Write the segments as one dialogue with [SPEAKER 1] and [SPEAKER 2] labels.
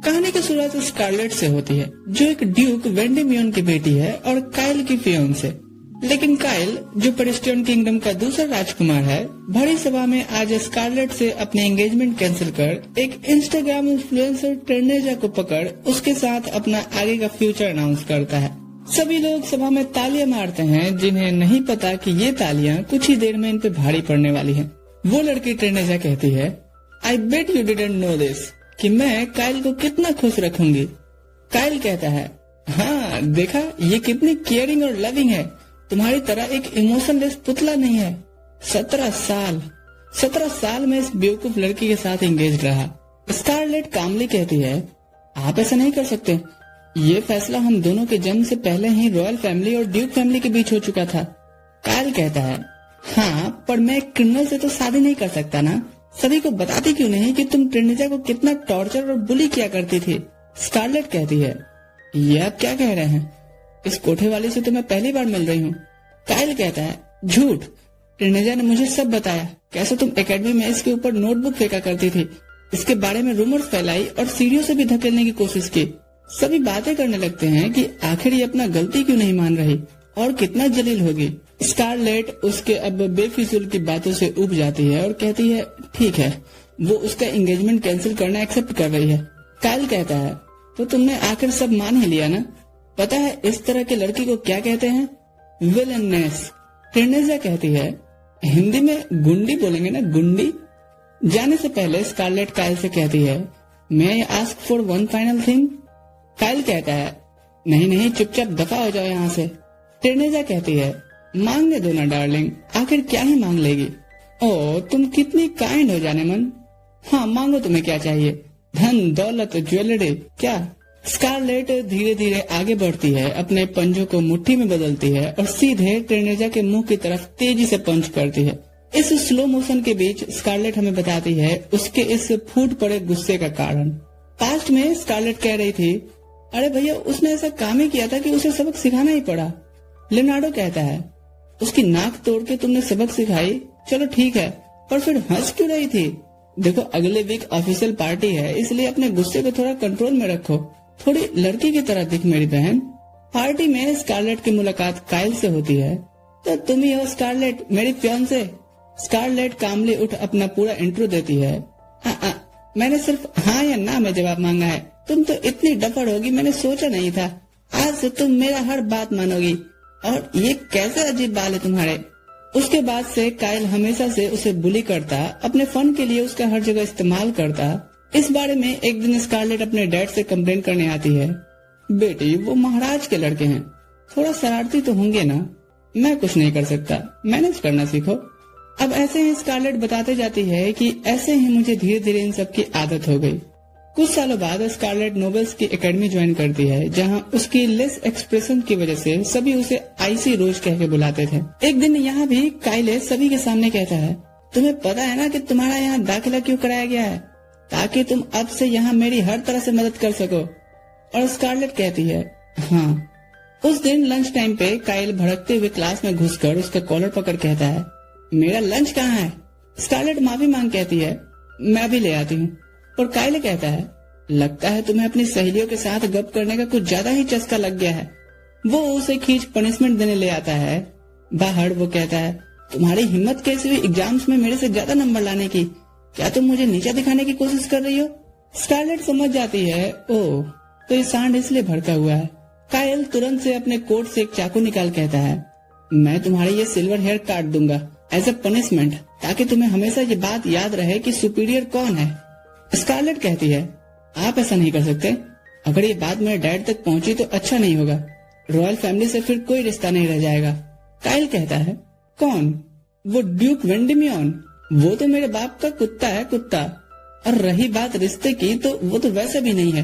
[SPEAKER 1] कहानी की शुरुआत स्कारलेट से होती है, जो एक ड्यूक वेंडेमियन की बेटी है और काइल की फियोंसे। लेकिन काइल, जो पेरिस्टियन किंगडम का दूसरा राजकुमार है, भरी सभा में आज स्कारलेट से अपने एंगेजमेंट कैंसिल कर एक इंस्टाग्राम इन्फ्लुएंसर ट्रेनेजा को पकड़ उसके साथ अपना आगे का फ्यूचर अनाउंस करता है। सभी लोग सभा में तालियां मारते हैं, जिन्हें नहीं पता कि ये तालियां कुछ ही देर में इन पे भारी पड़ने वाली हैं। वो लड़की ट्रेनेजा कहती है, I bet you didn't know this, कि मैं काइल को कितना खुश रखूंगी। काइल कहता है, हाँ देखा, ये कितनी केयरिंग और लविंग है, तुम्हारी तरह एक इमोशनलेस पुतला नहीं है। 17 साल में इस बेवकूफ लड़की के साथ एंगेज रहा। स्कारलेट कामली कहती है, आप ऐसा नहीं कर सकते, ये फैसला हम दोनों के जन्म से पहले ही रॉयल फैमिली और ड्यूक फैमिली के बीच हो चुका था। काइल कहता है, हाँ पर मैं एक क्रिमिनल से तो शादी नहीं कर सकता ना। सभी को बताती क्यों नहीं कि तुम ट्रेनेजा को कितना टॉर्चर और बुली किया करती थी। स्कारलेट कहती है, ये आप क्या कह रहे हैं, इस कोठे वाली से तो मैं पहली बार मिल रही हूँ। काइल कहता है, झूठ, ट्रेनेजा ने मुझे सब बताया, कैसे तुम एकेडमी में इसके ऊपर नोटबुक फेंका करती थी, इसके बारे में रूमर्स फैलाई और सीढ़ियों से भी धकेलने की कोशिश की। सभी बातें करने लगते हैं कि आखिर ये अपना गलती क्यों नहीं मान रही और कितना जलील होगी। स्कारलेट उसके अब बेफिजूल की बातों से उब जाती है और कहती है, ठीक है, वो उसका एंगेजमेंट कैंसिल करना एक्सेप्ट कर रही है। काइल कहता है, तो तुमने आखिर सब मान ही लिया ना। पता है इस तरह के लड़की को क्या कहते हैं, विलनेस। ट्रेनेजा कहती है, हिंदी में गुंडी बोलेंगे ना, गुंडी। जाने से पहले स्कारलेट काइल से कहती है, may I ask for one final thing. Kyle कहता है, नहीं चुपचाप दफा हो जाओ यहाँ से। ट्रेनेजा कहती है, मांगने दो ना डार्लिंग, आखिर क्या ही मांग लेगी। ओ तुम कितनी काइंड हो जाने मन। हाँ मांगो, तुम्हें क्या चाहिए, धन दौलत ज्वेलरी क्या। स्कारलेट धीरे धीरे आगे बढ़ती है, अपने पंजों को मुट्ठी में बदलती है और सीधे ट्रेनेजा के मुंह की तरफ तेजी से पंच करती है। इस स्लो मोशन के बीच स्कारलेट हमें बताती है उसके इस फूट पड़े गुस्से का कारण। पास्ट में स्कारलेट कह रही थी, अरे भैया उसने ऐसा काम ही किया था कि उसे सबक सिखाना ही पड़ा। लियोनार्डो कहता है, उसकी नाक तोड़ के तुमने सबक सिखाई, चलो ठीक है, पर फिर हंस क्यों रही थी। देखो अगले वीक ऑफिशियल पार्टी है, इसलिए अपने गुस्से को थोड़ा कंट्रोल में रखो, थोड़ी लड़की की तरह दिख मेरी बहन। पार्टी में स्कारलेट की मुलाकात काइल से होती है। तो तुम ही हो स्कारलेट, मेरी फियांसे। स्कारलेट कामली उठ अपना पूरा इंट्रो देती है। मैंने सिर्फ हाँ या ना में जवाब मांगा है, तुम तो इतनी डफर होगी मैंने सोचा नहीं था। आज से तुम मेरा हर बात मानोगी, और ये कैसे अजीब बाल है तुम्हारे। उसके बाद से काइल हमेशा से उसे बुली करता, अपने फन के लिए उसका हर जगह इस्तेमाल करता। इस बारे में एक दिन स्कारलेट अपने डैड से कंप्लेन करने आती है, बेटी वो महाराज के लड़के हैं, थोड़ा शरारती तो होंगे ना, मैं कुछ नहीं कर सकता, मैनेज करना सीखो। अब ऐसे ही स्कारलेट बताते जाती है कि ऐसे ही मुझे धीरे धीरे इन सब की आदत हो गई। कुछ सालों बाद स्कारलेट नोबल्स की एकेडमी ज्वाइन करती है, जहां उसकी लेस एक्सप्रेशन की वजह से सभी उसे आईसी रोज कह के बुलाते थे। एक दिन यहाँ भी काइल सभी के सामने कहता है, तुम्हें पता है ना कि तुम्हारा यहाँ दाखिला क्यों कराया गया है, ताकि तुम अब से यहाँ मेरी हर तरह से मदद कर सको। और स्कारलेट कहती है, हाँ। उस दिन लंच टाइम पे काइल भड़कते हुए क्लास में घुसकर उसका कॉलर पकड़ कहता है, मेरा लंच कहाँ है। स्कारलेट माफी मांग कहती है, मैं भी ले आती हूँ। और काइल कहता है, लगता है तुम्हें अपनी सहेलियों के साथ गप करने का कुछ ज्यादा ही चस्का लग गया है। वो उसे खींच पनिशमेंट देने ले आता है। बाहर वो कहता है, तुम्हारी हिम्मत कैसी हुई एग्जाम्स में मेरे से ज्यादा नंबर लाने की, क्या तुम मुझे नीचा दिखाने की कोशिश कर रही हो। स्कारलेट समझ जाती है, ओह तो ये सांड इसलिए भड़का हुआ है। काइल तुरंत से अपने कोट से एक चाकू निकाल कहता है, मैं तुम्हारी ये सिल्वर हेयर काट दूंगा एज ए पनिशमेंट, ताकि तुम्हें हमेशा ये बात याद रहे कि सुपीरियर कौन है। स्कारलेट कहती है, आप ऐसा नहीं कर सकते, अगर ये बात मेरे डैड तक पहुंची तो अच्छा नहीं होगा, रॉयल फैमिली से फिर कोई रिश्ता नहीं रह जाएगा। काइल कहता है, कौन, वो ड्यूक वेंडेमियन, वो तो मेरे बाप का कुत्ता है, कुत्ता। और रही बात रिश्ते की, तो वो तो वैसे भी नहीं है,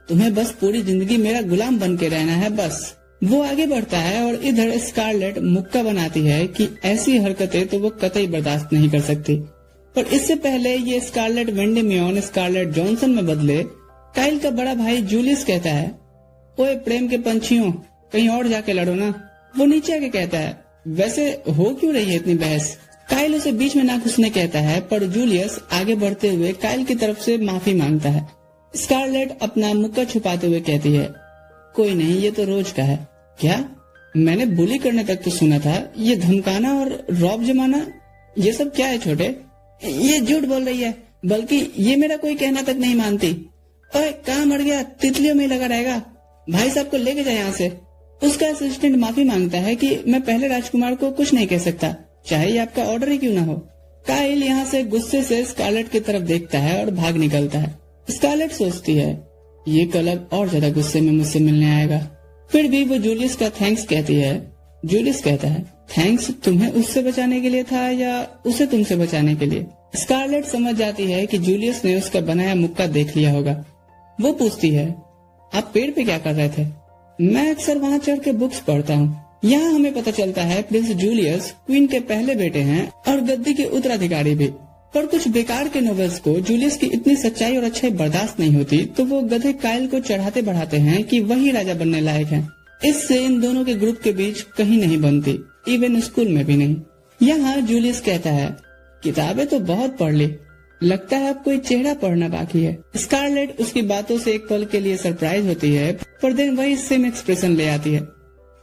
[SPEAKER 1] तुम्हें बस पूरी जिंदगी मेरा गुलाम बन के रहना है बस। वो आगे बढ़ता है और इधर स्कारलेट मुक्का बनाती है कि ऐसी हरकतें तो वो कतई बर्दाश्त नहीं कर सकती। पर इससे पहले ये स्कारलेट वेंडेमियन स्कारलेट जॉनसन में बदले, काइल का बड़ा भाई जूलियस कहता है, ओए प्रेम के पंछियों, कहीं और जाके लड़ो ना। वो नीचे आके कहता है, वैसे हो क्यों रही है इतनी बहस। काइल उसे बीच में ना घुसने कहता है, पर जूलियस आगे बढ़ते हुए काइल की तरफ से माफी मांगता है। स्कारलेट अपना मुक्का छुपाते हुए कहती है, कोई नहीं, ये तो रोज का है। क्या? मैंने बुली करने तक तो सुना था, ये धमकाना और रौब जमाना ये सब क्या है छोटे? ये झूठ बोल रही है, बल्कि ये मेरा कोई कहना तक नहीं मानती। ओए कहाँ मर गया, तितलियों में लगा रहेगा। भाई साहब को लेके जाए यहाँ से। उसका असिस्टेंट माफी मांगता है कि मैं पहले राजकुमार को कुछ नहीं कह सकता, चाहे ये आपका ऑर्डर ही क्यों ना हो। काइल यहाँ से गुस्से से स्कारलेट की तरफ देखता है और भाग निकलता है। स्कारलेट सोचती है, ये कल अब और ज्यादा गुस्से में मुझसे मिलने आएगा। फिर भी वो जूलियस का थैंक्स कहती है। जूलियस कहता है, थैंक्स तुम्हें उससे बचाने के लिए था या उसे तुमसे बचाने के लिए? स्कारलेट समझ जाती है कि जूलियस ने उसका बनाया मुक्का देख लिया होगा। वो पूछती है, आप पेड़ पे क्या कर रहे थे? मैं अक्सर वहाँ चढ़ के बुक्स पढ़ता हूँ। यहाँ हमें पता चलता है प्रिंस जूलियस क्वीन के पहले बेटे हैं और गद्दी के उत्तराधिकारी भी। पर कुछ बेकार के नोवेल्स को जूलियस की इतनी सच्चाई और अच्छाई बर्दाश्त नहीं होती, तो वो गधे काइल को चढ़ाते बढ़ाते हैं कि वही राजा बनने लायक हैं। इससे इन दोनों के ग्रुप के बीच कहीं नहीं बनती, इवन स्कूल में भी नहीं। यहाँ जूलियस कहता है, किताबें तो बहुत पढ़ ली, लगता है अब कोई चेहरा पढ़ना बाकी है। स्कारलेट उसकी बातों से एक पल के लिए सरप्राइज होती है, पर दिन वही सेम एक्सप्रेशन ले आती है।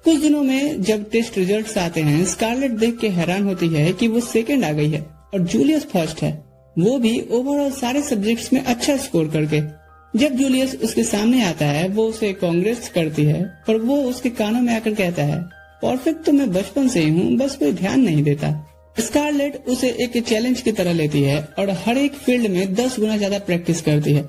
[SPEAKER 1] कुछ दिनों में जब टेस्ट रिजल्ट्स आते हैं, स्कारलेट देख के हैरान होती है कि वो सेकंड आ गई है और जूलियस फर्स्ट है, वो भी ओवरऑल सारे सब्जेक्ट्स में अच्छा स्कोर करके। जब जूलियस उसके सामने आता है, वो उसे कांग्रेस करती है, पर वो उसके कानों में आकर कहता है, परफेक्ट तो मैं बचपन से ही हूँ, बस कोई ध्यान नहीं देता। स्कारलेट उसे एक चैलेंज की तरह लेती है और हर एक फील्ड में 10 गुना ज्यादा प्रैक्टिस करती है।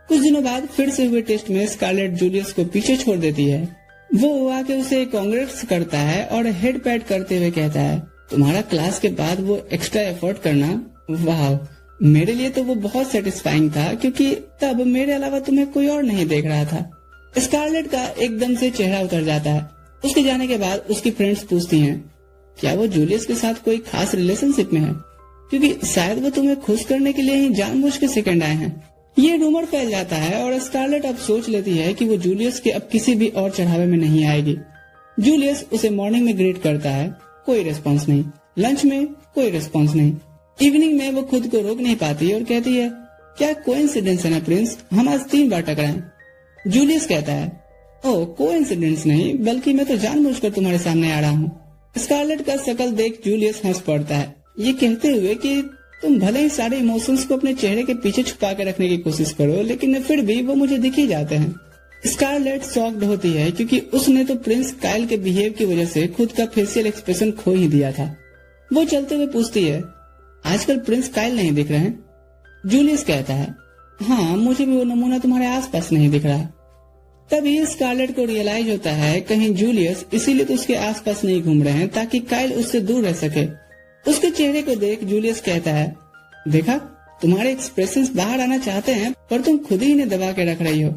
[SPEAKER 1] कुछ दिनों बाद फिर से हुए टेस्ट में स्कारलेट जूलियस को पीछे छोड़ देती है। वो आके उसे कांग्रेस करता है और हेड पैट करते हुए कहता है, तुम्हारा क्लास के बाद वो एक्स्ट्रा एफर्ट करना, वाह, मेरे लिए तो वो बहुत सेटिस्फाइंग था, क्योंकि तब मेरे अलावा तुम्हें कोई और नहीं देख रहा था। स्कारलेट का एकदम से चेहरा उतर जाता है। उसके जाने के बाद उसकी फ्रेंड्स पूछती हैं, क्या वो जूलियस के साथ कोई खास रिलेशनशिप में है, क्योंकि शायद वो तुम्हें खुश करने के लिए ही जानबूझ के सेकंड आए हैं। ये रूमर फैल जाता है और स्कारलेट अब सोच लेती है कि वो जूलियस के अब किसी भी और चढ़ावे में नहीं आएगी। जूलियस उसे मॉर्निंग में ग्रीट करता है, कोई रिस्पॉन्स नहीं। लंच में कोई रिस्पॉन्स नहीं। इवनिंग में वो खुद को रोक नहीं पाती और कहती है, क्या कोइंसिडेंस है ना प्रिंस, हम आज 3 बार टकराए। जूलियस कहता है, ओह कोइंसिडेंस नहीं, बल्कि मैं तो जानबूझकर तुम्हारे सामने आ रहा हूँ। स्कारलेट का शकल देख जूलियस हंस पड़ता है, ये कहते हुए कि तुम भले ही सारे इमोशंस को अपने चेहरे के पीछे छुपा के रखने की कोशिश करो, लेकिन फिर भी वो मुझे दिख ही जाते हैं। स्कारलेट शॉक्ड होती है, क्योंकि उसने तो प्रिंस काइल के बिहेव की वजह से खुद का फेशियल एक्सप्रेशन खो ही दिया था। वो चलते हुए पूछती है, आजकल प्रिंस काइल नहीं दिख रहे हैं? जूलियस कहता है, हाँ, मुझे भी वो नमूना तुम्हारे आसपास नहीं दिख रहा। तभी स्कारलेट को रियलाइज होता है, कहीं जूलियस इसीलिए तो उसके आसपास नहीं घूम रहे हैं ताकि काइल उससे दूर रह सके। उसके चेहरे को देख जूलियस कहता है, देखा, तुम्हारे एक्सप्रेशंस बाहर आना चाहते हैं, पर तुम खुद ही इन्हें दबा के रख रही हो।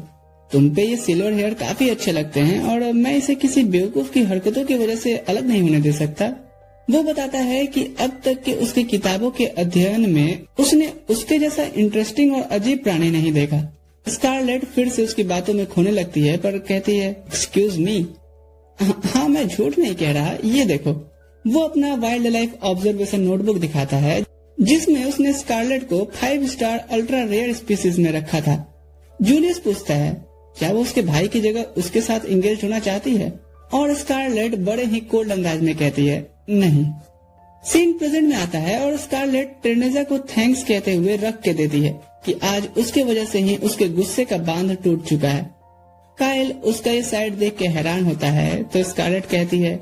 [SPEAKER 1] तुम पे ये सिल्वर हेयर काफी अच्छे लगते हैं और मैं इसे किसी बेवकूफ की हरकतों की वजह से अलग नहीं होने दे सकता। वो बताता है कि अब तक के उसकी किताबों के अध्ययन में उसने उसके जैसा इंटरेस्टिंग और अजीब प्राणी नहीं देखा। स्कारलेट फिर से उसकी बातों में खोने लगती है, पर कहती है, एक्सक्यूज मी, हाँ मैं झूठ नहीं कह रहा, ये देखो। वो अपना वाइल्ड लाइफ ऑब्जर्वेशन नोटबुक दिखाता है, जिसमें उसने स्कारलेट को 5 स्टार अल्ट्रा रेयर स्पीसीज में रखा था। जूलियस पूछता है, क्या वो उसके भाई की जगह उसके साथ इंगेज होना चाहती है? और स्कारलेट बड़े ही कोल्ड अंदाज में कहती है, नहीं। सीन प्रेजेंट में आता है और स्कारलेट टेरेसा को थैंक्स कहते हुए रख के देती है कि आज उसके वजह से ही उसके गुस्से का बांध टूट चुका है। काइल उसका ये साइड देख के हैरान होता है, तो स्कारलेट कहती है,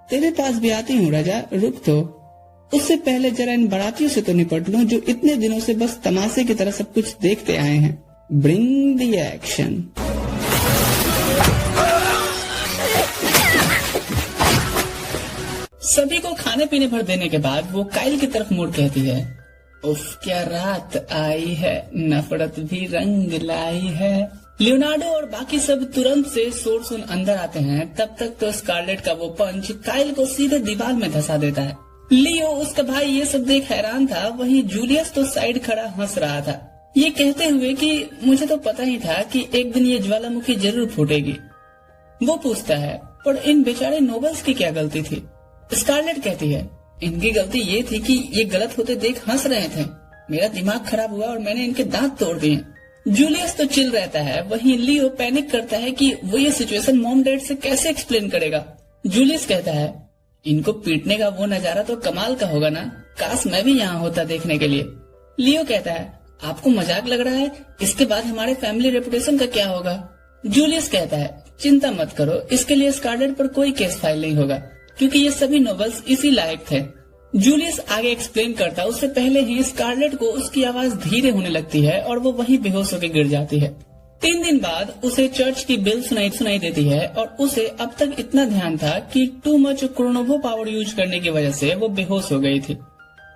[SPEAKER 1] तेरे पास भी आती हूँ राजा, रुक तो। उससे पहले जरा इन बारातियों से तो निपट लूं जो इतने दिनों से बस तमाशे की तरह सब कुछ देखते आए हैं। Bring the action. सभी को खाने पीने भर देने के बाद वो काइल की तरफ मुड़ कहती है, उफ क्या रात आई है, नफरत भी रंग लाई है। लियोनार्डो और बाकी सब तुरंत से शोर सुन अंदर आते हैं। तब तक तो स्कारलेट का वो पंच काइल को सीधे दीवार में धंसा देता है। लियो उसका भाई ये सब देख हैरान था, वहीं जूलियस तो साइड खड़ा हंस रहा था, ये कहते हुए कि मुझे तो पता ही था कि एक दिन ये ज्वालामुखी जरूर फूटेगी। वो पूछता है, पर इन बेचारे नोबल्स की क्या गलती थी? स्कारलेट कहती है, इनकी गलती ये थी कि ये गलत होते देख हंस रहे थे। मेरा दिमाग खराब हुआ और मैंने इनके दांत तोड़ दिए। जूलियस तो चिल रहता है, वहीं लियो पैनिक करता है कि वो ये सिचुएशन मॉम डैड से कैसे एक्सप्लेन करेगा। जूलियस कहता है, इनको पीटने का वो नजारा तो कमाल का होगा ना, काश मैं भी यहाँ होता देखने के लिए। लियो कहता है, आपको मजाक लग रहा है, इसके बाद हमारे फैमिली रेपुटेशन का क्या होगा। जूलियस कहता है, चिंता मत करो, इसके लिए स्कारलेट पर कोई केस फाइल नहीं होगा, क्योंकि ये सभी नॉवेल्स इसी लायक थे। जूलियस आगे एक्सप्लेन करता है, उससे पहले ही स्कारलेट को उसकी आवाज धीरे होने लगती है और वो वहीं बेहोश होकर गिर जाती है। 3 दिन बाद उसे चर्च की बेल सुनाई देती है और उसे अब तक इतना ध्यान था कि टू मच क्रोनोवो पावर यूज करने की वजह से वो बेहोश हो गई थी।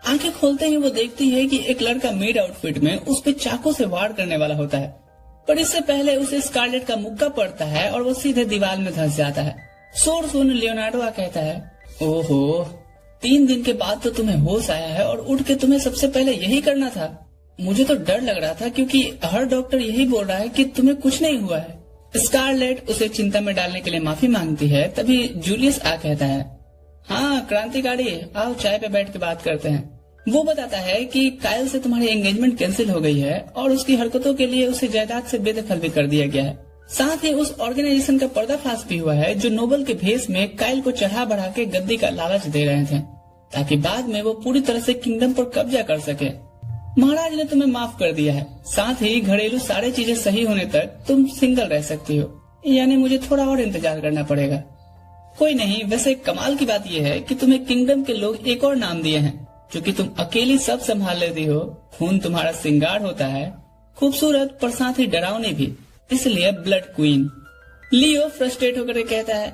[SPEAKER 1] आंखें खोलते ही वो देखती है कि एक लड़का मेड आउटफिट में उस पे चाकू से वार करने वाला होता है, पर इससे पहले उसे स्कारलेट का मुक्का पड़ता है और वो सीधे दीवार में धंस जाता है। शोर सुन लियोनार्डो कहता है, ओहो, 3 दिन के बाद तो तुम्हें होश आया है और उठ के तुम्हें सबसे पहले यही करना था। मुझे तो डर लग रहा था क्योंकि हर डॉक्टर यही बोल रहा है कि तुम्हें कुछ नहीं हुआ है। स्कारलेट उसे चिंता में डालने के लिए माफी मांगती है, तभी जूलियस कहता है, हाँ क्रांतिकारी, आओ चाय पे बैठ के बात करते हैं। वो बताता है कि कायल से तुम्हारी एंगेजमेंट कैंसिल हो गई है और उसकी हरकतों के लिए उसे जायदाद से बेदखल भी कर दिया गया है। साथ ही उस ऑर्गेनाइजेशन का पर्दाफाश भी हुआ है जो नोबल के भेष में कायल को चढ़ा बढ़ा के गद्दी का लालच दे रहे थे, ताकि बाद में वो पूरी तरह से किंगडम पर कब्जा कर सके। महाराज ने तुम्हें माफ कर दिया है, साथ ही घरेलू सारी चीजें सही होने तक तुम सिंगल रह सकती हो, यानी मुझे थोड़ा और इंतजार करना पड़ेगा। कोई नहीं, वैसे कमाल की बात यह है कि तुम्हें किंगडम के लोग एक और नाम दिए हैं, क्योंकि तुम अकेली सब संभाल लेती हो, खून तुम्हारा सिंगार होता है, खूबसूरत पर साथ ही डरावनी भी, इसलिए ब्लड क्वीन। लियो फ्रस्ट्रेट होकर कहता है,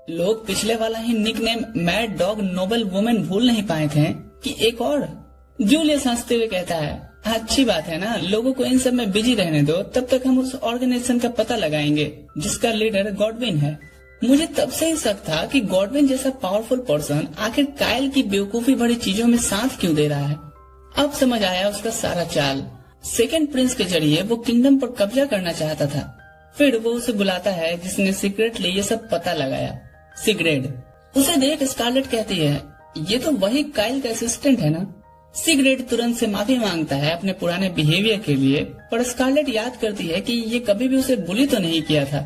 [SPEAKER 1] लोग पिछले वाला ही nickname mad dog noble women भूल नहीं पाए थे कि एक और। जूलियस हंसते हुए कहता है, अच्छी बात है ना, लोगों को इन सब में बिजी रहने दो, तब तक हम उस ऑर्गेनाइजेशन का पता लगाएंगे जिसका लीडर गॉडविन है। मुझे तब से ही शक था कि गॉडविन जैसा पावरफुल पर्सन आखिर कायल की बेवकूफी भरी चीजों में साथ क्यों दे रहा है। अब समझ आया उसका सारा चाल। सेकेंड प्रिंस के जरिए वो किंगडम पर कब्जा करना चाहता था। फिर वो उसे बुलाता है जिसने सीक्रेटली ये सब पता लगाया, सिगरेड। उसे देख स्कारलेट कहती है, ये तो वही कायल का असिस्टेंट है ना। सिगरेट तुरंत से माफी मांगता है अपने पुराने बिहेवियर के लिए, पर स्कारलेट याद करती है कि ये कभी भी उसे बुली तो नहीं किया था।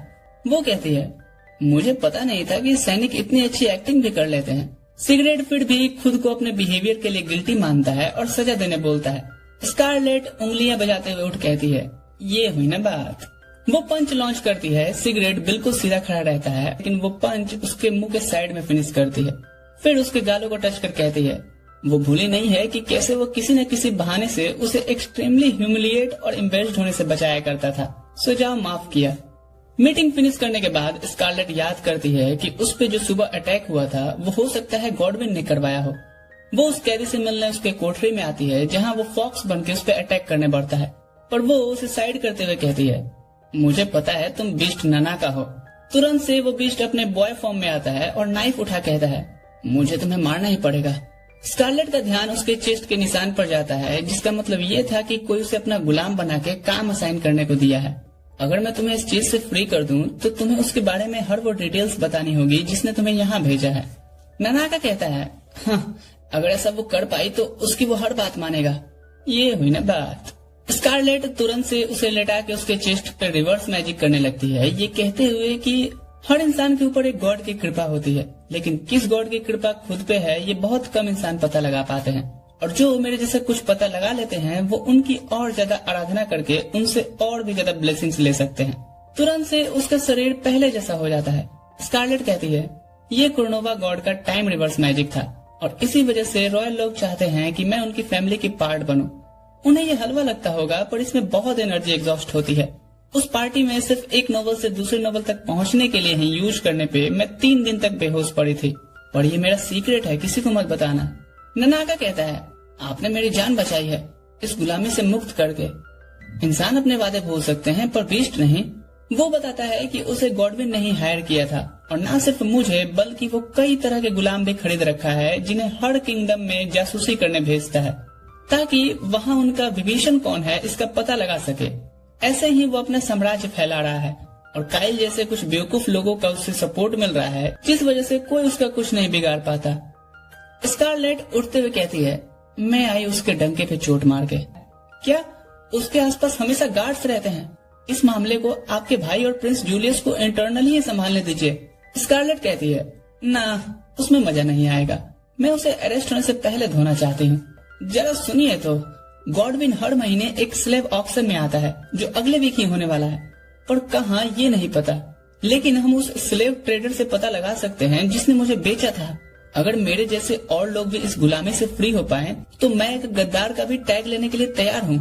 [SPEAKER 1] वो कहती है, मुझे पता नहीं था कि सैनिक इतनी अच्छी एक्टिंग भी कर लेते हैं। सिगरेट फिर भी खुद को अपने बिहेवियर के लिए गिल्टी मानता है और सजा देने बोलता है। स्कारलेट उंगलियां बजाते हुए उठ कहती है, ये हुई ना बात। वो पंच लॉन्च करती है। सिगरेट बिल्कुल सीधा खड़ा रहता है, लेकिन वो पंच उसके मुंह के साइड में फिनिश करती है। फिर उसके गालों को टच कर कहती है, वो भूली नहीं है कि कैसे वो किसी न किसी बहाने से उसे एक्सट्रीमली ह्यूमिलिएट और एम्बेरस्ड होने से बचाया करता था। सो जाओ, माफ किया। मीटिंग फिनिश करने के बाद स्कारलेट याद करती है कि उस पे जो सुबह अटैक हुआ था वो हो सकता है गॉडविन ने करवाया हो। वो उस कैदी से मिलने उसके कोठरी में आती है जहाँ वो फॉक्स बन के उस पे अटैक करने बढ़ता है, पर वो उसे साइड करते हुए कहती है, मुझे पता है तुम बीस्ट नना का हो। तुरंत से वो बीस्ट अपने बॉय फॉर्म में आता है और नाइफ उठा कहता है, मुझे तुम्हें मारना ही पड़ेगा। स्कारलेट का ध्यान उसके चेस्ट के निशान पर जाता है, जिसका मतलब ये था कि कोई उसे अपना गुलाम बना के काम असाइन करने को दिया है। अगर मैं तुम्हें इस चीज से फ्री कर दूं तो तुम्हें उसके बारे में हर वो डिटेल्स बतानी होगी जिसने तुम्हें यहाँ भेजा है। ननाका कहता है, हाँ, अगर ऐसा वो कर पाई तो उसकी वो हर बात मानेगा। ये हुई ना बात। स्कारलेट तुरंत से उसे लेटा के उसके चेस्ट पे रिवर्स मैजिक करने लगती है, ये कहते हुए कि हर इंसान के ऊपर एक गॉड की कृपा होती है, लेकिन किस गॉड की कृपा खुद पे है ये बहुत कम इंसान पता लगा पाते हैं, और जो मेरे जैसे कुछ पता लगा लेते हैं वो उनकी और ज्यादा आराधना करके उनसे और भी ज्यादा ब्लेसिंग्स ले सकते हैं। तुरंत से उसका शरीर पहले जैसा हो जाता है। स्कारलेट कहती है, ये कुर्नोवा गॉड का टाइम रिवर्स मैजिक था और इसी वजह से रॉयल लोग चाहते हैं कि मैं उनकी फैमिली की पार्ट बनूं। उन्हें ये हलवा लगता होगा, पर इसमें बहुत एनर्जी एग्जॉस्ट होती है। उस पार्टी में सिर्फ एक नोवेल से दूसरे नोवेल तक पहुंचने के लिए ही यूज करने पे मैं 3 दिन तक बेहोश पड़ी थी, और ये मेरा सीक्रेट है, किसी को मत बताना। ननाका कहता है, आपने मेरी जान बचाई है इस गुलामी से मुक्त करके। इंसान अपने वादे भूल सकते हैं पर बीस्ट नहीं। वो बताता है कि उसे गॉडविन ने ही हायर किया था, और न सिर्फ मुझे बल्कि वो कई तरह के गुलाम भी खरीद रखा है जिन्हें हर किंगडम में जासूसी करने भेजता है, ताकि वहाँ उनका विभीषण कौन है इसका पता लगा सके। ऐसे ही वो अपना साम्राज्य फैला रहा है, और काइल जैसे कुछ बेवकूफ लोगों का उससे सपोर्ट मिल रहा है, जिस वजह से कोई उसका कुछ नहीं बिगाड़ पाता। स्कारलेट उठते हुए कहती है, मैं आई उसके डंके पे चोट मार के। क्या उसके आसपास हमेशा गार्ड्स रहते हैं। इस मामले को आपके भाई और प्रिंस जूलियस को इंटरनली ही संभालने दीजिए। स्कारलेट कहती है, ना, उसमें मजा नहीं आएगा। मैं उसे अरेस्ट होने से पहले धोना चाहती हूँ। जरा सुनिए तो, गॉडविन हर महीने एक स्लेव ऑक्शन में आता है जो अगले वीक ही होने वाला है, पर कहाँ ये नहीं पता। लेकिन हम उस स्लेव ट्रेडर से पता लगा सकते हैं जिसने मुझे बेचा था। अगर मेरे जैसे और लोग भी इस गुलामी से फ्री हो पाए तो मैं एक गद्दार का भी टैग लेने के लिए तैयार हूँ।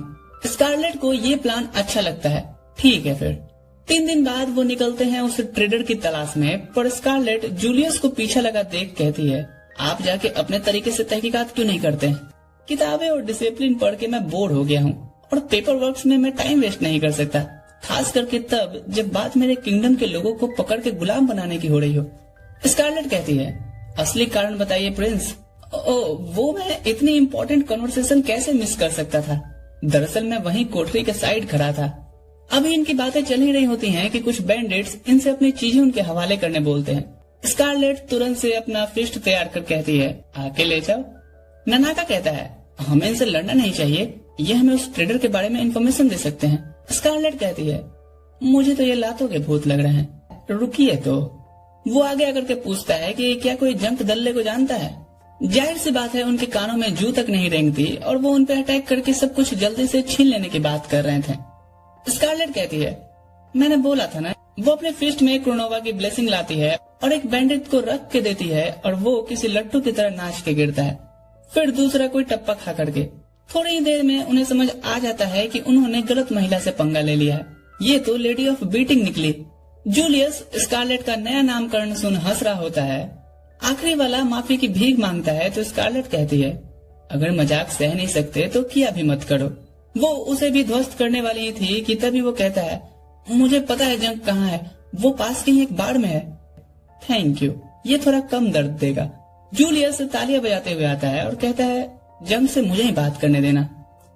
[SPEAKER 1] स्कारलेट को ये प्लान अच्छा लगता है। ठीक है फिर 3 दिन बाद वो निकलते हैं उस ट्रेडर की तलाश में, पर स्कारलेट जूलियस को पीछा लगा देख कहती है, आप जाके अपने तरीके से तहकीकात क्यों नहीं करते? किताबें और डिसिप्लिन पढ़ के मैं बोर हो गया हूँ और पेपर वर्क्स में मैं टाइम वेस्ट नहीं कर सकता, खास करके तब जब बात मेरे किंगडम के लोगों को पकड़ के गुलाम बनाने की हो रही हो। स्कारलेट कहती है, असली कारण बताइए प्रिंस। वो मैं इतनी इम्पोर्टेंट कन्वर्सेशन कैसे मिस कर सकता था? दरअसल मैं वहीं कोठरी के साइड खड़ा था। अभी इनकी बातें चल ही रही होती हैं कि कुछ बैंडिट्स इनसे अपनी चीजें उनके हवाले करने बोलते हैं। स्कारलेट तुरंत से अपना फिस्ट तैयार कर कहती है, आके ले जाओ। ननाका कहता है, हमें इनसे लड़ना नहीं चाहिए, ये हमें उस ट्रेडर के बारे में इंफॉर्मेशन दे सकते हैं। स्कारलेट कहती है, मुझे तो ये लातों के भूत लग रहे हैं, रुकिए तो। वो आगे आकर के पूछता है कि क्या कोई जंक दल्ले को जानता है? जाहिर सी बात है उनके कानों में जू तक नहीं रेंगती और वो उन पे अटैक करके सब कुछ जल्दी से छीन लेने की बात कर रहे थे। स्कारलेट कहती है, मैंने बोला था ना। वो अपने फिस्ट में क्रोनोवा की ब्लेसिंग लाती है और एक बैंडिट को रख के देती है और वो किसी लट्टू की तरह नाच के गिरता है, फिर दूसरा कोई टप्पा खा करके। थोड़ी ही देर में उन्हें समझ आ जाता है कि उन्होंने गलत महिला से पंगा ले लिया है। ये तो लेडी ऑफ बीटिंग निकली। जूलियस स्कारलेट का नया नामकरण सुन हंस रहा होता है। आखिरी वाला माफी की भीख मांगता है तो स्कारलेट कहती है, अगर मजाक सह नहीं सकते तो किया भी मत करो। वो उसे भी ध्वस्त करने वाली ही थी कि तभी वो कहता है, मुझे पता है जंग कहाँ है, वो पास कहीं एक बाड़ में है। थैंक यू, ये थोड़ा कम दर्द देगा। जूलियस तालियां बजाते हुए आता है और कहता है, जंग से मुझे ही बात करने देना।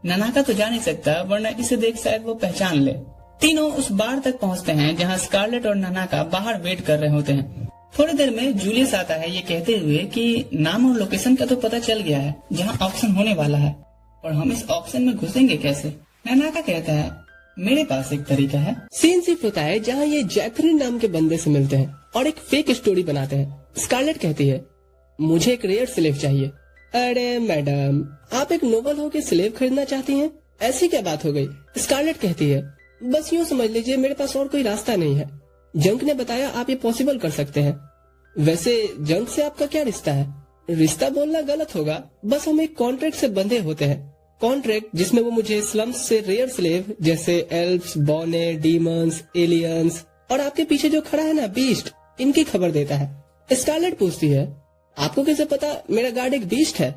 [SPEAKER 1] ननाका तो जा नहीं सकता, वरना इसे देख शायद वो पहचान ले। तीनों उस बार तक पहुंचते हैं जहां स्कारलेट और ननाका बाहर वेट कर रहे होते हैं। थोड़ी देर में जूलियस आता है ये कहते हुए कि नाम और लोकेशन का तो पता चल गया है जहां ऑक्शन होने वाला है, और हम इस ऑक्शन में घुसेंगे कैसे? ननाका कहता है, मेरे पास एक तरीका है।
[SPEAKER 2] सीन सिर्फ होता है जहाँ ये जैथरिन नाम के बंदे से मिलते हैं और एक फेक स्टोरी बनाते हैं। स्कारलेट कहती है, मुझे एक रेयर स्लेव चाहिए। अरे मैडम, आप एक नोबल हो के स्लेव खरीदना चाहती हैं? ऐसी क्या बात हो गई? स्कारलेट कहती है, बस यूँ समझ लीजिए मेरे पास और कोई रास्ता नहीं है। जंक ने बताया आप ये पॉसिबल कर सकते हैं। वैसे जंक से आपका क्या रिश्ता है? रिश्ता बोलना गलत होगा, बस हम एक कॉन्ट्रैक्ट से बंधे होते हैं। कॉन्ट्रैक्ट जिसमें वो मुझे स्लम्स से रेयर स्लेव जैसे एल्फ्स, बॉने, डीमंस, एलियंस और आपके पीछे जो खड़ा है ना बीस्ट, इनकी खबर देता है। स्कारलेट पूछती है, आपको कैसे पता मेरा गार्ड एक बीस्ट है?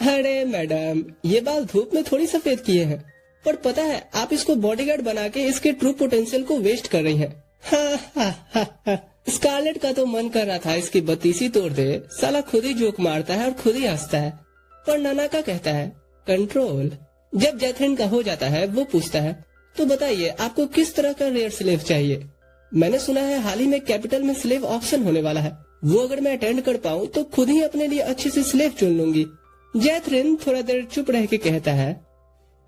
[SPEAKER 2] अरे मैडम, ये बाल धूप में थोड़ी सफेद किए हैं, पर पता है आप इसको बॉडीगार्ड बना के इसके ट्रू पोटेंशियल को वेस्ट कर रही हैं। स्कारलेट का तो मन कर रहा था इसकी बत्तीसी तोड़ दे, साला खुद ही जोक मारता है और खुद ही हंसता है। पर ननाका कहता है, कंट्रोल। जब जैथरिन का हो जाता है वो पूछता है, तो बताइए आपको किस तरह का रेयर स्लेव चाहिए? मैंने सुना है हाल ही में कैपिटल में स्लेव ऑक्शन होने वाला है, वो अगर मैं अटेंड कर पाऊँ तो खुद ही अपने लिए अच्छी सी स्लेव चुन लूंगी। जैथरिन थोड़ा देर चुप रह के कहता है,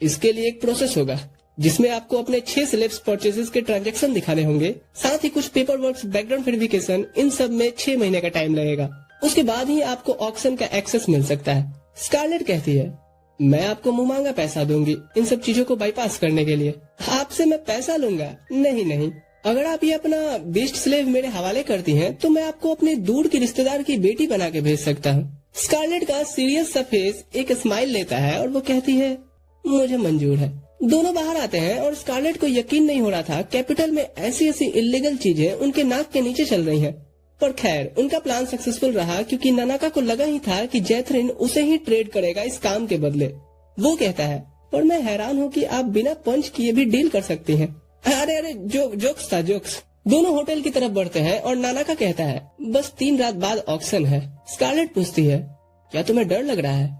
[SPEAKER 2] इसके लिए एक प्रोसेस होगा जिसमें आपको अपने 6 स्लेव्स परचेसेस के ट्रांजैक्शन दिखाने होंगे, साथ ही कुछ पेपर वर्क, बैकग्राउंड वेरिफिकेशन, इन सब में 6 महीने का टाइम लगेगा। उसके बाद ही आपको ऑक्शन का एक्सेस मिल सकता है। स्कारलेट कहती है, मैं आपको मुंह मांगा पैसा दूंगी इन सब चीजों को बाईपास करने के लिए। आपसे मैं पैसा लूंगा? नहीं नहीं, अगर आप ये अपना बीस्ट स्लेव मेरे हवाले करती हैं तो मैं आपको अपने दूर की रिश्तेदार की बेटी बना के भेज सकता हूँ। स्कारलेट का सीरियस सा फेस एक स्माइल लेता है और वो कहती है, मुझे मंजूर है। दोनों बाहर आते हैं और स्कारलेट को यकीन नहीं हो रहा था कैपिटल में ऐसी ऐसी इलीगल चीजें उनके नाक के नीचे चल रही हैं। पर खैर उनका प्लान सक्सेसफुल रहा क्योंकि ननाका को लगा ही था कि जैथरिन उसे ही ट्रेड करेगा इस काम के बदले। वो कहता है, पर मैं हैरान हूँ कि आप बिना पंच किए भी डील कर सकती हैं। अरे जोक्स था जोक्स। दोनों होटल की तरफ बढ़ते हैं और ननाका कहता है, बस 3 रात बाद ऑक्शन है। स्कारलेट पूछती है, क्या तुम्हें डर लग रहा है?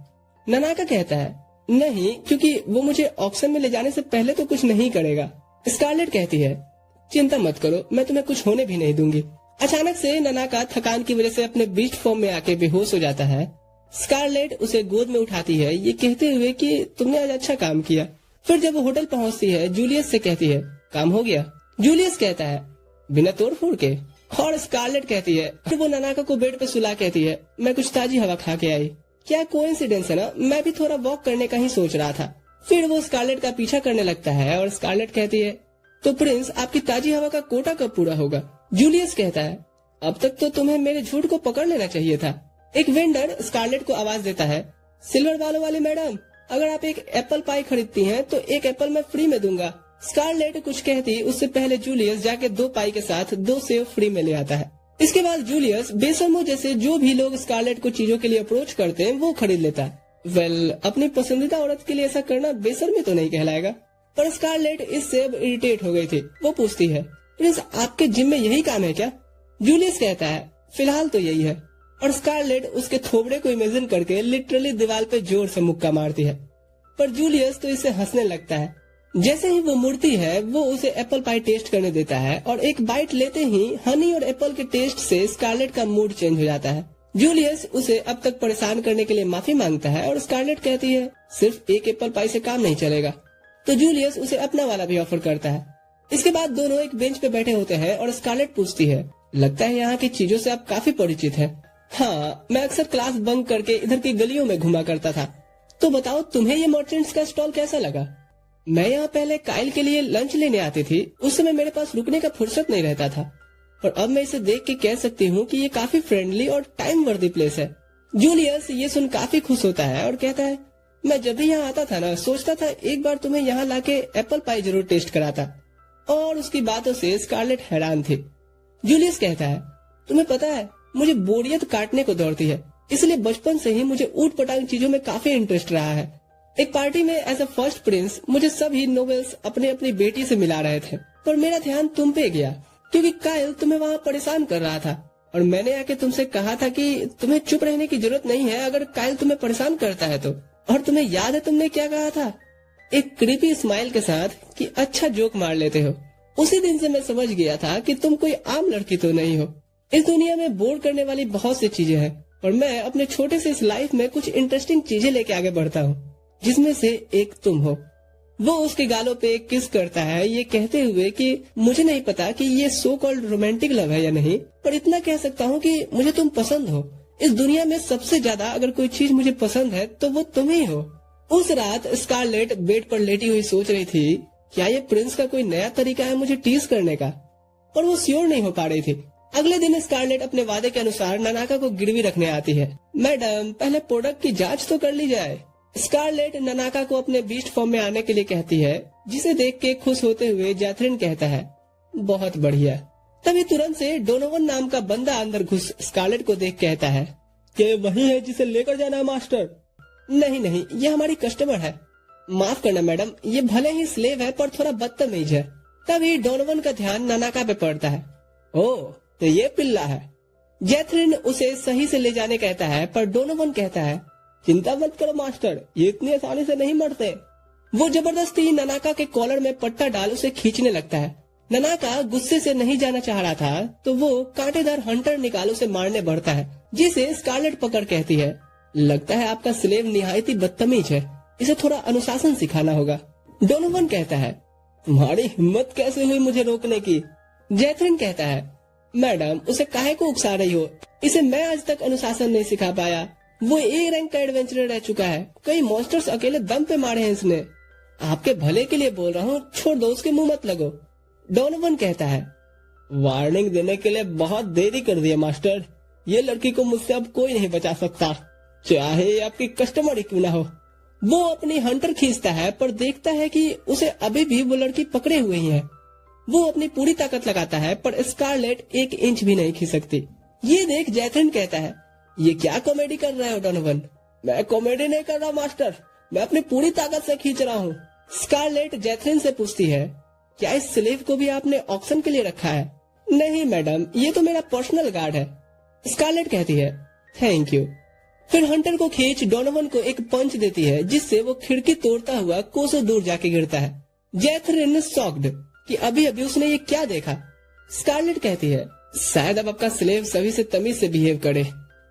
[SPEAKER 2] ननाका कहता है, नहीं, क्योंकि वो मुझे ऑक्शन में ले जाने से पहले तो कुछ नहीं करेगा। स्कारलेट कहती है, चिंता मत करो, मैं तुम्हें कुछ होने भी नहीं दूंगी। अचानक से ननाका थकान की वजह से अपने बीस्ट फॉर्म में आके बेहोश हो जाता है। स्कारलेट उसे गोद में उठाती है ये कहते हुए कि तुमने आज अच्छा काम किया। फिर जब वो होटल पहुंचती है, जूलियस से कहती है काम हो गया। जूलियस कहता है बिना तोड़ फोड़ के। और स्कारलेट कहती है, फिर वो ननाका को बेड पे सुला कहती है मैं कुछ ताजी हवा खा के आई। क्या कोइंसिडेंस है ना, मैं भी थोड़ा वॉक करने का ही सोच रहा था। फिर वो स्कारलेट का पीछा करने लगता है और स्कारलेट कहती है तो प्रिंस आपकी ताजी हवा का कोटा कब पूरा होगा। जूलियस कहता है अब तक तो तुम्हें मेरे झूठ को पकड़ लेना चाहिए था। एक वेंडर स्कारलेट को आवाज देता है सिल्वर बालों वाली मैडम, अगर आप एक एप्पल पाई खरीदती हैं तो एक एप्पल मैं फ्री में दूंगा। स्कारलेट कुछ कहती उससे पहले जूलियस जाके 2 पाई के साथ 2 सेव फ्री में ले आता है। इसके बाद जूलियस बेसमो जैसे जो भी लोग स्कारलेट को चीजों के लिए अप्रोच करते हैं वो खरीद लेता है। अपनी पसंदीदा औरत के लिए ऐसा करना बेशर्मी तो नहीं कहलाएगा। पर स्कारलेट इससे अब इरिटेट हो गई थी। वो पूछती है प्रिंस आपके जिम में यही काम है क्या। जूलियस कहता है फिलहाल तो यही है। और स्कारलेट उसके थोबड़े को इमेजिन करके लिटरली दीवार पे जोर से मुक्का मारती है। पर जूलियस तो इससे हंसने लगता है। जैसे ही वो मुड़ती है वो उसे एप्पल पाई टेस्ट करने देता है और एक बाइट लेते ही हनी और एप्पल के टेस्ट से स्कारलेट का मूड चेंज हो जाता है। जूलियस उसे अब तक परेशान करने के लिए माफी मांगता है और स्कारलेट कहती है सिर्फ एक एप्पल पाई से काम नहीं चलेगा। तो जूलियस उसे अपना वाला भी ऑफर करता है। इसके बाद दोनों एक बेंच पे बैठे होते हैं और स्कारलेट पूछती है लगता है यहाँ की चीजों से आप काफी परिचित हैं। हाँ, मैं अक्सर क्लास बंक करके इधर की गलियों में घुमा करता था। तो बताओ तुम्हें ये मर्चेंट्स का स्टॉल कैसा लगा। मैं यहाँ पहले काइल के लिए लंच लेने आती थी, उस समय मेरे पास रुकने का फुर्सत नहीं रहता था, और अब मैं इसे देख के कह सकती हूँ कि ये काफी फ्रेंडली और टाइम वर्दी प्लेस है। जूलियस ये सुन काफी खुश होता है और कहता है मैं जब भी यहाँ आता था ना सोचता था एक बार तुम्हें यहाँ लाके एप्पल पाई जरूर टेस्ट कराता। और उसकी बातों से स्कारलेट हैरान थी। जूलियस कहता है तुम्हें पता है मुझे बोरियत काटने को दौड़ती है, इसलिए बचपन से ही मुझे ऊट पटांग चीजों में काफी इंटरेस्ट रहा है। एक पार्टी में एज अ फर्स्ट प्रिंस मुझे सभी नोबल्स अपने अपनी बेटी से मिला रहे थे, पर मेरा ध्यान तुम पे गया क्योंकि काइल तुम्हें वहाँ परेशान कर रहा था और मैंने आके तुमसे कहा था कि तुम्हें चुप रहने की जरूरत नहीं है अगर काइल तुम्हें परेशान करता है तो। और तुम्हें याद है तुमने क्या कहा था, एक क्रीपी स्माइल के साथ कि अच्छा जोक मार लेते हो। उसी दिन से मैं समझ गया था कि तुम कोई आम लड़की तो नहीं हो। इस दुनिया में बोर करने वाली बहुत सी चीजें हैं और मैं अपने छोटे से इस लाइफ में कुछ इंटरेस्टिंग चीजें लेके आगे बढ़ता हूँ, जिसमें से एक तुम हो। वो उसके गालों पे किस करता है ये कहते हुए कि मुझे नहीं पता कि ये सो कॉल्ड रोमांटिक लव है या नहीं, पर इतना कह सकता हूँ कि मुझे तुम पसंद हो। इस दुनिया में सबसे ज्यादा अगर कोई चीज मुझे पसंद है तो वो तुम ही हो। उस रात स्कारलेट बेड पर लेटी हुई सोच रही थी क्या ये प्रिंस का कोई नया तरीका है मुझे टीज करने का, पर वो श्योर नहीं हो पा रही थी। अगले दिन स्कारलेट अपने वादे के अनुसार ननाका को गिरवी रखने आती है। मैडम पहले प्रोडक्ट की जांच तो कर ली जाए। स्कारलेट ननाका को अपने बीस्ट फॉर्म में आने के लिए कहती है, जिसे देख के खुश होते हुए जैथरिन कहता है बहुत बढ़िया। तभी तुरंत से डोनोवन नाम का बंदा अंदर घुस स्कारलेट को देख कहता है कि वही है जिसे लेकर जाना है मास्टर। नहीं नहीं, ये हमारी कस्टमर है। माफ करना मैडम, ये भले ही स्लेव है पर थोड़ा बदतमीज है। तभी डोनोवन का ध्यान ननाका पे पड़ता है। ओह, तो ये पिल्ला है। जैथरिन उसे सही से ले जाने कहता है, पर डोनोवन कहता है चिंता मत करो मास्टर, ये इतनी आसानी से नहीं मरते। वो जबरदस्ती ननाका के कॉलर में पट्टा डाल उसे खींचने लगता है। ननाका गुस्से से नहीं जाना चाह रहा था तो वो कांटेदार हंटर निकाल उसे मारने बढ़ता है, जिसे स्कारलेट पकड़ कहती है लगता है आपका स्लेव निहायती बदतमीज है, इसे थोड़ा अनुशासन सिखाना होगा। डोनोवन कहता है तुम्हारी हिम्मत कैसे हुई मुझे रोकने की। जैथरिन कहता है मैडम उसे काहे को उकसा रही हो, इसे मैं आज तक अनुशासन नहीं सिखा पाया। वो ए रैंक का एडवेंचरर रह चुका है, कई मॉन्स्टर्स अकेले दम पे मारे हैं इसने। आपके भले के लिए बोल रहा हूँ, छोड़ दो, उसके मुंह मत लगो। डोनोवन कहता है वार्निंग देने के लिए बहुत देरी कर दी है मास्टर, ये लड़की को मुझसे अब कोई नहीं बचा सकता, चाहे आपकी कस्टमर ही क्यों ना हो। वो अपनी हंटर खींचता है पर देखता है कि उसे अभी भी वो लड़की पकड़े हुए ही है। वो अपनी पूरी ताकत लगाता है पर स्कारलेट 1 इंच भी नहीं खींच सकती। ये देख जैथरिन कहता है ये क्या कॉमेडी कर रहे हो डोनोवन। मैं कॉमेडी नहीं कर रहा मास्टर, मैं अपनी पूरी ताकत से खींच रहा हूँ। स्कारलेट जैथरिन से पूछती है क्या इस स्लेव को भी आपने ऑक्शन के लिए रखा है। नहीं मैडम, ये तो मेरा पर्सनल गार्ड है। स्कारलेट कहती है थैंक यू। फिर हंटर को खींच डोनोवन को एक पंच देती है, जिससे वो खिड़की तोड़ता हुआ कोसों दूर जाके गिरता है। जैथरिन शॉक्ड कि अभी अभी उसने ये क्या देखा। स्कारलेट कहती है शायद अब आपका स्लेव सभी से तमीज से बिहेव करे।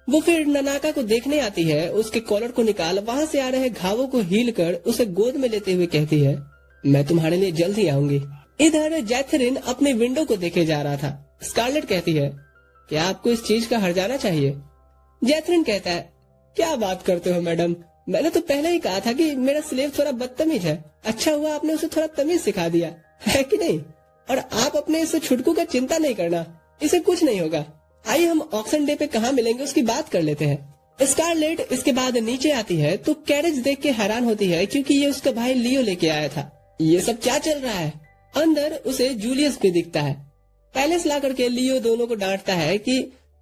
[SPEAKER 2] वो फिर ननाका को देखने आती है, उसके कॉलर को निकाल वहाँ से आ रहे घावों को हील कर उसे गोद में लेते हुए कहती है, मैं तुम्हारे लिए जल्द ही आऊंगी। इधर जैथरिन अपने विंडो को देखे जा रहा था। स्कारलेट कहती है, क्या आपको इस चीज का हर्जाना चाहिए? जैथरिन कहता है, क्या बात करते हो मैडम, मैंने तो पहले ही कहा था कि मेरा स्लेव थोड़ा बदतमीज है। अच्छा हुआ आपने उसे थोड़ा तमीज सिखा दिया है कि नहीं? और आप अपने इस छुटकू का चिंता नहीं करना, इसे कुछ नहीं होगा। आइए हम ऑक्शन डे पे कहाँ मिलेंगे उसकी बात कर लेते हैं। स्कारलेट इसके बाद नीचे आती है तो कैरेज देख के हैरान होती है, क्योंकि ये उसका भाई लियो लेके आया था। ये सब क्या चल रहा है? अंदर उसे जूलियस भी दिखता है। पैलेस ला करके लियो दोनों को डांटता है कि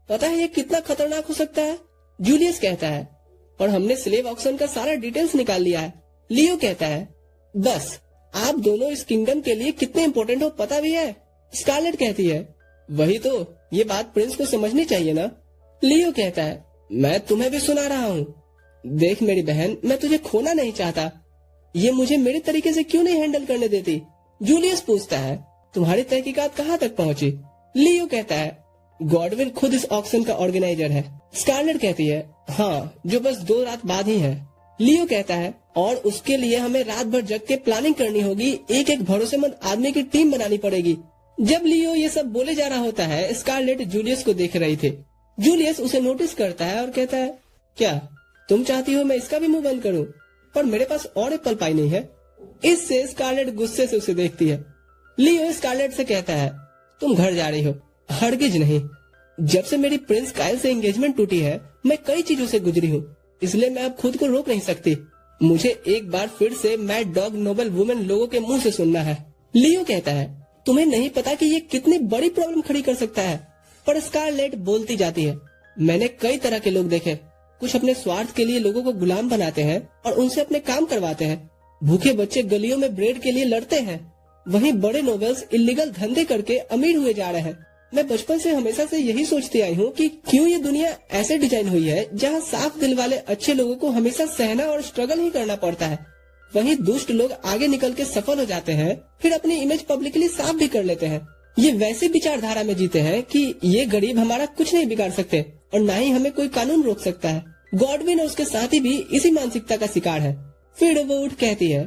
[SPEAKER 2] पता है ये कितना खतरनाक हो सकता है। जूलियस कहता है, और हमने स्लेव ऑक्शन का सारा डिटेल्स निकाल लिया है। लियो कहता है, बस आप दोनों इस किंगडम के लिए कितने इम्पोर्टेंट हो पता भी है। स्कारलेट कहती है, वही तो, ये बात प्रिंस को समझनी चाहिए ना। लियो कहता है, मैं तुम्हें भी सुना रहा हूँ। देख मेरी बहन, मैं तुझे खोना नहीं चाहता, ये मुझे मेरे तरीके से क्यों नहीं हैंडल करने देती? जूलियस पूछता है, तुम्हारी तहकीकात कहाँ तक पहुँची? लियो कहता है, गॉडविन खुद इस ऑक्शन का ऑर्गेनाइजर है। स्कारलेट कहती है, हाँ, जो बस 2 रात बाद ही है। लियो कहता है, और उसके लिए हमें रात भर जग के प्लानिंग करनी होगी, एक एक भरोसेमंद आदमी की टीम बनानी पड़ेगी। जब लियो ये सब बोले जा रहा होता है, स्कारलेट जूलियस को देख रही थी। जूलियस उसे नोटिस करता है और कहता है, क्या तुम चाहती हो मैं इसका भी मुंह बंद करूं? पर मेरे पास और एप्पल पाई नहीं है। इससे स्कारलेट गुस्से से उसे देखती है। लियो स्कारलेट से कहता है, तुम घर जा रही हो, हरगिज नहीं। जब से मेरी प्रिंस कायल से एंगेजमेंट टूटी है, मैं कई चीजों से गुजरी हूँ, इसलिए मैं अब खुद को रोक नहीं सकती। मुझे एक बार फिर से मैड डॉग नोबल वुमेन लोगों के मुंह से सुनना है। लियो कहता है, तुम्हें नहीं पता कि ये कितनी बड़ी प्रॉब्लम खड़ी कर सकता है। पर स्कारलेट बोलती जाती है, मैंने कई तरह के लोग देखे, कुछ अपने स्वार्थ के लिए लोगों को गुलाम बनाते हैं और उनसे अपने काम करवाते हैं। भूखे बच्चे गलियों में ब्रेड के लिए लड़ते हैं, वहीं बड़े नोबल्स इलीगल धंधे करके अमीर हुए जा रहे हैं। मैं बचपन से हमेशा से यही सोचती आई हूँ कि क्यों ये दुनिया ऐसे डिजाइन हुई है जहाँ साफ दिल वाले अच्छे लोगों को हमेशा सहना और स्ट्रगल ही करना पड़ता है, वहीं दुष्ट लोग आगे निकल के सफल हो जाते हैं, फिर अपनी इमेज पब्लिकली साफ भी कर लेते हैं। ये वैसी विचारधारा में जीते हैं कि ये गरीब हमारा कुछ नहीं बिगाड़ सकते और न ही हमें कोई कानून रोक सकता है। गॉडविन और उसके साथी भी इसी मानसिकता का शिकार है। फिर वो उठ कहती है,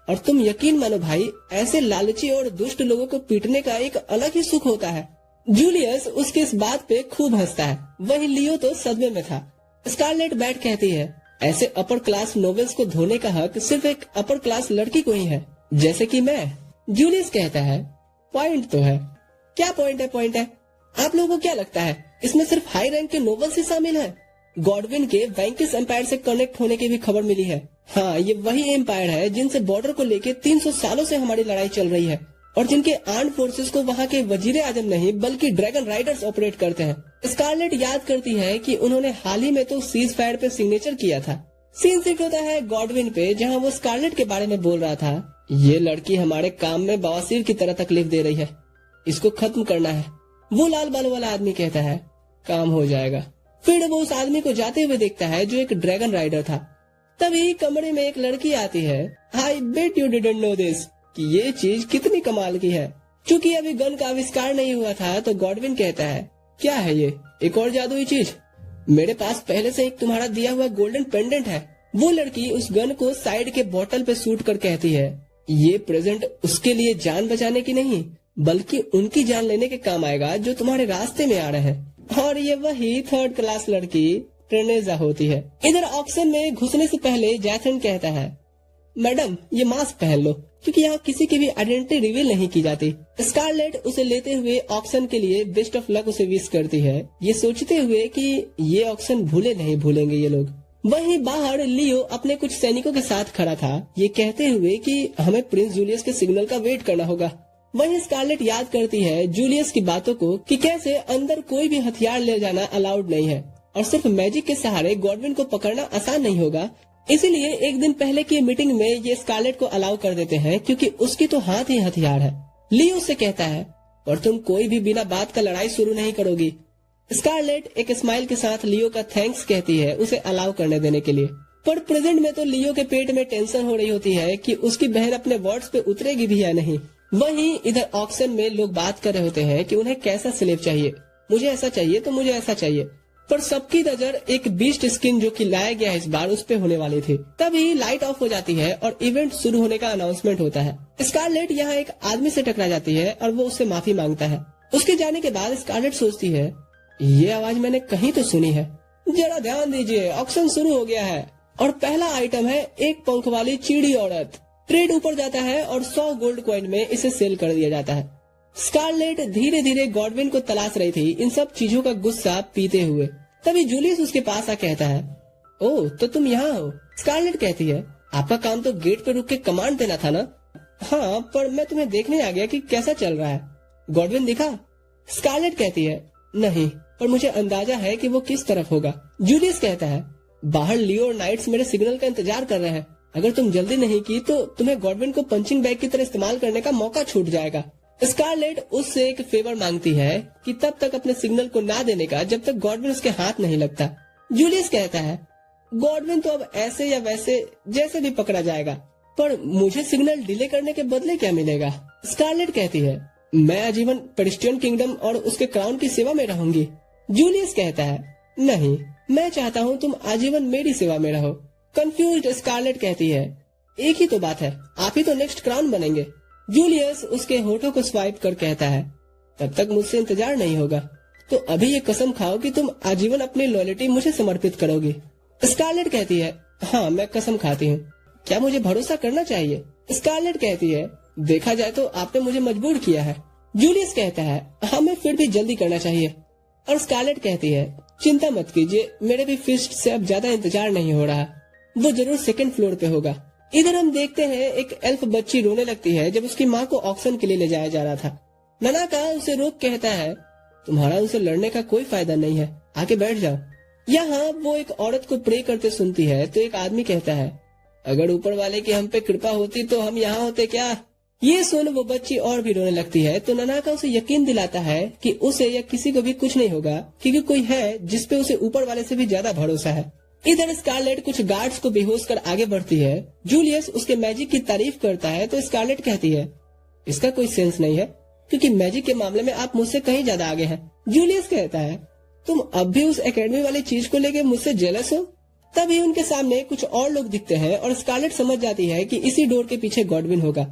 [SPEAKER 2] और तुम यकीन मानो भाई, ऐसे लालची और दुष्ट लोगों को पीटने का एक अलग ही सुख होता है। जूलियस उसकी इस बात पे खूब हंसता है, वहीं लियो तो सदमे में था। स्कारलेट बैठ कहती है, ऐसे अपर क्लास नोवेल्स को धोने का हक सिर्फ एक अपर क्लास लड़की को ही है, जैसे कि मैं। जूलियस कहता है, पॉइंट तो है। क्या पॉइंट है? पॉइंट है, आप लोगों को क्या लगता है इसमें सिर्फ हाई रैंक के नोवेल्स ही शामिल हैं? गॉडविन के वैंकिस एम्पायर से कनेक्ट होने की भी खबर मिली है। हाँ, ये वही एम्पायर है जिनसे बॉर्डर को लेके 300 सालों से हमारी लड़ाई चल रही है और जिनके आर्म्ड फोर्सेस को वहाँ के वजीर आजम नहीं बल्कि ड्रैगन राइडर्स ऑपरेट करते हैं। स्कारलेट याद करती है कि उन्होंने हाल ही में तो सीज फायर पे सिग्नेचर किया था। सीन शिफ्ट होता है गॉडविन पे, जहाँ वो स्कारलेट के बारे में बोल रहा था, ये लड़की हमारे काम में बवासीर की तरह तकलीफ दे रही है, इसको खत्म करना है। वो लाल बालों वाला आदमी कहता है, काम हो जाएगा। फिर वो उस आदमी को जाते हुए देखता है जो एक ड्रैगन राइडर था। तभी कमरे में एक लड़की आती है। I bet you didn't know this, कि ये चीज कितनी कमाल की है। चूंकि अभी गन का आविष्कार नहीं हुआ था तो गॉडविन कहता है, क्या है ये, एक और जादुई चीज? मेरे पास पहले से एक तुम्हारा दिया हुआ गोल्डन पेंडेंट है। वो लड़की उस गन को साइड के बोतल पे सूट कर कहती है, ये प्रेजेंट उसके लिए जान बचाने की नहीं बल्कि उनकी जान लेने के काम आएगा जो तुम्हारे रास्ते में आ रहे हैं। और ये वही 3rd क्लास लड़की ट्रेनेजा होती है। इधर ऑक्शन में घुसने से पहले जैथन कहता है, मैडम ये मास्क पहन लो, क्योंकि यहाँ किसी की भी आइडेंटिटी रिवील नहीं की जाती। स्कारलेट उसे लेते हुए ऑक्शन के लिए बेस्ट ऑफ लक उसे विश करती है, ये सोचते हुए कि ये ऑक्शन भूले नहीं भूलेंगे ये लोग। वहीं बाहर लियो अपने कुछ सैनिकों के साथ खड़ा था, ये कहते हुए कि हमें प्रिंस जूलियस के सिग्नल का वेट करना होगा। वहीं स्कारलेट याद करती है जूलियस की बातों को कि कैसे अंदर कोई भी हथियार ले जाना अलाउड नहीं है और सिर्फ मैजिक के सहारे गॉडविन को पकड़ना आसान नहीं होगा। इसीलिए एक दिन पहले की मीटिंग में ये स्कारलेट को अलाउ कर देते हैं, क्योंकि उसकी तो हाथ ही हथियार है। लियो से कहता है, और तुम कोई भी बिना बात का लड़ाई शुरू नहीं करोगी। स्कारलेट एक स्माइल के साथ लियो का थैंक्स कहती है उसे अलाउ करने देने के लिए। पर प्रेजेंट में तो लियो के पेट में टेंशन हो रही होती है कि उसकी बहन अपने वर्ड्स पे उतरेगी भी या नहीं। वहीं इधर ऑक्शन में लोग बात कर रहे होते हैं कि उन्हें कैसा स्लेव चाहिए, मुझे ऐसा चाहिए तो मुझे ऐसा चाहिए। पर सबकी नजर एक बीस्ट स्किन जो कि लाया गया इस बार उस पे होने वाली थी। तभी लाइट ऑफ हो जाती है और इवेंट शुरू होने का अनाउंसमेंट होता है। स्कारलेट यहाँ एक आदमी से टकरा जाती है और वो उससे माफी मांगता है। उसके जाने के बाद स्कारलेट सोचती है, ये आवाज मैंने कहीं तो सुनी है। जरा ध्यान दीजिए, ऑक्शन शुरू हो गया है और पहला आइटम है एक पंख वाली चिड़ी औरत। ट्रेड ऊपर जाता है और 100 गोल्ड कॉइन में इसे सेल कर दिया जाता है। स्कारलेट धीरे धीरे गॉडविन को तलाश रही थी इन सब चीजों का गुस्सा पीते हुए। तभी जूलियस उसके पास आ कहता है, ओह तो तुम यहाँ हो। स्कारलेट कहती है, आपका काम तो गेट पे रुक के कमांड देना था ना। हाँ, पर मैं तुम्हें देखने आ गया कि कैसा चल रहा है। गॉडविन दिखा? स्कारलेट कहती है, नहीं, पर मुझे अंदाजा है कि वो किस तरफ होगा। जूलियस कहता है, बाहर लियो और नाइट्स मेरे सिग्नल का इंतजार कर रहे हैं। अगर तुम जल्दी नहीं की तो तुम्हें गॉडविन को पंचिंग बैग की तरह इस्तेमाल करने का मौका छूट जाएगा। स्कारलेट उससे एक फेवर मांगती है कि तब तक अपने सिग्नल को ना देने का जब तक गॉडविन उसके हाथ नहीं लगता। जूलियस कहता है, गॉडविन तो अब ऐसे या वैसे जैसे भी पकड़ा जाएगा, पर मुझे सिग्नल डिले करने के बदले क्या मिलेगा। स्कारलेट कहती है, मैं आजीवन पेरिस्टियन किंगडम और उसके क्राउन की सेवा में रहूंगी। जूलियस कहता है, नहीं, मैं चाहता हूँ तुम आजीवन मेरी सेवा में रहो। कंफ्यूज्ड स्कारलेट कहती है, एक ही तो बात है, आप ही तो नेक्स्ट क्राउन बनेंगे। जूलियस उसके होठों को स्वाइप कर कहता है, तब तक मुझसे इंतजार नहीं होगा, तो अभी ये कसम खाओ कि तुम आजीवन अपनी लॉयल्टी मुझे समर्पित करोगी। स्कारलेट कहती है, हाँ मैं कसम खाती हूँ। क्या मुझे भरोसा करना चाहिए? स्कारलेट कहती है, देखा जाए तो आपने मुझे मजबूर किया है। जूलियस कहता है, हमें फिर भी जल्दी करना चाहिए। और स्कारलेट कहती है, चिंता मत कीजिए, मेरे भी फिस्ट से अब ज्यादा इंतजार नहीं हो रहा, वो जरूर सेकंड फ्लोर पे होगा। इधर हम देखते हैं एक एल्फ बच्ची रोने लगती है जब उसकी माँ को ऑक्शन के लिए ले जाया जा रहा था। ननाका उसे रोक कहता है, तुम्हारा उनसे लड़ने का कोई फायदा नहीं है, आके बैठ जाओ। यहाँ वो एक औरत को प्रे करते सुनती है तो एक आदमी कहता है, अगर ऊपर वाले की हम पे कृपा होती तो हम यहाँ होते क्या। ये सुन वो बच्ची और भी रोने लगती है तो ननाका उसे यकीन दिलाता है कि उसे या किसी को भी कुछ नहीं होगा, क्योंकि कोई है जिसपे उसे ऊपर वाले से भी ज्यादा भरोसा है। इधर स्कारलेट कुछ गार्ड्स को बेहोश कर आगे बढ़ती है। जूलियस उसके मैजिक की तारीफ करता है तो स्कारलेट कहती है, इसका कोई सेंस नहीं है, क्योंकि मैजिक के मामले में आप मुझसे कहीं ज्यादा आगे हैं। जूलियस कहता है, तुम अब भी उस एकेडमी वाली चीज को लेके मुझसे जेलस हो। तभी उनके सामने कुछ और लोग दिखते हैं और स्कारलेट समझ जाती है कि इसी डोर के पीछे गॉडविन होगा।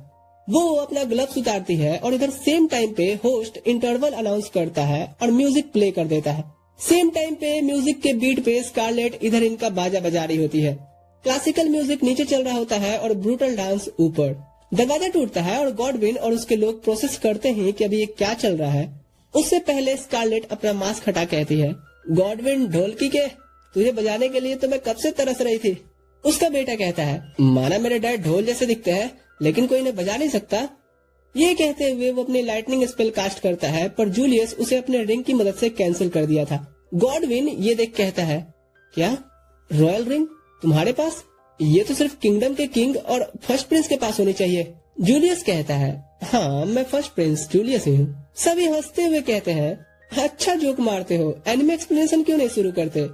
[SPEAKER 2] वो अपना ग्लव्स उतारती है और इधर सेम टाइम पे होस्ट इंटरवल अनाउंस करता है और म्यूजिक प्ले कर देता है। सेम टाइम पे म्यूजिक के बीट पे स्कारलेट इधर इनका बाजा बजा रही होती है। क्लासिकल म्यूजिक नीचे चल रहा होता है और ब्रूटल डांस ऊपर। दरवाजा टूटता है और गॉडविन और उसके लोग प्रोसेस करते हैं कि अभी ये क्या चल रहा है। उससे पहले स्कारलेट अपना मास्क हटा कहती है, गॉडविन ढोलकी के, तुझे बजाने के लिए तो मैं कब से तरस रही थी। उसका बेटा कहता है, माना मेरे डैड ढोल जैसे दिखते हैं लेकिन कोई इन्हें बजा नहीं सकता। ये कहते हुए वो अपनी लाइटनिंग स्पेल कास्ट करता है, पर जूलियस उसे अपने रिंग की मदद से कैंसिल कर दिया था। गॉडविन ये देख कहता है, क्या रॉयल रिंग तुम्हारे पास? ये तो सिर्फ किंगडम के किंग और फर्स्ट प्रिंस के पास होनी चाहिए। जूलियस कहता है, हाँ मैं फर्स्ट प्रिंस जूलियस ही हूँ। सभी हंसते हुए कहते हैं, अच्छा जोक मारते हो, एनिमे एक्सप्लेनेशन क्यों नहीं शुरू करते।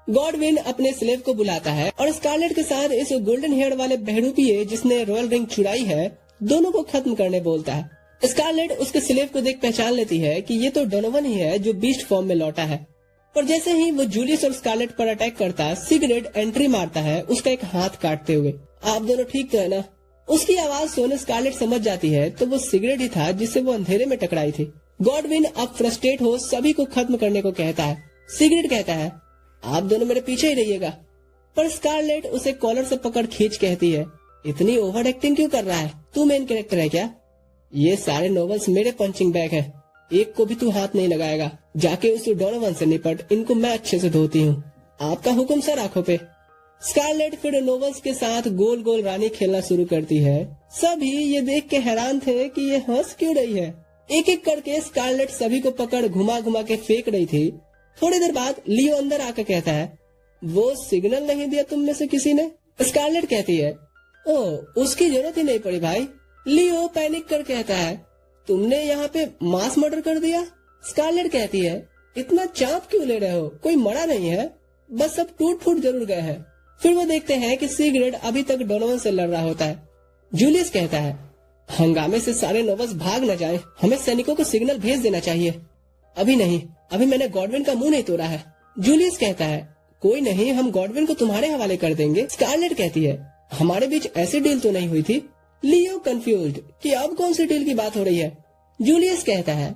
[SPEAKER 2] गॉडविन अपने स्लेव को बुलाता है और स्कारलेट के साथ इस गोल्डन हेयर वाले बहरूपिये जिसने रॉयल रिंग चुराई है, दोनों को खत्म करने बोलता है। स्कारलेट उसके स्लेव को देख पहचान लेती है कि ये तो डोनोवन ही है जो बीस्ट फॉर्म में लौटा है। पर जैसे ही वो जूलियस और स्कारलेट पर अटैक करता, सिगरेट एंट्री मारता है उसका एक हाथ काटते हुए। आप दोनों ठीक तो है ना? उसकी आवाज सुन स्कारलेट समझ जाती है तो वो सिगरेट ही था जिससे वो अंधेरे में टकराई थी। गॉडविन अब फ्रस्ट्रेट हो सभी को खत्म करने को कहता है। सिगरेट कहता है, आप दोनों मेरे पीछे ही रहिएगा। पर स्कारलेट उसे कॉलर से पकड़ खींच कहती है, इतनी ओवर एक्टिंग क्यों कर रहा है? तू मेन कैरेक्टर है क्या? ये सारे नॉवेल्स मेरे पंचिंग बैग है, एक को भी तू हाथ नहीं लगाएगा। जाके उस डोनोवन से निपट, इनको मैं अच्छे से धोती हूँ। आपका हुक्म सर आंखों पे। स्कारलेट फिर नोवेल्स के साथ गोल गोल रानी खेलना शुरू करती है। सभी ये देख के हैरान थे कि ये हंस क्यों रही है। एक एक करके स्कारलेट सभी को पकड़ घुमा घुमा के फेंक रही थी। थोड़ी देर बाद लियो अंदर आकर कहता है, वो सिग्नल नहीं दिया तुम में से किसी ने? स्कारलेट कहती है, ओह उसकी जरूरत ही नहीं पड़ी भाई। लियो पैनिक कर कहता है, तुमने यहाँ पे मास मर्डर कर दिया। स्कारलेट कहती है, इतना चाप क्यों ले रहे हो, कोई मरा नहीं है, बस सब टूट फूट जरूर गए हैं। फिर वो देखते हैं कि सिगरेट अभी तक डोनोवन से लड़ रहा होता है। जूलियस कहता है, हंगामे से सारे नोवेल्स भाग न जाएं, हमें सैनिकों को सिग्नल भेज देना चाहिए। अभी नहीं, अभी मैंने गॉडविन का मुंह नहीं तोड़ा है। जूलियस कहता है, कोई नहीं, हम गॉडविन को तुम्हारे हवाले कर देंगे। स्कारलेट कहती है, हमारे बीच ऐसी डील तो नहीं हुई थी। लियो कंफ्यूज्ड कि अब कौन सी डील की बात हो रही है। जूलियस कहता है,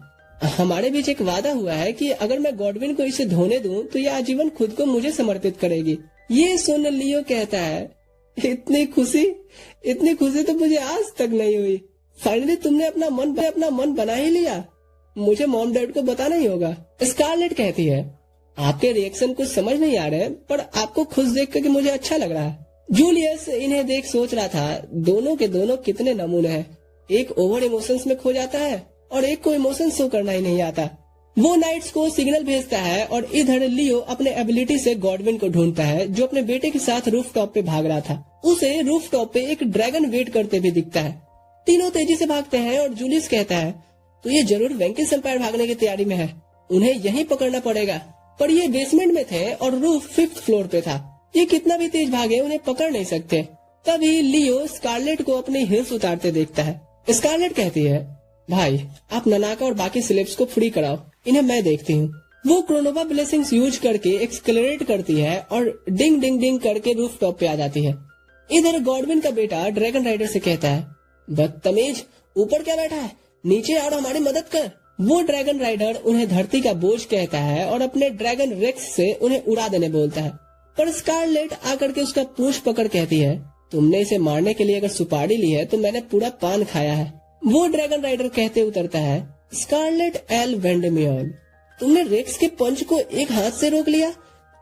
[SPEAKER 2] हमारे बीच एक वादा हुआ है कि अगर मैं गॉडविन को इसे धोने दूं तो यह आजीवन खुद को मुझे समर्पित करेगी। ये सुन लियो कहता है, इतनी खुशी तो मुझे आज तक नहीं हुई। फाइनली तुमने अपना मन बना ही लिया। मुझे मॉम डैड को बताना ही होगा। स्कारलेट कहती है, आपके रिएक्शन कुछ समझ नहीं आ रहे, पर आपको खुश देख कर मुझे अच्छा लग रहा है। जूलियस इन्हें देख सोच रहा था, दोनों के दोनों कितने नमूने हैं। एक ओवर इमोशंस में खो जाता है और एक को इमोशन शो करना ही नहीं आता। वो नाइट्स को सिग्नल भेजता है और इधर लियो अपने एबिलिटी से गॉडविन को ढूंढता है, जो अपने बेटे के साथ रूफ टॉप पे भाग रहा था। उसे रूफ टॉप पे एक ड्रैगन वेट करते भी दिखता है। तीनों तेजी से भागते हैं और जूलियस कहता है, तो ये जरूर वेंकिस एम्पायर भागने की तैयारी में है, उन्हें यहीं पकड़ना पड़ेगा। पर ये बेसमेंट में थे और रूफ 5th फ्लोर पे था। ये कितना भी तेज भागे उन्हें पकड़ नहीं सकते। तभी लियो स्कारलेट को अपने हिल्स उतारते देखता है। स्कारलेट कहती है, भाई आप ननाका और बाकी सिलेब्स को फ्री कराओ, इन्हें मैं देखती हूँ। वो क्रोनोवा ब्लेसिंग्स यूज करके एक्सक्लेरेट करती है और डिंग डिंग डिंग करके रूफ टॉप पे आ जाती है। इधर गॉडविन का बेटा ड्रैगन राइडर से कहता है, बदतमीज, ऊपर क्या बैठा है, नीचे आओ, हमारी मदद कर। वो ड्रैगन राइडर उन्हें धरती का बोझ कहता है और अपने ड्रैगन रेक्स से उन्हें उड़ा देने बोलता है। पर स्कारलेट आकर के उसका पूंछ पकड़ कहती है, तुमने इसे मारने के लिए अगर सुपारी ली है तो मैंने पूरा पान खाया है। वो ड्रैगन राइडर कहते उतरता है, स्कारलेट एल वेंडेमियन, तुमने रेक्स के पंच को एक हाथ से रोक लिया,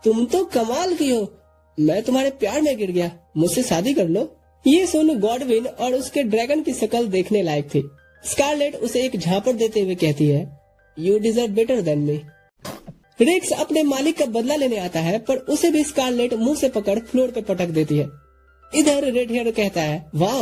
[SPEAKER 2] तुम तो कमाल की हो। मैं तुम्हारे प्यार में गिर गया, मुझसे शादी कर लो। ये सुन गॉडविन और उसके ड्रैगन की शक्ल देखने लायक थी। स्कारलेट उसे एक झापड़ देते हुए कहती है, you deserve better than me. Rex अपने मालिक का बदला लेने आता है, पर उसे भी स्कारलेट मुंह से पकड़ फ्लोर पे पटक देती है। इधर रेड हेयर कहता है, वाह,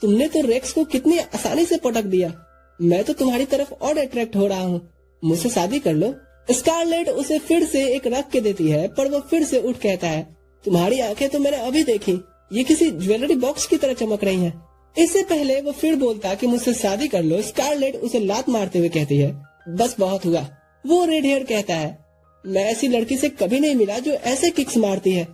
[SPEAKER 2] तुमने तो रेक्स को कितनी आसानी से पटक दिया। मैं तो तुम्हारी तरफ और अट्रैक्ट हो रहा हूँ, मुझसे शादी कर लो। स्कारलेट उसे फिर से एक रख के देती है, पर वो फिर से उठ कहता है, तुम्हारी आंखें तो मैंने अभी देखी, ये किसी ज्वेलरी बॉक्स की तरह चमक रही हैं। इससे पहले वो फिर बोलता कि मुझसे शादी कर लो, स्कारलेट उसे लात मारते हुए कहती है, बस बहुत हुआ। वो रेड हेयर कहता है, मैं ऐसी लड़की से कभी नहीं मिला जो ऐसे किक्स मारती है,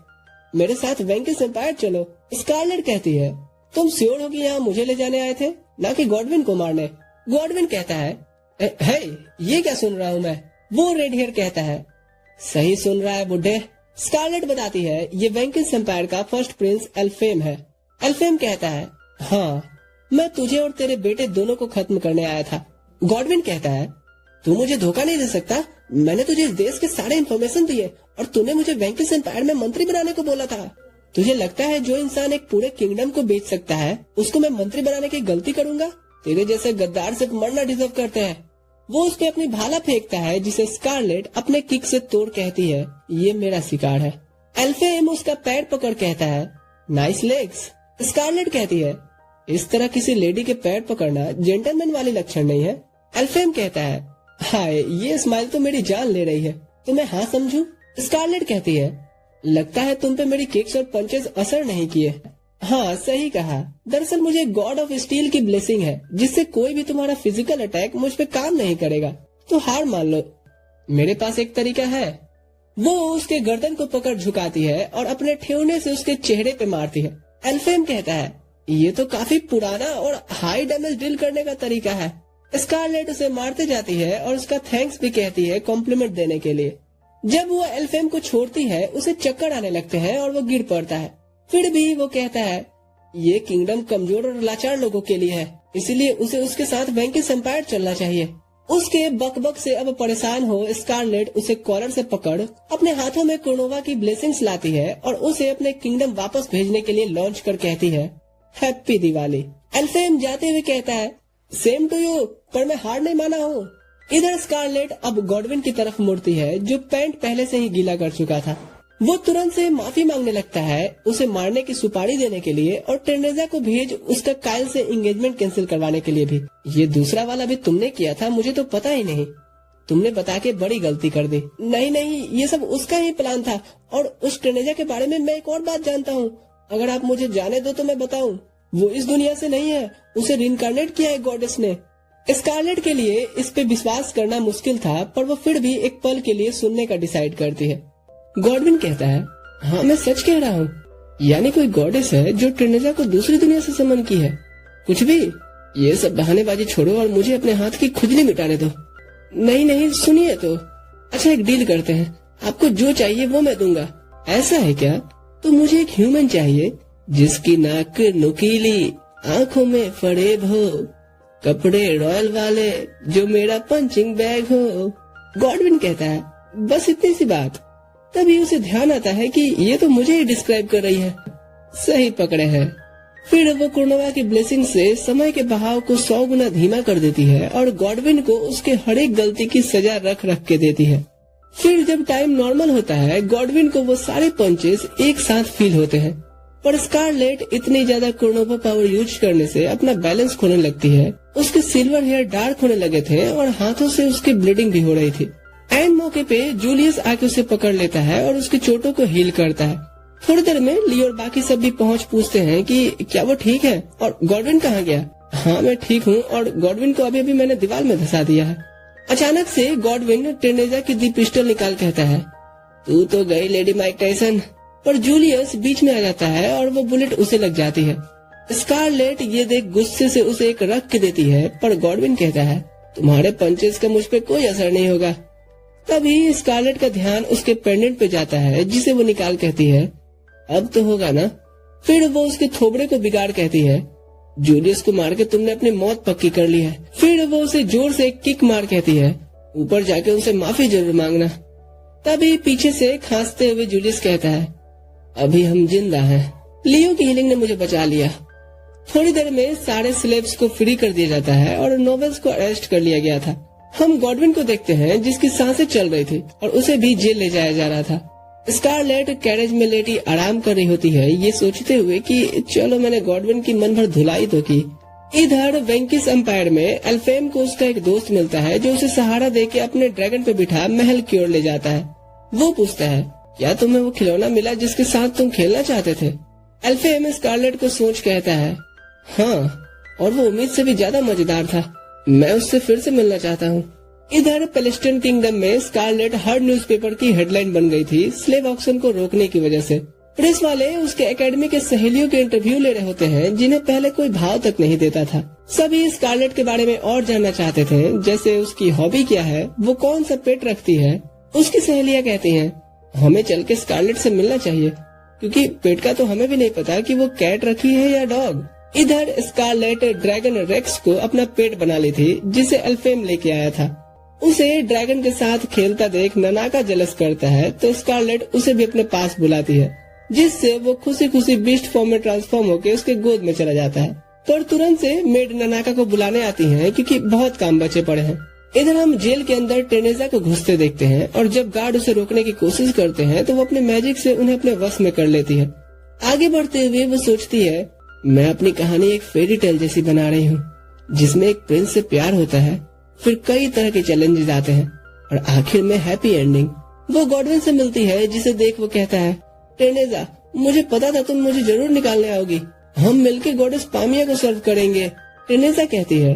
[SPEAKER 2] मेरे साथ वेंकिस एम्पायर चलो। स्कारलेट कहती है, तुम श्योर हो कि यहाँ मुझे ले जाने आए थे, ना कि गॉडविन को मारने। गॉडविन कहता है, हे, ये क्या सुन रहा हूँ मैं। वो रेड हेयर कहता है, सही सुन रहा है बुड्ढे। स्कारलेट बताती है, ये वेंकिस एम्पायर का फर्स्ट प्रिंस एल्फेम है। एल्फेम कहता है, हाँ, मैं तुझे और तेरे बेटे दोनों को खत्म करने आया था। गॉडविन कहता है, तू मुझे धोखा नहीं दे सकता, मैंने तुझे इस देश के सारे इन्फॉर्मेशन दिए और तूने मुझे वेंकिस एम्पायर में मंत्री बनाने को बोला था। तुझे लगता है जो इंसान एक पूरे किंगडम को बेच सकता है उसको मैं मंत्री बनाने की गलती करूंगा? तेरे जैसे गद्दार सिर्फ मरना डिजर्व करते हैं। वो उस पे अपनी भाला फेंकता है, जिसे स्कारलेट अपने किक से तोड़ कहती है, ये मेरा शिकार है। एल्फेम उसका पैर पकड़ कहता है, नाइस लेग्स। स्कारलेट कहती है, इस तरह किसी लेडी के पैर पकड़ना जेंटलमैन वाली लक्षण नहीं है। एल्फेम कहता है, हाय, ये स्माइल तो मेरी जान ले रही है, तो मैं हाँ समझूं? स्कारलेट कहती है, लगता है तुम पे मेरी किक्स और पंचेस असर नहीं किए। हाँ, सही कहा। दरअसल मुझे गॉड ऑफ स्टील की ब्लेसिंग है, जिससे कोई भी तुम्हारा फिजिकल अटैक मुझ पे काम नहीं करेगा, तो हार मान लो। मेरे पास एक तरीका है। वो उसके गर्दन को पकड़ झुकाती है और अपने ठेवने से उसके चेहरे पे मारती है। एल्फेम कहता है, ये तो काफी पुराना और हाई डैमेज डील करने का तरीका है। स्कारलेट उसे मारते जाती है और उसका थैंक्स भी कहती है कॉम्प्लीमेंट देने के लिए। जब वो एल्फेम को छोड़ती है, उसे चक्कर आने लगते हैं और वो गिर पड़ता है। फिर भी वो कहता है, ये किंगडम कमजोर और लाचार लोगों के लिए है, इसीलिए उसे उसके साथ वेंकिस एम्पायर चलना चाहिए। उसके बकबक से अब परेशान हो स्कारलेट उसे कॉलर से पकड़ अपने हाथों में क्रोनोवा की ब्लेसिंग्स लाती है और उसे अपने किंगडम वापस भेजने के लिए लॉन्च कर कहती है, हैप्पी दिवाली। एल्फेम जाते हुए कहता है, सेम टू यू, पर मैं हार नहीं माना हूँ। इधर स्कारलेट अब गॉडविन की तरफ मुड़ती है, जो पैंट पहले से ही गीला कर चुका था। वो तुरंत से माफी मांगने लगता है, उसे मारने की सुपारी देने के लिए और टेरेसा को भेज उसका काइल से एंगेजमेंट कैंसिल करवाने के लिए भी। ये दूसरा वाला भी तुमने किया था, मुझे तो पता ही नहीं। तुमने बता के बड़ी गलती कर दी। नहीं, ये सब उसका ही प्लान था। और उस टेरेसा के बारे में मैं एक और बात जानता हूँ, अगर आप मुझे जाने दो तो मैं बताऊँ। वो इस दुनिया से नहीं है, उसे रिइनकार्नेट किया है गॉडेस ने। स्कारलेट के लिए इस पे विश्वास करना मुश्किल था, पर वो फिर भी एक पल के लिए सुनने का डिसाइड करती है। गॉडविन कहता है, हाँ मैं सच कह रहा हूँ। यानी कोई गॉडेस है जो ट्रिनेजा को दूसरी दुनिया से समन की है। कुछ भी, ये सब बहानेबाजी छोड़ो और मुझे अपने हाथ की खुजली मिटाने दो। नहीं नहीं सुनिए तो। अच्छा एक डील करते हैं, आपको जो चाहिए वो मैं दूंगा। ऐसा है क्या? तो मुझे एक ह्यूमन चाहिए जिसकी नाक नुकीली, आंखों में फरेब हो, कपड़े रॉयल वाले, जो मेरा पंचिंग बैग हो। गॉडविन कहता है, बस इतनी सी बात। तभी उसे ध्यान आता है कि ये तो मुझे ही डिस्क्राइब कर रही है। सही पकड़े हैं। फिर वो कुर्नोवा की ब्लेसिंग से समय के बहाव को 100 गुना धीमा कर देती है और गॉडविन को उसके हर एक गलती की सजा रख रख के देती है। फिर जब टाइम नॉर्मल होता है, गॉडविन को वो सारे पंचेस एक साथ फील होते हैं, पर स्कारलेट इतनी ज्यादा कुर्नोवा पावर यूज करने से अपना बैलेंस खोने लगती है। उसके सिल्वर हेयर डार्क होने लगे थे और हाथों से उसकी ब्लीडिंग भी हो रही थी। एंड मौके पे जूलियस आके उसे पकड़ लेता है और उसकी चोटों को हील करता है। थोड़ी देर में ली और बाकी सब भी पहुंच पूछते हैं कि क्या वो ठीक है और गॉडविन कहाँ गया। हाँ मैं ठीक हूँ और गॉडविन को अभी मैंने दीवार में धंसा दिया है। अचानक से गॉडविन ट्रिनेजा की दी पिस्टल निकाल कहता है, तू तो गई लेडी माइक टाइसन। पर जूलियस बीच में आ जाता है और वो बुलेट उसे लग जाती है। स्कारलेट ये देख गुस्से से उसे एक रख के देती है, पर गॉडविन कहता है, तुम्हारे पंचेस का मुझ पे कोई असर नहीं होगा। तभी स्कारलेट का ध्यान उसके पेंडेंट पे जाता है, जिसे वो निकाल कहती है, अब तो होगा ना। फिर वो उसके थोबड़े को बिगाड़ कहती है, जूलियस को मार के तुमने अपनी मौत पक्की कर ली है। फिर वो उसे जोर से एक किक मार कहती है, ऊपर जाके उनसे माफी जरूर मांगना। तभी पीछे से खांसते हुए जूलियस कहता है, अभी हम जिंदा हैं, लियो की हीलिंग ने मुझे बचा लिया। थोड़ी देर में सारे स्लेव्स को फ्री कर दिया जाता है और नोवेल्स को अरेस्ट कर लिया गया था। हम गॉडविन को देखते हैं जिसकी सांसें चल रही थी और उसे भी जेल ले जाया जा रहा था। स्कारलेट कैरेज में लेटी आराम कर रही होती है, ये सोचते हुए कि चलो मैंने गॉडविन की मन भर धुलाई तो की। इधर वेंकिस एम्पायर में एल्फेम को उसका एक दोस्त मिलता है जो उसे सहारा देके अपने ड्रैगन पे बिठा महल की ओर ले जाता है। वो पूछता है, क्या तुम्हें वो खिलौना मिला जिसके साथ तुम खेलना चाहते थे? एल्फेम स्कारलेट को सोच कहता है, हाँ, और वो उम्मीद से भी ज्यादा मजेदार था। मैं उससे फिर से मिलना चाहता हूँ। इधर पैलेस्टाइन किंगडम में स्कारलेट हर न्यूज़पेपर की हेडलाइन बन गई थी स्लेव ऑक्शन को रोकने की वजह से। प्रेस वाले उसके एकेडमी के सहेलियों के इंटरव्यू ले रहे होते हैं जिन्हें पहले कोई भाव तक नहीं देता था। सभी स्कारलेट के बारे में और जानना चाहते थे, जैसे उसकी हॉबी क्या है, वो कौन सा पेट रखती है। उसकी सहेलियां कहती हैं, हमें चल के स्कारलेट से मिलना चाहिए, क्योंकि पेट का तो हमें भी नहीं पता कि वो कैट रखी है या डॉग। इधर स्कारलेट ड्रैगन रेक्स को अपना पेट बना ली थी, जिसे एल्फेम लेके आया था। उसे ड्रैगन के साथ खेलता देख ननाका जलस करता है, तो स्कारलेट उसे भी अपने पास बुलाती है, जिससे वो खुशी खुशी बीस्ट फॉर्म में ट्रांसफॉर्म होकर उसके गोद में चला जाता है। पर तुरंत से मेड ननाका को बुलाने आती है क्योंकि बहुत काम बचे पड़े हैं। इधर हम जेल के अंदर ट्रिनेजा को घुसते देखते हैं और जब गार्ड उसे रोकने की कोशिश करते हैं तो वो अपने मैजिक से उन्हें अपने वश में कर लेती है। आगे बढ़ते हुए वो सोचती है, मैं अपनी कहानी एक फेरी टेल जैसी बना रही हूँ, जिसमें एक प्रिंस से प्यार होता है, फिर कई तरह के चैलेंजेस आते हैं और आखिर में हैप्पी एंडिंग। वो गॉडविन से मिलती है, जिसे देख वो कहता है, ट्रिनेजा, मुझे पता था तुम मुझे जरूर निकालने आओगी, हम मिलके गॉडेस पामिया को सर्व करेंगे। ट्रिनेजा कहती है,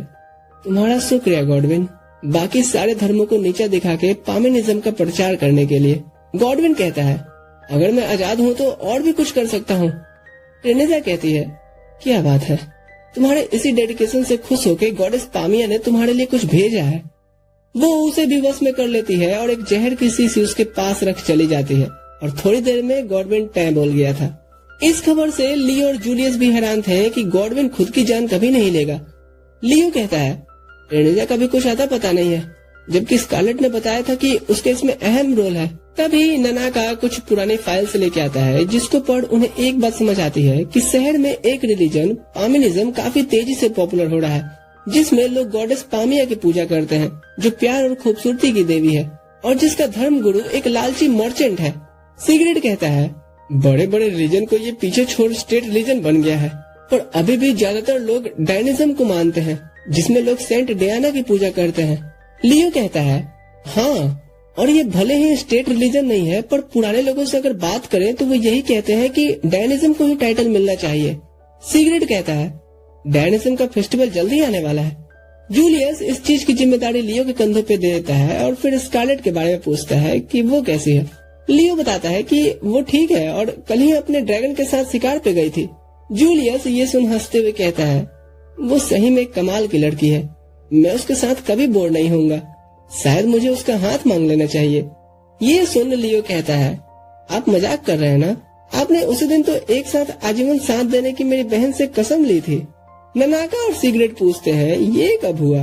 [SPEAKER 2] तुम्हारा शुक्रिया गॉडविन, बाकी सारे धर्मों को नीचा दिखा के पामिनिज्म का प्रचार करने के लिए। गॉडविन कहता है, अगर मैं आजाद हूँ तो और भी कुछ कर सकता हूँ। ट्रिनेजा कहती है, क्या बात है, तुम्हारे इसी डेडिकेशन से खुश होकर गॉडेस पामिया ने तुम्हारे लिए कुछ भेजा है। वो उसे भी वश में कर लेती है और एक जहर की शीशी उसके पास रख चली जाती है और थोड़ी देर में गॉडविन टैं बोल गया था। इस खबर से लियो और जूलियस भी हैरान थे कि गॉडविन खुद की जान कभी नहीं लेगा। लियो कहता है, ट्रिनेजा का भी कुछ आता पता नहीं है, जबकि स्कारलेट ने बताया था कि उसके इसमें अहम रोल है। तभी ननाका कुछ पुरानी फाइल्स लेके आता है, जिसको पढ़ उन्हें एक बात समझ आती है कि शहर में एक रिलीजन पामिनिज्म काफी तेजी से पॉपुलर हो रहा है, जिसमें लोग गॉडेस पामिया की पूजा करते हैं, जो प्यार और खूबसूरती की देवी है और जिसका धर्म गुरु एक लालची मर्चेंट है। सिगरेट कहता है, बड़े बड़े रिलीजन को ये पीछे छोड़ स्टेट रिलीजन बन गया है, पर अभी भी ज्यादातर लोग डायनिज्म को मानते हैं, जिसमें लोग सेंट डियाना की पूजा करते हैं। लियो कहता है, हाँ, और ये भले ही स्टेट रिलीजन नहीं है, पर पुराने लोगों से अगर बात करें तो वो यही कहते हैं कि डायनिज्म को ही टाइटल मिलना चाहिए। सिगरेट कहता है, डायनिज्म का फेस्टिवल जल्दी आने वाला है। जूलियस इस चीज की जिम्मेदारी लियो के कंधों पे दे देता है और फिर स्कारलेट के बारे में पूछता है कि वो कैसी है। लियो बताता है कि वो ठीक है और कल ही अपने ड्रैगन के साथ शिकार पे गई थी। जूलियस ये सुन हंसते हुए कहता है, वो सही में कमाल की लड़की है, मैं उसके साथ कभी बोर नहीं होऊंगा, शायद मुझे उसका हाथ मांग लेना चाहिए। ये सुन लियो कहता है, आप मजाक कर रहे हैं ना, आपने उसी दिन तो एक साथ आजीवन साथ देने की मेरी बहन से कसम ली थी। ननाका और सिगरेट पूछते हैं, ये कब हुआ?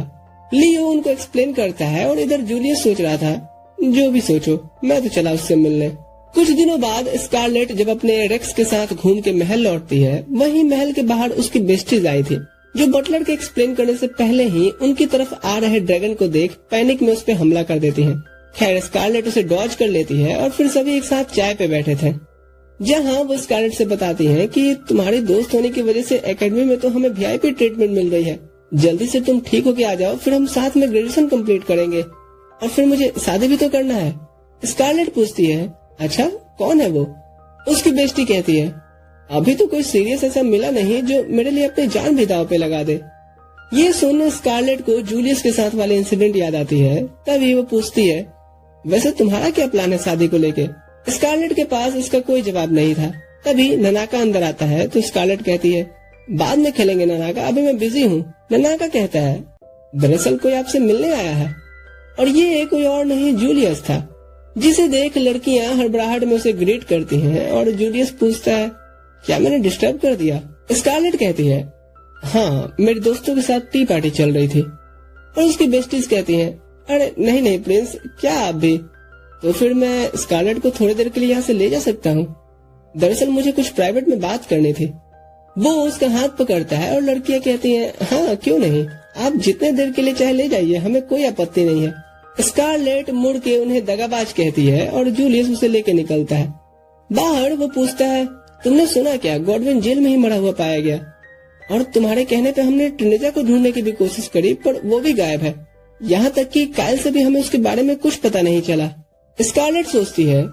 [SPEAKER 2] लियो उनको एक्सप्लेन करता है और इधर जूलियस सोच रहा था, जो भी सोचो, मैं तो चला उससे मिलने। कुछ दिनों बाद स्कारलेट जब अपने रेक्स के साथ घूम के महल लौटती है, वहीं महल के बाहर उसकी बेस्टीज आई थी, जो बटलर के एक्सप्लेन करने से पहले ही उनकी तरफ आ रहे ड्रैगन को देख पैनिक में उस पर हमला कर देती हैं। खैर स्कारलेट उसे डॉज कर लेती है और फिर सभी एक साथ चाय पे बैठे थे, जहां वो स्कारलेट से बताती हैं कि तुम्हारी दोस्त होने की वजह से एकेडमी में तो हमें वीआईपी ट्रीटमेंट मिल गई है, जल्दी से तुम ठीक होके आ जाओ, फिर हम साथ में ग्रेजुएशन कंप्लीट करेंगे और फिर मुझे शादी भी तो करना है। स्कारलेट पूछती है, अच्छा कौन है वो? उसकी बेस्टी कहती है, अभी तो कोई सीरियस ऐसा मिला नहीं जो मेरे लिए अपनी जान भी दांव पे लगा दे। ये सुन स्कारलेट को जूलियस के साथ वाले इंसिडेंट याद आती है। तभी वो पूछती है, वैसे तुम्हारा क्या प्लान है शादी को लेके? स्कारलेट के पास इसका कोई जवाब नहीं था। तभी ननाका अंदर आता है तो स्कारलेट कहती है, बाद में खेलेंगे ननाका, अभी मैं बिजी हूँ। ननाका कहता है, दरअसल कोई आपसे मिलने आया है, और ये कोई और नहीं जूलियस था, जिसे देख लड़कियां हड़बड़ाहट में उसे ग्रीट करती हैं। और जूलियस पूछता है, क्या मैंने डिस्टर्ब कर दिया? स्कारलेट कहती है, हाँ मेरे दोस्तों के साथ टी पार्टी चल रही थी। और उसकी बेस्टीज कहती हैं, अरे नहीं नहीं प्रिंस, क्या आप भी? तो फिर मैं स्कारलेट को थोड़ी देर के लिए यहाँ से ले जा सकता हूँ, दरअसल मुझे कुछ प्राइवेट में बात करनी थी। वो उसका हाथ पकड़ता है और लड़कियां कहती हैं, हाँ क्यों नहीं, आप जितने देर के लिए चाहे ले जाइए, हमें कोई आपत्ति नहीं है। स्कारलेट मुड़ के उन्हें दगाबाज कहती है और जूलियस उसे लेके निकलता है। बाहर वो पूछता है, तुमने सुना क्या, गॉडविन जेल में ही मरा हुआ पाया गया, और तुम्हारे कहने पे हमने ट्रिनिजा को ढूंढने की भी कोशिश करी, पर वो भी गायब है। यहाँ तक कि काइल से भी हमें उसके बारे में कुछ पता नहीं चला। स्कारलेट सोचती है,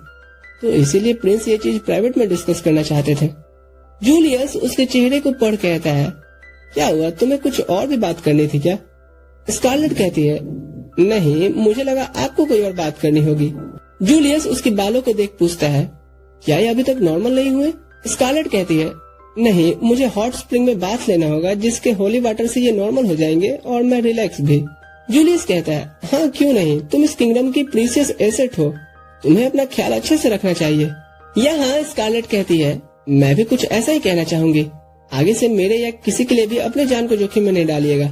[SPEAKER 2] तो इसीलिए प्रिंस ये चीज प्राइवेट में डिस्कस करना चाहते थे। जूलियस उसके चेहरे को पढ़ कहता है, क्या हुआ, तुम्हें कुछ और भी बात करनी थी क्या? स्कारलेट कहती है, नहीं, मुझे लगा आपको कोई और बात करनी होगी। जूलियस उसके बालों को देख पूछता है, क्या ये अभी तक नॉर्मल नहीं हुए? स्कारलेट कहती है, नहीं, मुझे हॉट स्प्रिंग में बाथ लेना होगा, जिसके होली वाटर से ये नॉर्मल हो जाएंगे और मैं रिलैक्स भी। जूलियस कहता है, हाँ क्यों नहीं, तुम इस किंगडम की प्रीशियस एसेट हो, तुम्हें अपना ख्याल अच्छे से रखना चाहिए। यहाँ स्कारलेट कहती है, मैं भी कुछ ऐसा ही कहना चाहूंगी, आगे से मेरे या किसी के लिए भी अपने जान को जोखिम में नहीं डालिएगा।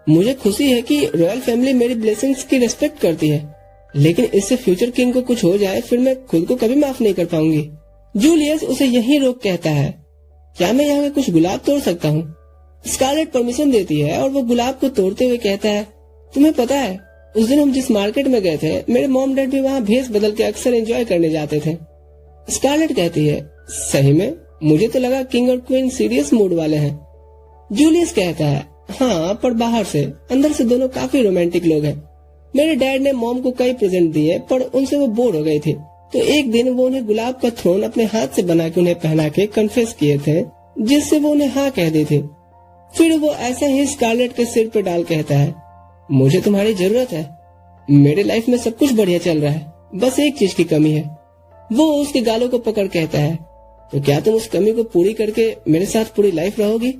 [SPEAKER 2] मुझे खुशी है कि रॉयल फैमिली मेरी ब्लेसिंग्स की रिस्पेक्ट करती है, लेकिन इससे फ्यूचर किंग को कुछ हो जाए फिर मैं खुद को कभी माफ नहीं कर पाऊंगी। जूलियस उसे यहीं रोक कहता है, क्या मैं यहाँ कुछ गुलाब तोड़ सकता हूँ? स्कारलेट परमिशन देती है और वो गुलाब को तोड़ते हुए कहता है, तुम्हें पता है उस दिन हम जिस मार्केट में गए थे, मेरे मॉम डैड भी वहाँ भेस बदल के अक्सर एंजॉय करने जाते थे। स्कारलेट कहती है, सही में? मुझे तो लगा किंग और क्वीन सीरियस मूड वाले हैं। जूलियस कहता है, हाँ पर बाहर से, अंदर से दोनों काफी रोमांटिक लोग हैं। मेरे डैड ने मॉम को कई प्रेजेंट दिए, पर उनसे वो बोर हो गई थी, तो एक दिन वो उन्हें गुलाब का थ्रोन अपने हाथ से बना के उन्हें पहना के कन्फेस किए थे, जिससे वो उन्हें हाँ कह दी थी। फिर वो ऐसा ही स्कारलेट के सिर पे डाल कहता है, मुझे तुम्हारी जरूरत है, मेरे लाइफ में सब कुछ बढ़िया चल रहा है, बस एक चीज की कमी है। वो उसके गालों को पकड़ कहता है, तो क्या तुम उस कमी को पूरी करके मेरे साथ पूरी लाइफ रहोगी?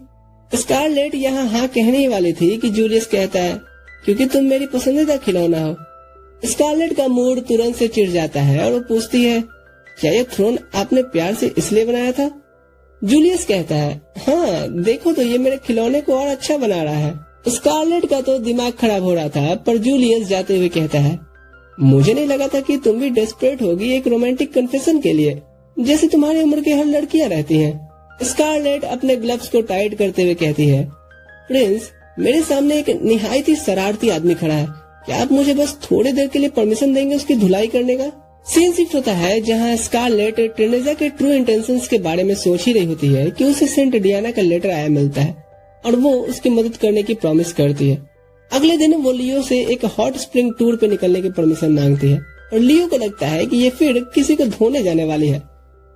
[SPEAKER 2] स्कारलेट यहाँ हाँ कहने ही वाली थी कि जूलियस कहता है, क्योंकि तुम मेरी पसंदीदा खिलौना हो। स्कारलेट का मूड तुरंत से चिढ़ जाता है और वो पूछती है, क्या ये थ्रोन आपने प्यार से इसलिए बनाया था? जूलियस कहता है, हाँ देखो तो ये मेरे खिलौने को और अच्छा बना रहा है। स्कारलेट का तो दिमाग खराब हो रहा था, पर जूलियस जाते हुए कहता है, मुझे नहीं लगा था कि तुम भी डेस्परेट होगी एक रोमांटिक कन्फेशन के लिए, जैसे तुम्हारी उम्र की हर लड़कियां रहती हैं। स्कारलेट अपने ग्लव्स को टाइट करते हुए कहती है, प्रिंस मेरे सामने एक निहायत ही शरारती आदमी खड़ा है, क्या आप मुझे बस थोड़ी देर के लिए परमिशन देंगे उसकी धुलाई करने का? सीन शिफ्ट होता है जहाँ स्कारलेट ट्रिनिजा के ट्रू इंटेंशंस के बारे में सोच ही रही होती है कि उसे सेंट डियाना का लेटर आया मिलता है और वो उसकी मदद करने की प्रॉमिस करती है। अगले दिन वो लियो से एक हॉट स्प्रिंग टूर पे निकलने की परमिशन मांगती है और लियो को लगता है कि ये फिर किसी को धोने जाने वाली है।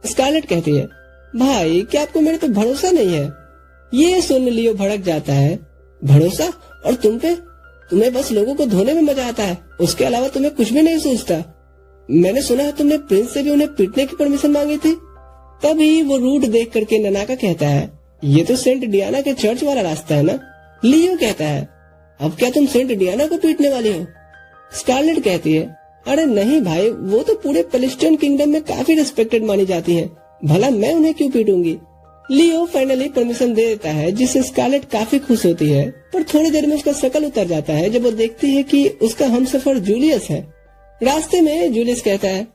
[SPEAKER 2] स्कारलेट कहती है, भाई क्या आपको मेरे पे भरोसा नहीं है? ये सुन लियो भड़क जाता है, भरोसा? और तुम पे? तुम्हें बस लोगों को धोने में मजा आता है, उसके अलावा तुम्हें कुछ भी नहीं सोचता। मैंने सुना है तुमने प्रिंस से भी उन्हें पीटने की परमिशन मांगी थी। तभी वो रूट देख करके ननाका कहता है, ये तो सेंट डियाना के चर्च वाला रास्ता है ना। लियो कहता है, अब क्या तुम सेंट डियाना को पीटने वाली हो? स्कारलेट कहती है, अरे नहीं भाई, वो तो पूरे पैलेस्टाइन किंगडम में काफी रिस्पेक्टेड मानी जाती है, भला मैं उन्हें क्यों पीटूंगी। लियो फाइनली परमिशन दे देता है, जिससे स्कारलेट काफी खुश होती है, पर थोड़ी देर में उसका शकल उतर जाता है जब वो देखती है कि उसका हमसफर जूलियस है। रास्ते में जूलियस कहता है,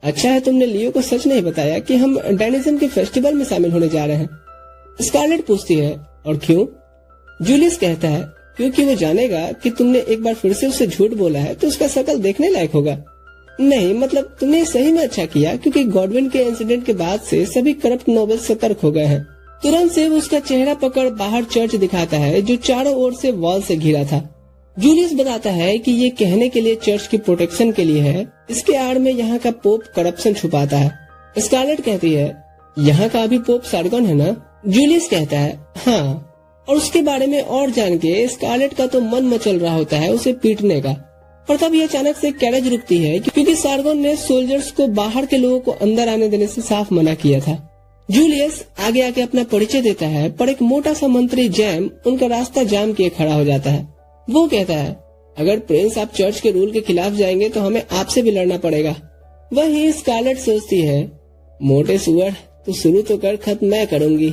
[SPEAKER 2] अच्छा है तुमने लियो को सच नहीं बताया कि हम डायनिज्म के फेस्टिवल में शामिल होने जा रहे हैं। स्कारलेट पूछती है, और क्यों? जूलियस कहता है, क्योंकि वो जानेगा कि तुमने एक बार फिर से उससे झूठ बोला है तो उसका शकल देखने लायक होगा। नहीं, मतलब तुमने सही में अच्छा किया, क्योंकि गॉडविन के इंसिडेंट के बाद से सभी करप्ट नोबल्स सतर्क हो गए हैं। तुरंत से वो उसका चेहरा पकड़ बाहर चर्च दिखाता है जो चारों ओर से वॉल से घिरा था। जूलियस बताता है कि ये कहने के लिए चर्च की प्रोटेक्शन के लिए है, इसके आड़ में यहाँ का पोप करप्शन छुपाता है। स्कारलेट कहती है, यहाँ का अभी पोप सार्गन है ना? जूलियस कहता है, हाँ, और उसके बारे में और जान के स्कारलेट का तो मन मचल रहा होता है उसे पीटने का। पर तभी अचानक से कैरेज रुकती है, क्योंकि सार्गन ने सोल्जर्स को बाहर के लोगों को अंदर आने देने से साफ मना किया था। जूलियस आगे आके अपना परिचय देता है, पर एक मोटा सा मंत्री जैम उनका रास्ता जाम किए खड़ा हो जाता है। वो कहता है, अगर प्रिंस आप चर्च के रूल के खिलाफ जाएंगे तो हमें आपसे भी लड़ना पड़ेगा। वही स्कारलेट सोचती है, मोटे सुअर, तो शुरू तो कर, खत्म मैं करूंगी।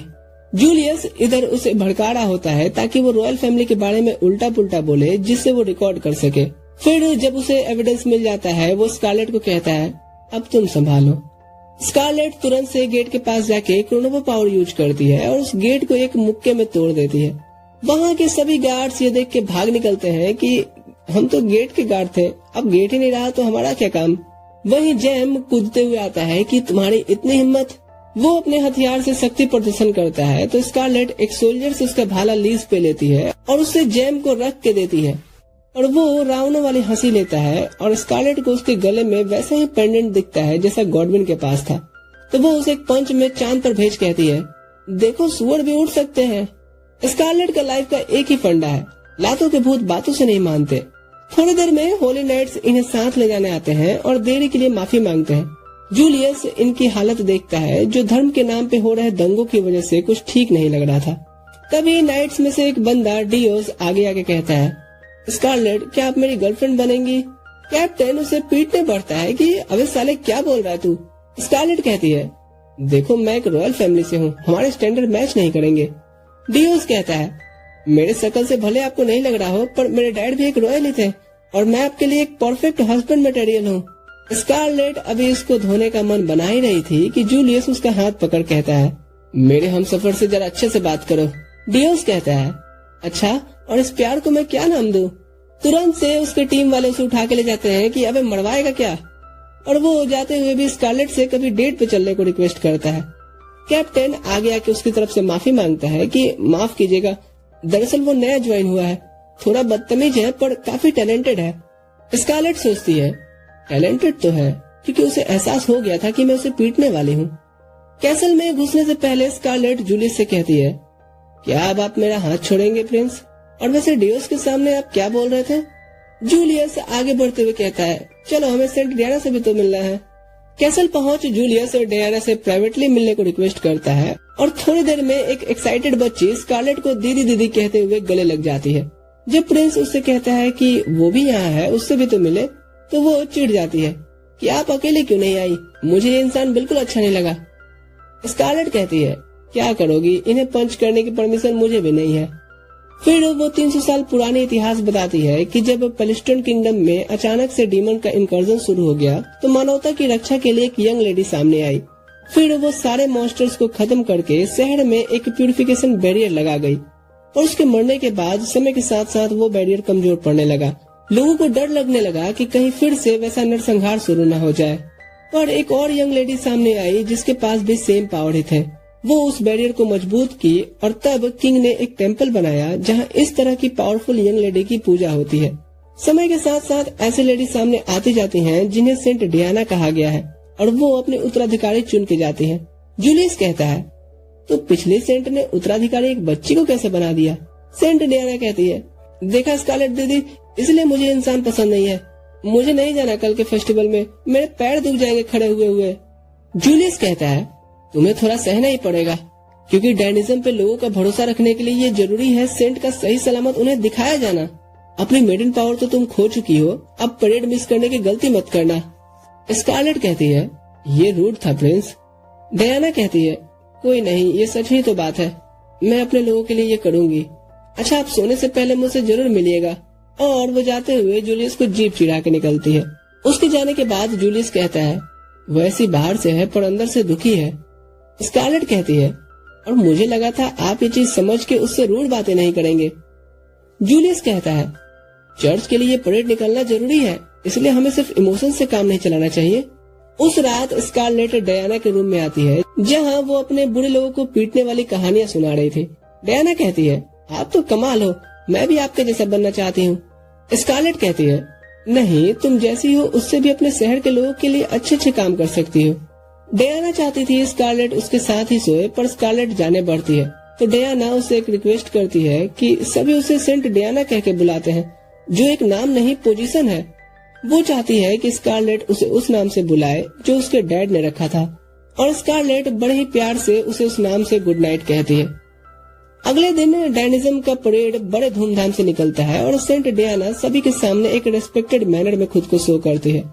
[SPEAKER 2] जूलियस इधर उसे भड़का रहा होता है ताकि वो रॉयल फैमिली के बारे में उल्टा पुल्टा बोले, जिससे वो रिकॉर्ड कर सके। फिर जब उसे एविडेंस मिल जाता है, वो स्कारलेट को कहता है, अब तुम संभालो। स्कारलेट तुरंत से गेट के पास जाके क्रोनोवो पावर यूज करती है और उस गेट को एक मुक्के में तोड़ देती है। वहाँ के सभी गार्ड्स ये देख के भाग निकलते हैं कि हम तो गेट के गार्ड थे, अब गेट ही नहीं रहा तो हमारा क्या काम। वहीं जैम कूदते हुए आता है कि तुम्हारी इतनी हिम्मत। वो अपने हथियार से शक्ति प्रदर्शन करता है तो स्कारलेट एक सोल्जर से उसका भाला लीज पे लेती है और उससे जैम को रख के देती है, और वो रावणों वाली हंसी लेता है और स्कारलेट को उसके गले में वैसा ही पेंडेंट दिखता है जैसा गॉडविन के पास था। तो वो उसे एक पंच में चांद पर भेज कहती है, देखो सुअर भी उड़ सकते हैं। स्कारलेट का लाइफ का एक ही फंडा है, लातों के भूत बातों से नहीं मानते। थोड़ी देर में होली नाइट्स इन्हें साथ ले जाने आते हैं और देरी के लिए माफी मांगते हैं। जूलियस इनकी हालत देखता है, जो धर्म के नाम पे हो रहे दंगों की वजह से कुछ ठीक नहीं लग रहा था। तभी नाइट्स में से एक बंदा डियोस आगे आके कहता है, स्कारलेट क्या आप मेरी गर्लफ्रेंड बनेंगी? कैप्टन उसे पीटने पड़ता है कि अबे साले क्या बोल रहा है तू। स्कारलेट कहती है, देखो मैं एक रॉयल फैमिली से हूँ, हमारे स्टैंडर्ड मैच नहीं करेंगे। डियोस कहता है, मेरे शकल से भले आपको नहीं लग रहा हो, पर मेरे डैड भी एक रॉयल ही थे और मैं आपके लिए एक परफेक्ट हस्बैंड मटेरियल हूँ। स्कारलेट अभी इसको धोने का मन बना ही रही थी कि जूलियस उसका हाथ पकड़ कहता है, मेरे हमसफर से जरा अच्छे से बात करो। डियोस कहता है, अच्छा, और इस प्यार को मैं क्या नाम दूं? तुरंत से उसके टीम वाले उसे उठा के ले जाते हैं कि अबे मरवाएगा क्या, और वो जाते हुए भी स्कारलेट से कभी डेट पे चलने को रिक्वेस्ट करता है। कैप्टन आगे आके उसकी तरफ से माफी मांगता है कि माफ कीजिएगा, दरअसल वो नया ज्वाइन हुआ है, थोड़ा बदतमीज है पर काफी टैलेंटेड है। स्कारलेट सोचती है, टैलेंटेड तो है, क्योंकि उसे एहसास हो गया था कि मैं उसे पीटने वाली हूँ। कैसल में घुसने से पहले स्कारलेट जूलियस से कहती है, क्या अब आप मेरा हाथ छोड़ेंगे प्रिंस? और वैसे डियोस के सामने आप क्या बोल रहे थे? जूलियस आगे बढ़ते हुए कहता है, चलो हमें सेंट डियाना से भी तो मिलना है। कैसल पहुंच जूलियस और डियाना से प्राइवेटली मिलने को रिक्वेस्ट करता है और थोड़ी देर में एक एक्साइटेड बच्ची स्कारलेट को दीदी दीदी कहते हुए गले लग जाती है। जब प्रिंस उससे कहता है कि वो भी यहाँ है, उससे भी तो मिले, तो वो चिढ़ जाती है कि आप अकेले क्यों नहीं आई, मुझे ये इंसान बिल्कुल अच्छा नहीं लगा। स्कारलेट कहती है, क्या करोगी, इन्हें पंच करने की परमिशन मुझे भी नहीं है। फिर वो 300 साल पुराने इतिहास बताती है कि जब पैलेस्टाइन किंगडम में अचानक से डीमन का इनकर्जन शुरू हो गया तो मानवता की रक्षा के लिए एक यंग लेडी सामने आई। फिर वो सारे मॉन्स्टर्स को खत्म करके शहर में एक प्यूरिफिकेशन बैरियर लगा गई और उसके मरने के बाद समय के साथ साथ वो बैरियर कमजोर पड़ने लगा। लोगों को डर लगने लगा कि कहीं फिर से वैसा नरसंहार शुरू न हो जाए। पर एक और यंग लेडी सामने आई जिसके पास भी सेम पावर ही थे। वो उस बैरियर को मजबूत की और तब किंग ने एक टेम्पल बनाया जहाँ इस तरह की पावरफुल यंग लेडी की पूजा होती है। समय के साथ साथ ऐसे लेडी सामने आती जाती हैं जिन्हें सेंट डियाना कहा गया है और वो अपने उत्तराधिकारी चुन के जाती हैं। जूलियस कहता है, तो पिछले सेंट ने उत्तराधिकारी एक बच्ची को कैसे बना दिया? सेंट डियाना कहती है, देखा स्कारलेट दीदी, इसलिए मुझे इंसान पसंद नहीं है, मुझे नहीं जाना कल के फेस्टिवल में, मेरे पैर दुख जाएंगे खड़े हुए हुए। जूलियस कहता है, तुम्हें थोड़ा सहना ही पड़ेगा, क्योंकि डैनिज्म पे लोगों का भरोसा रखने के लिए ये जरूरी है सेंट का सही सलामत उन्हें दिखाया जाना। अपनी मेडन पावर तो तुम खो चुकी हो, अब परेड मिस करने की गलती मत करना। स्कारलेट कहती है, ये रूड था प्रिंस। डायना कहती है, कोई नहीं, ये सच ही तो बात है, मैं अपने लोगों के लिए ये करूंगी। अच्छा, आप सोने से पहले मुझसे जरूर मिलिएगा। और वो जाते हुए जूलियस को जीप चिढ़ा के निकलती है। उसके जाने के बाद जूलियस कहता है, वैसी बाहर से है पर अंदर से दुखी है। स्कारलेट कहती है, और मुझे लगा था आप ये चीज समझ के उससे रूड बातें नहीं करेंगे। जूलियस कहता है, चर्च के लिए परेड निकलना जरूरी है, इसलिए हमें सिर्फ इमोशन से काम नहीं चलाना चाहिए। उस रात स्कारलेट डायना के रूम में आती है, जहाँ वो अपने बुरे लोगों को पीटने वाली कहानियां सुना रही थी। डायना कहती है, आप तो कमाल हो, मैं भी आपके जैसा बनना चाहती हूँ। स्कारलेट कहती है, नहीं, तुम जैसी हो उससे भी अपने शहर के लोगों के लिए अच्छे अच्छे काम कर सकती हो। डायना चाहती थी स्कारलेट उसके साथ ही सोए, पर स्कारलेट जाने बढ़ती है तो डायना उसे एक रिक्वेस्ट करती है कि सभी उसे सेंट डायना कह के बुलाते हैं, जो एक नाम नहीं पोजीशन है। वो चाहती है कि स्कारलेट उसे उस नाम से बुलाए जो उसके डैड ने रखा था, और स्कारलेट बड़े ही प्यार से उसे उस नाम से गुड नाइट कहती है। अगले दिन डैनिज्म का परेड बड़े धूमधाम से निकलता है और सेंट डायना सभी के सामने एक रेस्पेक्टेड मैनर में खुद को शो करती है।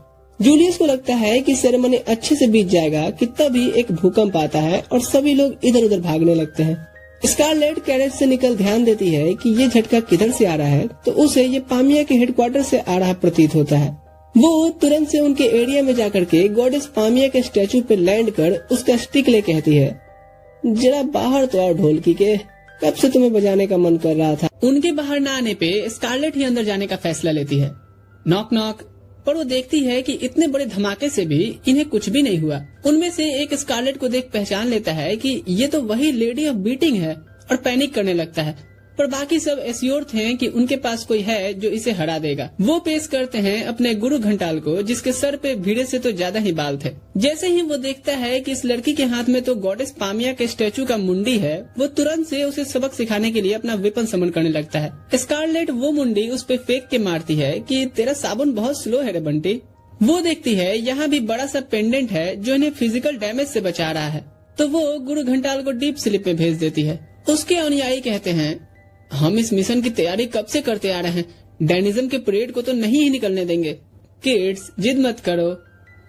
[SPEAKER 2] जूलियस को लगता है कि सेरेमनी अच्छे से बीत जाएगा कि तभी एक भूकंप आता है और सभी लोग इधर उधर भागने लगते हैं। स्कारलेट कैरेज से निकल ध्यान देती है कि ये झटका किधर से आ रहा है, तो उसे ये पामिया के हेडक्वार्टर से आ रहा प्रतीत होता है। वो तुरंत से उनके एरिया में जाकर के गॉडेस पामिया के स्टैचू पे लैंड कर उसका स्टिक ले कहती है, जरा बाहर तो आओ ढोलकी के, कब से तुम्हें बजाने का मन कर रहा था।
[SPEAKER 1] उनके बाहर न आने पे स्कारलेट ही अंदर जाने का फैसला लेती है। नॉक नॉक, पर वो देखती है कि इतने बड़े धमाके से भी इन्हें कुछ भी नहीं हुआ। उनमें से एक स्कारलेट को देख पहचान लेता है कि ये तो वही लेडी ऑफ बीटिंग है और पैनिक करने लगता है, पर बाकी सब एश्योर थे कि उनके पास कोई है जो इसे हरा देगा। वो पेश करते हैं अपने गुरु घंटाल को, जिसके सर पे भीड़े से तो ज्यादा ही बाल थे। जैसे ही वो देखता है कि इस लड़की के हाथ में तो गॉडेस पामिया के स्टैचू का मुंडी है, वो तुरंत से उसे सबक सिखाने के लिए अपना वेपन समन करने लगता है। स्कारलेट वो मुंडी उस पे फेंक के मारती है कि तेरा साबुन बहुत स्लो है रे बंटी। वो देखती है यहाँ भी बड़ा सा पेंडेंट है जो इन्हें फिजिकल डैमेज से बचा रहा है, तो वो गुरु घंटाल को डीप स्लीप में भेज देती है। उसके अनुयायी कहते हैं, हम इस मिशन की तैयारी कब से करते आ रहे हैं, डैनिज्म के परेड को तो नहीं ही निकलने देंगे। किड्स जिद मत करो।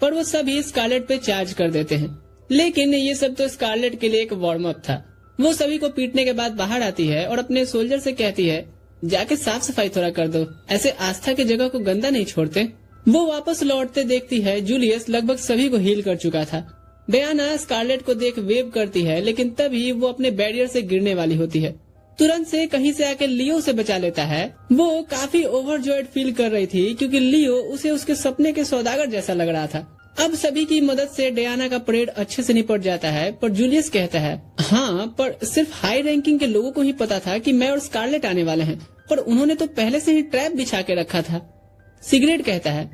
[SPEAKER 1] पर वो सभी स्कारलेट पे चार्ज कर देते हैं, लेकिन ये सब तो स्कारलेट के लिए एक वार्म अप था। वो सभी को पीटने के बाद बाहर आती है और अपने सोल्जर से कहती है, जाके साफ सफाई थोड़ा कर दो, ऐसे आस्था की जगह को गंदा नहीं छोड़ते। वो वापस लौटते देखती है जूलियस लगभग सभी को हील कर चुका था। डायना स्कारलेट को देख वेव करती है, लेकिन तभी वो अपने बैरियर से गिरने वाली होती है। तुरंत से कहीं से आके लियो से बचा लेता है। वो काफी ओवरजॉयड फील कर रही थी, क्योंकि लियो उसे उसके सपने के सौदागर जैसा लग रहा था। अब सभी की मदद से डायना का परेड अच्छे से निपट जाता है, पर जूलियस कहता है, हाँ, पर सिर्फ हाई रैंकिंग के लोगों को ही पता था कि मैं और स्कारलेट आने वाले हैं, पर उन्होंने तो पहले से ही ट्रैप बिछा के रखा था। सिगरेट कहता है,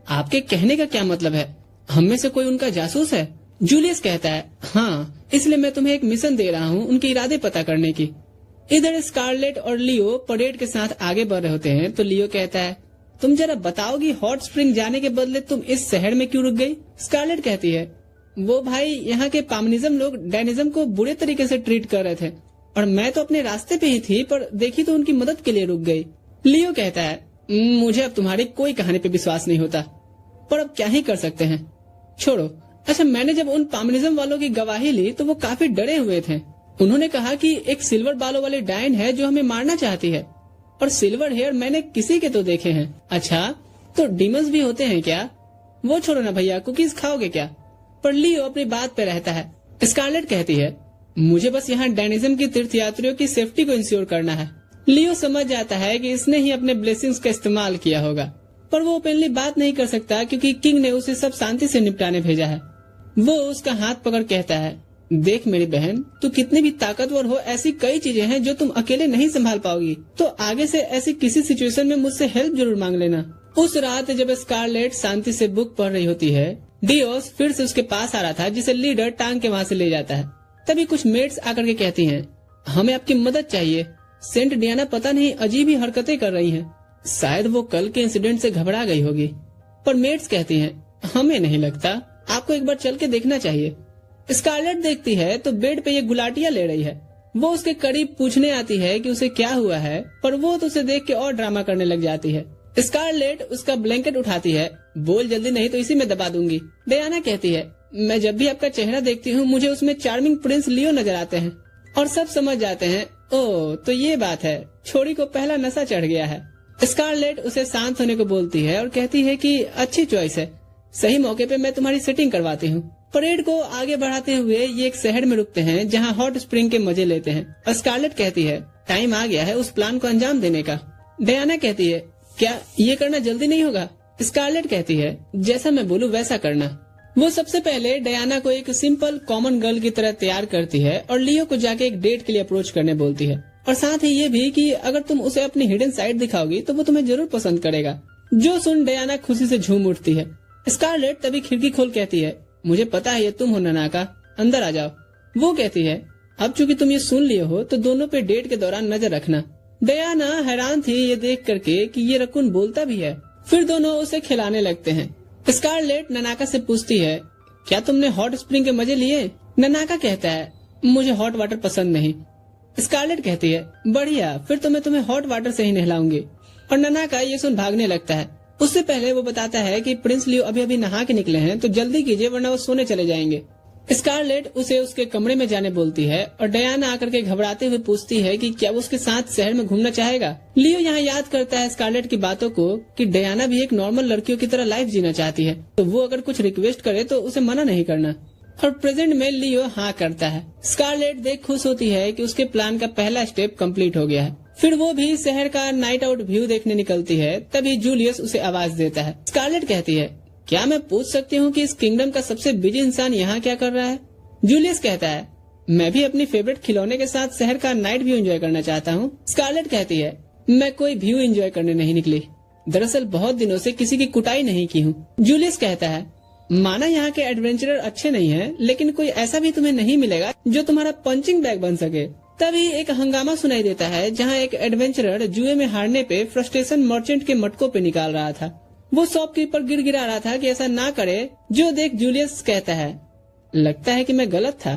[SPEAKER 1] आपके कहने का क्या मतलब है, हम में से कोई उनका जासूस है? जूलियस कहता है, हाँ, इसलिए मैं तुम्हें एक मिशन दे रहा हूँ उनके इरादे पता करने की। इधर स्कारलेट और लियो परेड के साथ आगे बढ़ रहे होते हैं, तो लियो कहता है, तुम जरा बताओगी हॉट स्प्रिंग जाने के बदले तुम इस शहर में क्यों रुक गई? स्कारलेट कहती है, वो भाई यहाँ के पामनिज्म लोग डैनिज्म को बुरे तरीके से ट्रीट कर रहे थे और मैं तो अपने रास्ते पे ही थी, पर देखी तो उनकी मदद के लिए रुक गई। लियो कहता है, मुझे अब तुम्हारी कोई कहानी पे विश्वास नहीं होता, पर अब क्या ही कर सकते हैं, छोड़ो। अच्छा, मैंने जब उन पामनिज्म वालों की गवाही ली तो वो काफी डरे हुए थे। उन्होंने कहा कि एक सिल्वर बालों वाली डायन है जो हमें मारना चाहती है, और सिल्वर हेयर मैंने किसी के तो देखे हैं। अच्छा, तो डीमंस भी होते हैं क्या? वो छोड़ो ना भैया, कुकीज खाओगे क्या? पर लियो अपनी बात पे रहता है। स्कारलेट कहती है, मुझे बस यहाँ डैनिज्म की तीर्थयात्रियों की सेफ्टी को इंश्योर करना है। लियो समझ जाता है कि इसने ही अपने ब्लेसिंग्स का इस्तेमाल किया होगा, पर वो ओपनली बात नहीं कर सकता क्योंकि किंग ने उसे सब शांति से निपटाने भेजा है। वो उसका हाथ पकड़ कहता है, देख मेरी बहन, तू कितनी भी ताकतवर हो, ऐसी कई चीजें हैं जो तुम अकेले नहीं संभाल पाओगी, तो आगे से ऐसी किसी सिचुएशन में मुझसे हेल्प जरूर मांग लेना। उस रात जब स्कारलेट शांति से बुक पढ़ रही होती है, डियोस फिर से उसके पास आ रहा था, जिसे लीडर टांग के वहाँ से ले जाता है। तभी कुछ मेट्स आकर के कहती हैं, हमें आपकी मदद चाहिए, सेंट डायना पता नहीं अजीब ही हरकतें कर रही हैं, शायद वो कल के इंसिडेंट से घबरा गई होगी।
[SPEAKER 2] पर मेड्स कहती हैं, हमें नहीं लगता, आपको एक बार चल के देखना चाहिए। स्कारलेट देखती है तो बेड पे ये गुलाटियां ले रही है। वो उसके करीब पूछने आती है कि उसे क्या हुआ है, पर वो तो उसे देख के और ड्रामा करने लग जाती है। स्कारलेट उसका ब्लैंकेट उठाती है, बोल जल्दी नहीं तो इसी में दबा दूंगी। डायना कहती है, मैं जब भी आपका चेहरा देखती हूँ मुझे उसमें चार्मिंग प्रिंस लियो नजर आते हैं। और सब समझ जाते हैं, ओह तो ये बात है, छोरी को पहला नशा चढ़ गया है। स्कारलेट उसे शांत होने को बोलती है और कहती है कि अच्छी चॉइस है, सही मौके पे मैं तुम्हारी सेटिंग करवाती हूँ। परेड को आगे बढ़ाते हुए ये एक शहर में रुकते हैं जहाँ हॉट स्प्रिंग के मजे लेते हैं। और स्कारलेट कहती है, टाइम आ गया है उस प्लान को अंजाम देने का। डायना कहती है, क्या ये करना जल्दी नहीं होगा? स्कारलेट कहती है, जैसा मैं बोलूँ वैसा करना। वो सबसे पहले डायना को एक सिंपल कॉमन गर्ल की तरह तैयार करती है और लियो को जाके एक डेट के लिए अप्रोच करने बोलती है। और साथ ही ये भी कि अगर तुम उसे अपनी हिडन साइड दिखाओगी तो वो तुम्हें जरूर पसंद करेगा। जो सुन डायना खुशी से झूम उठती है। स्कारलेट तभी खिड़की खोल कहती है, मुझे पता है ये तुम हो ननाका, अंदर आ जाओ। वो कहती है, अब चूंकि तुम ये सुन लिए हो तो दोनों पे डेट के दौरान नजर रखना। डायना हैरान थी ये देख करके कि ये रकून बोलता भी है। फिर दोनों उसे खिलाने लगते हैं। स्कारलेट ननाका से पूछती है, क्या तुमने हॉट स्प्रिंग के मजे लिए? ननाका कहता है, मुझे हॉट वाटर पसंद नहीं। स्कारलेट कहती है, बढ़िया, फिर तो मैं तुम्हें हॉट वाटर से ही नहलाऊंगी। और ननाका ये सुन भागने लगता है। उससे पहले वो बताता है कि प्रिंस लियो अभी अभी नहा के निकले हैं तो जल्दी कीजिए वरना वो सोने चले जाएंगे। स्कारलेट उसे उसके कमरे में जाने बोलती है और डायना आकर के घबराते हुए पूछती है कि क्या वो उसके साथ शहर में घूमना चाहेगा। लियो यहाँ याद करता है स्कारलेट की बातों को कि डायना भी एक नॉर्मल लड़कियों की तरह लाइफ जीना चाहती है, तो वो अगर कुछ रिक्वेस्ट करे तो उसे मना नहीं करना। और प्रेजेंट में लियो हाँ करता है। स्कारलेट देख खुश होती है कि उसके प्लान का पहला स्टेप कंप्लीट हो गया है। फिर वो भी शहर का नाइट आउट व्यू देखने निकलती है। तभी जूलियस उसे आवाज देता है। स्कारलेट कहती है, क्या मैं पूछ सकती हूँ कि इस किंगडम का सबसे बिजी इंसान यहाँ क्या कर रहा है? जूलियस कहता है, मैं भी अपनी फेवरेट खिलौने के साथ शहर का नाइट व्यू एंजॉय करना चाहता हूँ। स्कारलेट कहती है, मैं कोई व्यू एंजॉय करने नहीं निकली, दरअसल बहुत दिनों से किसी की कुटाई नहीं की हूँ। जूलियस कहता है, माना यहाँ के एडवेंचरर अच्छे नहीं हैं, लेकिन कोई ऐसा भी तुम्हें नहीं मिलेगा जो तुम्हारा पंचिंग बैग बन सके। तभी एक हंगामा सुनाई देता है जहाँ एक एडवेंचरर जुए में हारने पे फ्रस्ट्रेशन मर्चेंट के मटकों पे निकाल रहा था। वो शॉपकीपर गिड़गिड़ा रहा था कि ऐसा ना करे। जो देख जूलियस कहता है, लगता है कि मैं गलत था।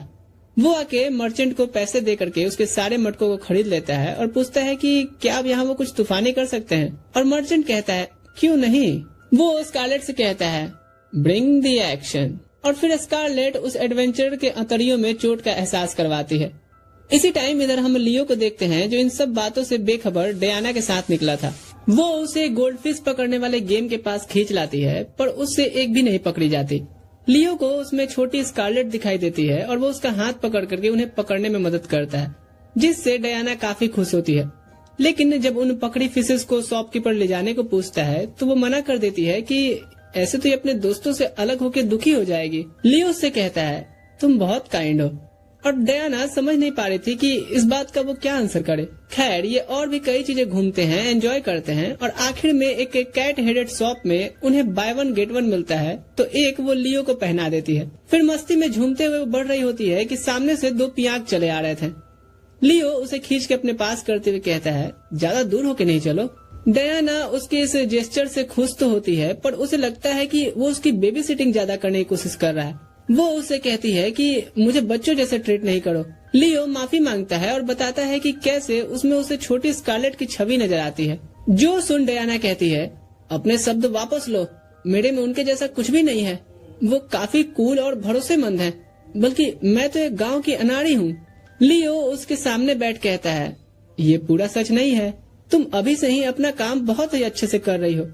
[SPEAKER 2] वो आके मर्चेंट को पैसे दे करके उसके सारे मटकों को खरीद लेता है और पूछता है कि क्या अब यहाँ वो कुछ तूफानी कर सकते हैं। और मर्चेंट कहता है, क्यों नहीं। वो स्कारलेट से कहता है, ब्रिंग द एक्शन। और फिर स्कारलेट उस एडवेंचर के अंतड़ियों में चोट का एहसास करवाती है। इसी टाइम इधर हम लियो को देखते हैं जो इन सब बातों से बेखबर डायना के साथ निकला था। वो उसे गोल्डफिश पकड़ने वाले गेम के पास खींच लाती है, पर उससे एक भी नहीं पकड़ी जाती। लियो को उसमें छोटी स्कारलेट दिखाई देती है और वो उसका हाथ पकड़ करके उन्हें पकड़ने में मदद करता है, जिससे डायना काफी खुश होती है। लेकिन जब उन पकड़ी फिशेस को शॉपकीपर ले जाने को पूछता है तो वो मना कर देती है कि ऐसे तो ये अपने दोस्तों से अलग होकर दुखी हो जाएगी। लियो उससे कहता है, तुम बहुत काइंड हो। और डायना समझ नहीं पा रही थी कि इस बात का वो क्या आंसर करे। खैर, ये और भी कई चीजें घूमते हैं, एंजॉय करते हैं और आखिर में एक कैट हेडेड शॉप में उन्हें बाय वन गेट वन मिलता है तो एक वो लियो को पहना देती है। फिर मस्ती में झूमते हुए बढ़ रही होती है कि सामने से दो पियाक चले आ रहे थे। लियो उसे खींच के अपने पास करते हुए कहता है, ज्यादा दूर होके नहीं चलो। डायना उसके इस जेस्चर से खुश तो होती है, पर उसे लगता है कि वो उसकी बेबी सिटिंग ज्यादा करने की कोशिश कर रहा है। वो उसे कहती है कि मुझे बच्चों जैसे ट्रीट नहीं करो। लियो माफी मांगता है और बताता है कि कैसे उसमें उसे छोटी स्कारलेट की छवि नजर आती है। जो सुन डायना कहती है, अपने शब्द वापस लो, मेरे में उनके जैसा कुछ भी नहीं है। वो काफी कूल और भरोसेमंद है, बल्कि मैं तो एक गाँव की अनाड़ी हूँ। लियो उसके सामने बैठ कहता है, ये पूरा सच नहीं है, तुम अभी से ही अपना काम बहुत ही अच्छे से कर रही हो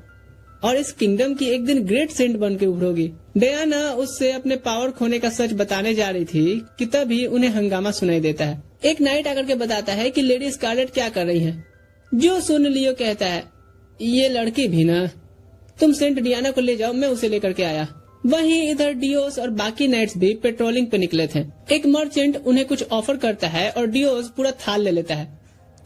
[SPEAKER 2] और इस किंगडम की एक दिन ग्रेट सेंट बन के उभरोगी। डायना उससे अपने पावर खोने का सच बताने जा रही थी कि तभी उन्हें हंगामा सुनाई देता है। एक नाइट आकर के बताता है कि लेडी स्कारलेट क्या कर रही है। जो सुन लियो कहता है, ये लड़की भी ना, तुम सेंट डियाना को ले जाओ, मैं उसे लेकर के आया। वहीं इधर डियोस और बाकी नाइट्स भी पेट्रोलिंग पे निकले थे। एक मर्चेंट उन्हें कुछ ऑफर करता है और डियोस पूरा थाल ले लेता है।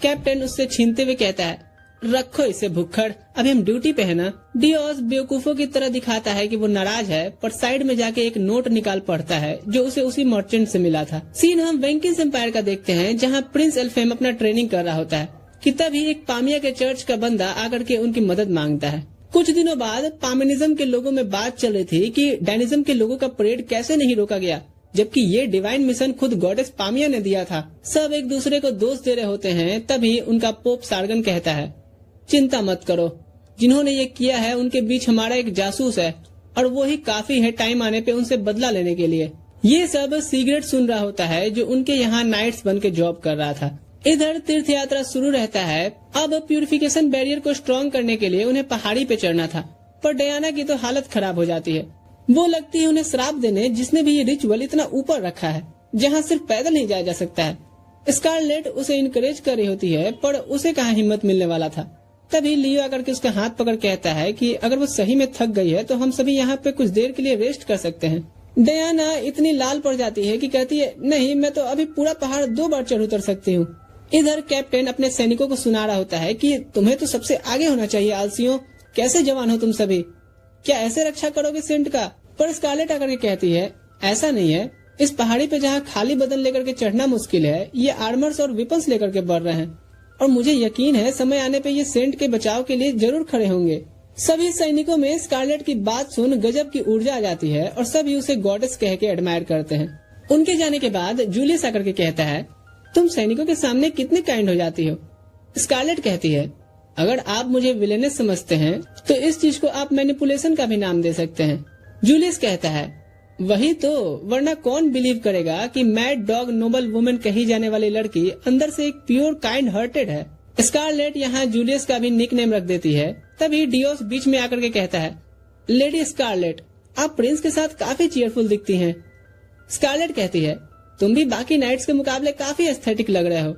[SPEAKER 2] कैप्टन उससे छीनते हुए कहता है, रखो इसे भुक्खड़, अभी हम ड्यूटी पे है ना। डियोस बेवकूफों की तरह दिखाता है कि वो नाराज है, पर साइड में जाके एक नोट निकाल पढ़ता है जो उसे उसी मर्चेंट से मिला था। सीन हम वेंकिस एम्पायर का देखते हैं जहाँ प्रिंस एल्फेम अपना ट्रेनिंग कर रहा होता है कि तभी एक पामिया के चर्च का बंदा आकर के उनकी मदद मांगता है। कुछ दिनों बाद पामिनिज्म के लोगों में बात चल रही थी कि डायनिज्म के लोगों का परेड कैसे नहीं रोका गया, जबकि ये डिवाइन मिशन खुद गॉडेस पामिया ने दिया था। सब एक दूसरे को दोष दे रहे होते हैं, तभी उनका पोप सार्गन कहता है, चिंता मत करो, जिन्होंने ये किया है उनके बीच हमारा एक जासूस है और वो ही काफी है टाइम आने पे उनसे बदला लेने के लिए। ये सब सिगरेट सुन रहा होता है जो उनके यहाँ नाइट्स बन के जॉब कर रहा था। इधर तीर्थ यात्रा शुरू रहता है। अब प्यूरिफिकेशन बैरियर को स्ट्रॉन्ग करने के लिए उन्हें पहाड़ी पे चढ़ना था, पर डयाना की तो हालत खराब हो जाती है। वो लगती है उन्हें श्राप देने, जिसने भी ये रिचुअल इतना ऊपर रखा है जहाँ सिर्फ पैदल नहीं जाया जा सकता है। स्कारलेट उसे इनकरेज कर रही होती है, पर उसे कहाँ हिम्मत मिलने वाला था। तभी लियो आकर के उसका हाथ पकड़ कहता है कि अगर वो सही में थक गई है तो हम सभी यहाँ पे कुछ देर के लिए रेस्ट कर सकते हैं। डयाना इतनी लाल पड़ जाती है कि कहती है, नहीं, मैं तो अभी पूरा पहाड़ 2 बार चढ़ उतर सकती हूँ। इधर कैप्टन अपने सैनिकों को सुना रहा होता है कि तुम्हें तो सबसे आगे होना चाहिए आलसियों, कैसे जवान हो तुम सभी, क्या ऐसे रक्षा करोगे सेंट का? पर स्कारलेट आकर के कहती है, ऐसा नहीं है, इस पहाड़ी पे जहाँ खाली बदन लेकर के चढ़ना मुश्किल है, ये आर्मर्स और वेपन्स लेकर के बढ़ रहे हैं और मुझे यकीन है समय आने पे ये सेंट के बचाव के लिए जरूर खड़े होंगे। सभी सैनिकों में स्कारलेट की बात सुन गजब की ऊर्जा आ जाती है और सभी उसे गॉडेस कह के एडमायर करते हैं। उनके जाने के बाद जूलियस आकर के कहता है, तुम सैनिकों के सामने कितने काइंड हो जाती हो। स्कारलेट कहती है, अगर आप मुझे विलेनेस समझते हैं तो इस चीज को आप मैनिपुलेशन का भी नाम दे सकते हैं। जूलियस कहता है, वही तो, वरना कौन बिलीव करेगा कि मैड डॉग नोबल वुमेन कही जाने वाली लड़की अंदर से एक प्योर काइंड हार्टेड है। स्कारलेट यहाँ जूलियस का भी निक नेम रख देती है। तभी डियोस बीच में आकर के कहता है, लेडी स्कारलेट, आप प्रिंस के साथ काफी चीयरफुल दिखती हैं। स्कारलेट कहती है, तुम भी बाकी नाइट्स के मुकाबले काफी एस्थेटिक लग रहे हो।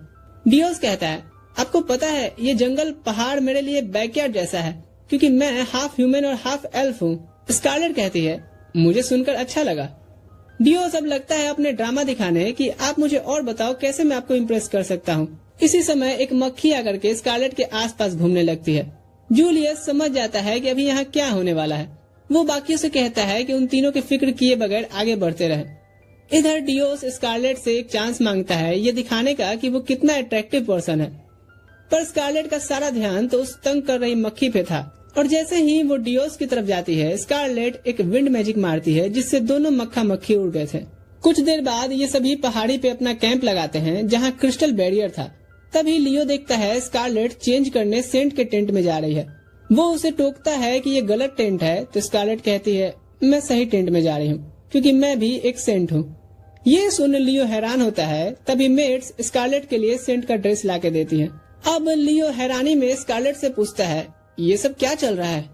[SPEAKER 2] डियोस कहता है, आपको पता है ये जंगल पहाड़ मेरे लिए बैकयार्ड जैसा है, क्योंकि मैं हाफ ह्यूमन और हाफ एल्फ हूँ। स्कारलेट कहती है, मुझे सुनकर अच्छा लगा। डियोस अब लगता है अपने ड्रामा दिखाने कि आप मुझे और बताओ कैसे मैं आपको इम्प्रेस कर सकता हूँ। इसी समय एक मक्खी आकर के स्कारलेट के आसपास घूमने लगती है। जूलियस समझ जाता है कि अभी यहाँ क्या होने वाला है। वो बाकियों से कहता है कि उन तीनों की फिक्र किए बगैर आगे बढ़ते रहे। इधर डियोस स्कारलेट से एक चांस मांगता है ये दिखाने का कि वो कितना अट्रैक्टिव पर्सन है, पर स्कारलेट का सारा ध्यान तो उस तंग कर रही मक्खी पे था और जैसे ही वो डियोस की तरफ जाती है, स्कारलेट एक विंड मैजिक मारती है जिससे दोनों मक्खा मक्खी उड़ गए थे। कुछ देर बाद ये सभी पहाड़ी पे अपना कैंप लगाते हैं जहाँ क्रिस्टल बैरियर था। तभी लियो देखता है स्कारलेट चेंज करने सेंट के टेंट में जा रही है। वो उसे टोकता है कि ये गलत टेंट है, तो स्कारलेट कहती है, मैं सही टेंट में जा रही हूँ क्योंकि मैं भी एक सेंट हूँ। ये सुन लियो हैरान होता है। तभी मेट्स स्कारलेट के लिए सेंट का ड्रेस लाके देती है। अब लियो हैरानी में स्कारलेट से पूछता है, ये सब क्या चल रहा है?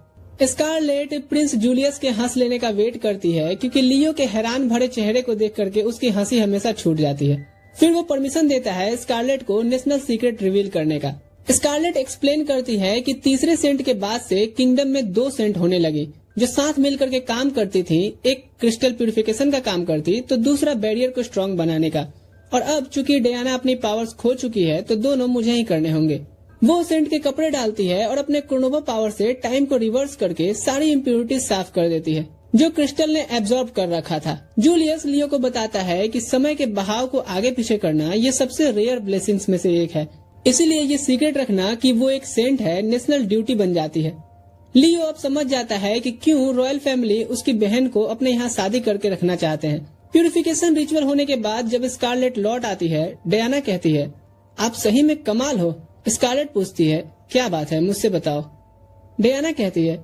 [SPEAKER 2] स्कारलेट प्रिंस जूलियस के हंस लेने का वेट करती है क्योंकि लियो के हैरान भरे चेहरे को देख करके उसकी हंसी हमेशा छूट जाती है। फिर वो परमिशन देता है स्कारलेट को नेशनल सीक्रेट रिवील करने का। स्कारलेट एक्सप्लेन करती है कि तीसरे सेंट के बाद से किंगडम में 2 सेंट होने लगी जो साथ मिलकर के काम करती थी। एक क्रिस्टल प्यूरिफिकेशन का काम करती तो दूसरा बैरियर को स्ट्रॉन्ग बनाने का। और अब चूंकि डयाना अपनी पावर्स खो चुकी है तो दोनों मुझे ही करने होंगे। वो सेंट के कपड़े डालती है और अपने क्रोनोवा पावर से टाइम को रिवर्स करके सारी इम्प्योरिटीज साफ कर देती है जो क्रिस्टल ने एब्जॉर्ब कर रखा था। जूलियस लियो को बताता है कि समय के बहाव को आगे पीछे करना ये सबसे रेयर ब्लेसिंग्स में से एक है, इसीलिए ये सीक्रेट रखना कि वो एक सेंट है नेशनल ड्यूटी बन जाती है। लियो अब समझ जाता है कि क्यों रॉयल फैमिली उसकी बहन को अपने यहाँ शादी करके रखना चाहते हैं। प्यूरिफिकेशन रिचुअल होने के बाद जब स्कारलेट लौट आती है, डयाना कहती है, आप सही में कमाल हो। स्कारलेट पूछती है, क्या बात है, मुझसे बताओ। डयाना कहती है,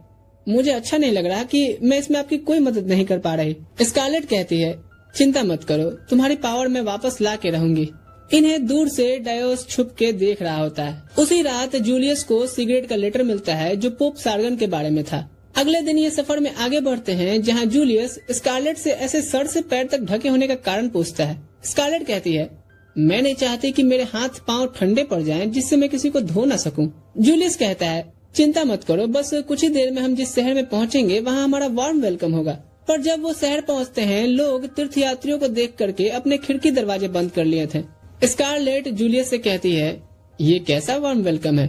[SPEAKER 2] मुझे अच्छा नहीं लग रहा कि मैं इसमें आपकी कोई मदद नहीं कर पा रही। स्कारलेट कहती है, चिंता मत करो, तुम्हारी पावर मैं वापस ला के रहूंगी। इन्हें दूर से डायोस छुप के देख रहा होता है। उसी रात जूलियस को सिगरेट का लेटर मिलता है जो पोप सार्गन के बारे में था। अगले दिन ये सफर में आगे बढ़ते हैं जहाँ जूलियस स्कारलेट से ऐसे सर से पैर तक ढके होने का कारण पूछता है। स्कारलेट कहती है, मैं नहीं चाहती कि मेरे हाथ पांव ठंडे पड़ जाएं जिससे मैं किसी को धो न सकूं। जूलियस कहता है, चिंता मत करो, बस कुछ ही देर में हम जिस शहर में पहुंचेंगे वहाँ हमारा वार्म वेलकम होगा। पर जब वो शहर पहुंचते हैं, लोग तीर्थयात्रियों को देख करके अपने खिड़की दरवाजे बंद कर लिए थे। स्कारलेट जूलियस से कहती है, ये कैसा वार्म वेलकम है?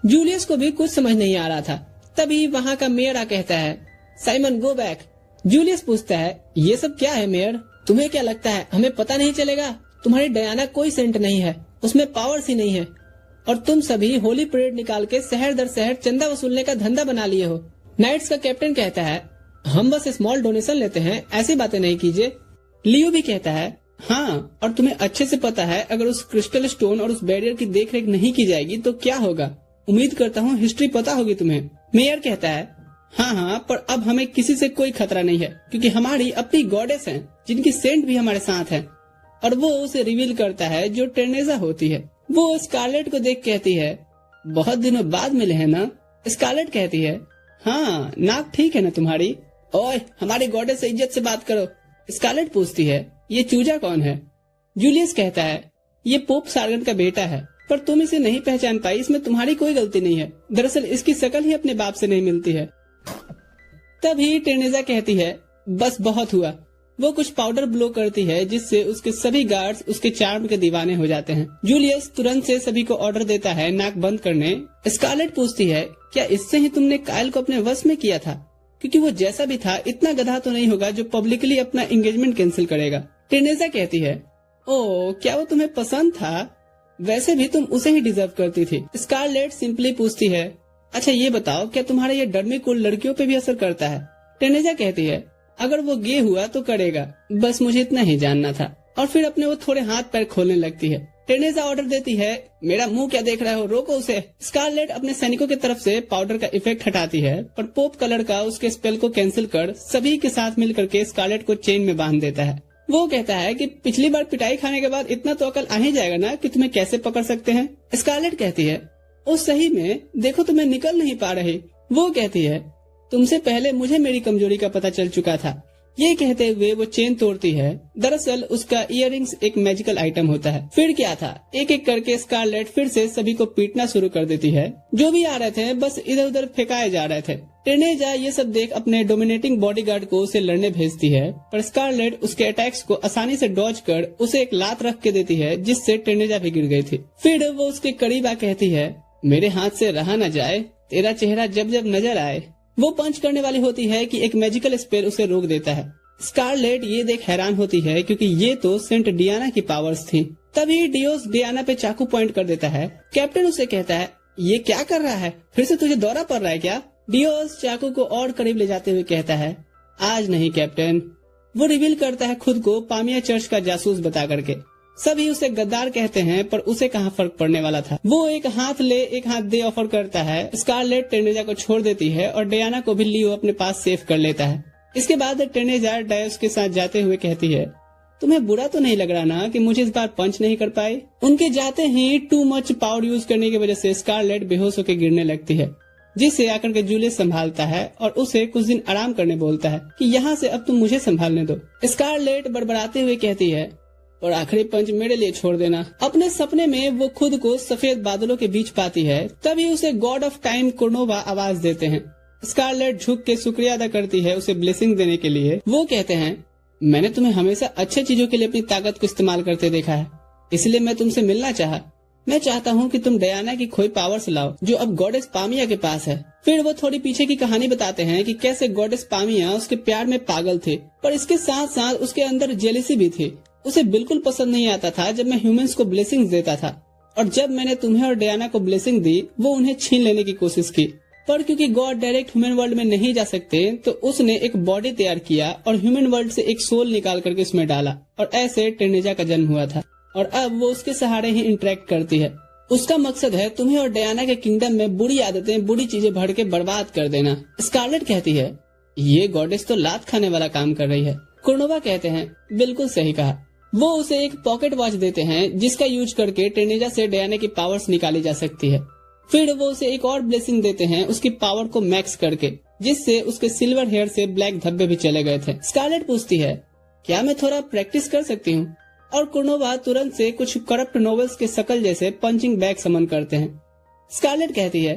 [SPEAKER 2] जूलियस को भी कुछ समझ नहीं आ रहा था। तभी वहाँ का मेयर आ कहता है, साइमन गो बैक। जूलियस पूछता है, ये सब क्या है मेयर? तुम्हें क्या लगता है हमें पता नहीं चलेगा? तुम्हारी डयाना कोई सेंट नहीं है, उसमें पावर्स ही नहीं है और तुम सभी होली परेड निकाल के शहर दर शहर चंदा वसूलने का धंधा बना लिए हो। नाइट्स का कैप्टन कहता है, हम बस स्मॉल डोनेशन लेते हैं, ऐसी बातें नहीं कीजिए। लियो भी कहता है, हाँ, और तुम्हें अच्छे से पता है अगर उस क्रिस्टल स्टोन और उस बैरियर की देखरेख नहीं की जाएगी तो क्या होगा। उम्मीद करता हूँ हिस्ट्री पता होगी तुम्हें। मेयर कहता है, हाँ, पर अब हमें किसी से कोई खतरा नहीं है क्योंकि हमारी अपनी गॉडेस हैं जिनकी सेंट भी हमारे साथ है। और वो उसे रिवील करता है जो टेर्नेजा होती है। वो स्कारलेट को देख कहती है, बहुत दिनों बाद मिले हैं ना। स्कारलेट कहती है, हाँ, नाक ठीक है ना तुम्हारी। ओए, हमारी गॉडेस से इज्जत से बात करो। स्कारलेट पूछती है, ये चूजा कौन है। जूलियस कहता है, ये पोप सार्गन का बेटा है, पर तुम इसे नहीं पहचान पाई, इसमें तुम्हारी कोई गलती नहीं है। दरअसल इसकी शक्ल ही अपने बाप से नहीं मिलती है। तभी टेर्नेजा कहती है, बस बहुत हुआ। वो कुछ पाउडर ब्लो करती है जिससे उसके सभी गार्ड्स उसके चार्म के दीवाने हो जाते हैं। जूलियस तुरंत से सभी को ऑर्डर देता है नाक बंद करने। स्कारलेट पूछती है, क्या इससे ही तुमने कायल को अपने वश में किया था? क्योंकि वो जैसा भी था इतना गधा तो नहीं होगा जो पब्लिकली अपना एंगेजमेंट कैंसिल करेगा। टेर्नेजा कहती है, ओ, क्या वो तुम्हें पसंद था? वैसे भी तुम उसे ही डिजर्व करती थी। स्कारलेट सिंपली पूछती है, अच्छा ये बताओ, क्या तुम्हारा ये डर्मिकुल लड़कियों पे भी असर करता है? टेर्नेजा कहती है, अगर वो गे हुआ तो करेगा, बस मुझे इतना ही जानना था। और फिर अपने वो थोड़े हाथ पैर खोलने लगती है। टेर्नेजा ऑर्डर देती है, मेरा मुंह क्या देख रहे हो, रोको उसे। स्कारलेट अपने सैनिकों की तरफ से पाउडर का इफेक्ट हटाती है, पर पोप कलर का उसके स्पेल को कैंसिल कर सभी के साथ मिल करके स्कारलेट को चेन में बांध देता है। वो कहता है कि पिछली बार पिटाई खाने के बाद इतना तो अकल आ ही जाएगा ना कि तुम्हें कैसे पकड़ सकते हैं। स्कारलेट कहती है, ओ सही में, देखो तुम्हें निकल नहीं पा रही। वो कहती है, तुमसे पहले मुझे मेरी कमजोरी का पता चल चुका था। ये कहते हुए वो चेन तोड़ती है। दरअसल उसका इयररिंग्स एक मैजिकल आइटम होता है। फिर क्या था, एक एक करके स्कारलेट फिर से सभी को पीटना शुरू कर देती है। जो भी आ रहे थे बस इधर उधर फेंकाए जा रहे थे। टेर्नेजा ये सब देख अपने डोमिनेटिंग बॉडीगार्ड को उसे लड़ने भेजती है, पर स्कारलेट उसके अटैक्स को आसानी से डॉज कर उसे एक लात रख के देती है, जिससे टेर्नेजा भी गिर गई थी। फिर वो उसके करीब आ कहती है, मेरे हाथ से रहा न जाए, तेरा चेहरा जब जब नजर आए। वो पंच करने वाली होती है कि एक मैजिकल स्पेल उसे रोक देता है। स्कारलेट ये देख हैरान होती है क्योंकि ये तो सेंट डियाना की पावर्स थी। तभी डियोस डियाना पे चाकू पॉइंट कर देता है। कैप्टन उसे कहता है, ये क्या कर रहा है, फिर से तुझे दौरा पड़ रहा है क्या? डियोस चाकू को और करीब ले जाते हुए कहता है, आज नहीं कैप्टन। वो रिवील करता है खुद को पामिया चर्च का जासूस बता करके। सभी उसे गद्दार कहते हैं, पर उसे कहाँ फर्क पड़ने वाला था। वो एक हाथ ले एक हाथ दे ऑफर करता है। स्कारलेट टेर्नेजा को छोड़ देती है और डियाना को भी लियो अपने पास सेव कर लेता है। इसके बाद टेर्नेजा डायोस के साथ जाते हुए कहती है, तुम्हें बुरा तो नहीं लग रहा ना कि मुझे इस बार पंच नहीं कर पाई? उनके जाते ही टू मच पावर यूज करने की वजह से स्कारलेट बेहोश होकर गिरने लगती है, जिसे आकर के जूलियस संभालता है और उसे कुछ दिन आराम करने बोलता है कि यहाँ से अब तुम मुझे संभालने दो। स्कारलेट बड़बड़ाते हुए कहती है, और आखिरी पंच मेरे लिए छोड़ देना। अपने सपने में वो खुद को सफेद बादलों के बीच पाती है। तभी उसे गॉड ऑफ टाइम कोर्नोवा आवाज देते हैं। स्कारलेट झुक के शुक्रिया अदा करती है उसे ब्लेसिंग देने के लिए। वो कहते हैं, मैंने तुम्हें हमेशा अच्छे चीजों के लिए अपनी ताकत को इस्तेमाल करते देखा है, इसलिए मैं तुमसे मिलना चाहा। मैं चाहता हूँ कि तुम डियाना की खोई पावर्स लाओ जो अब गॉडेस पामिया के पास है। फिर वो थोड़ी पीछे की कहानी बताते हैं कि कैसे गॉडेस पामिया उसके प्यार में पागल थे, पर इसके साथ साथ उसके अंदर जेलिसी भी थी। उसे बिल्कुल पसंद नहीं आता था जब मैं ह्यूमंस को ब्लेसिंग्स देता था, और जब मैंने तुम्हें और डियाना को ब्लेसिंग दी वो उन्हें छीन लेने की कोशिश की। पर क्योंकि गॉड डायरेक्ट ह्यूमन वर्ल्ड में नहीं जा सकते तो उसने एक बॉडी तैयार किया और ह्यूमन वर्ल्ड से एक सोल निकाल करके उसमें डाला, और ऐसे टेर्नेजा का जन्म हुआ था। और अब वो उसके सहारे ही इंटरेक्ट करती है। उसका मकसद है तुम्हें और डियाना के किंगडम में बुरी आदतें, बुरी चीजें भर के बर्बाद कर देना। स्कारलेट कहती है, ये गॉडेस तो लात खाने वाला काम कर रही है। कोर्नोवा कहते हैं, बिल्कुल सही कहा। वो उसे एक पॉकेट वॉच देते हैं जिसका यूज करके टेर्नेजा से डियाना की पावर्स निकाली जा सकती है। फिर वो उसे एक और ब्लेसिंग देते हैं उसकी पावर को मैक्स करके, जिससे उसके सिल्वर हेयर से ब्लैक धब्बे भी चले गए थे। स्कारलेट पूछती है, क्या मैं थोड़ा प्रैक्टिस कर सकती हूँ? और कोर्नोवा तुरंत से कुछ करप्ट नॉवेल्स के शकल जैसे पंचिंग बैग समन करते हैं। स्कारलेट कहती है,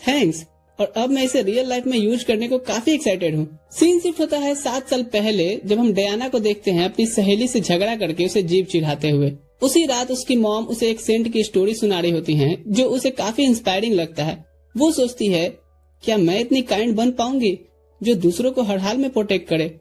[SPEAKER 2] थैंक्स, और अब मैं इसे रियल लाइफ में यूज करने को काफी एक्साइटेड हूँ। सीन शिफ्ट होता है 7 साल पहले, जब हम डियाना को देखते हैं अपनी सहेली से झगड़ा करके उसे जीभ चिढ़ाते हुए। उसी रात उसकी मॉम उसे एक सेंट की स्टोरी सुना रही होती हैं, जो उसे काफी इंस्पायरिंग लगता है। वो सोचती है, क्या मैं इतनी काइंड बन पाऊंगी जो दूसरों को हर हाल में प्रोटेक्ट करे?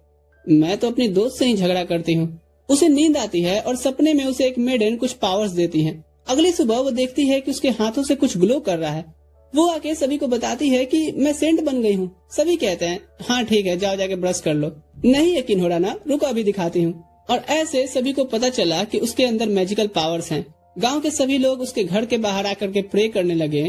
[SPEAKER 2] मैं तो अपनी दोस्त से ही झगड़ा करती हूँ। उसे नींद आती है और सपने में उसे एक मेडन कुछ पावर्स देती है। अगली सुबह वो देखती है कि उसके हाथों से कुछ ग्लो कर रहा है। वो आके सभी को बताती है कि मैं सेंट बन गई हूँ। सभी कहते हैं हाँ ठीक है, जाओ जाके ब्रश कर लो। नहीं यकीन हो रहा ना, रुको अभी दिखाती हूँ। और ऐसे सभी को पता चला कि उसके अंदर मैजिकल पावर्स हैं। गांव के सभी लोग उसके घर के बाहर आकर के प्रे करने लगे।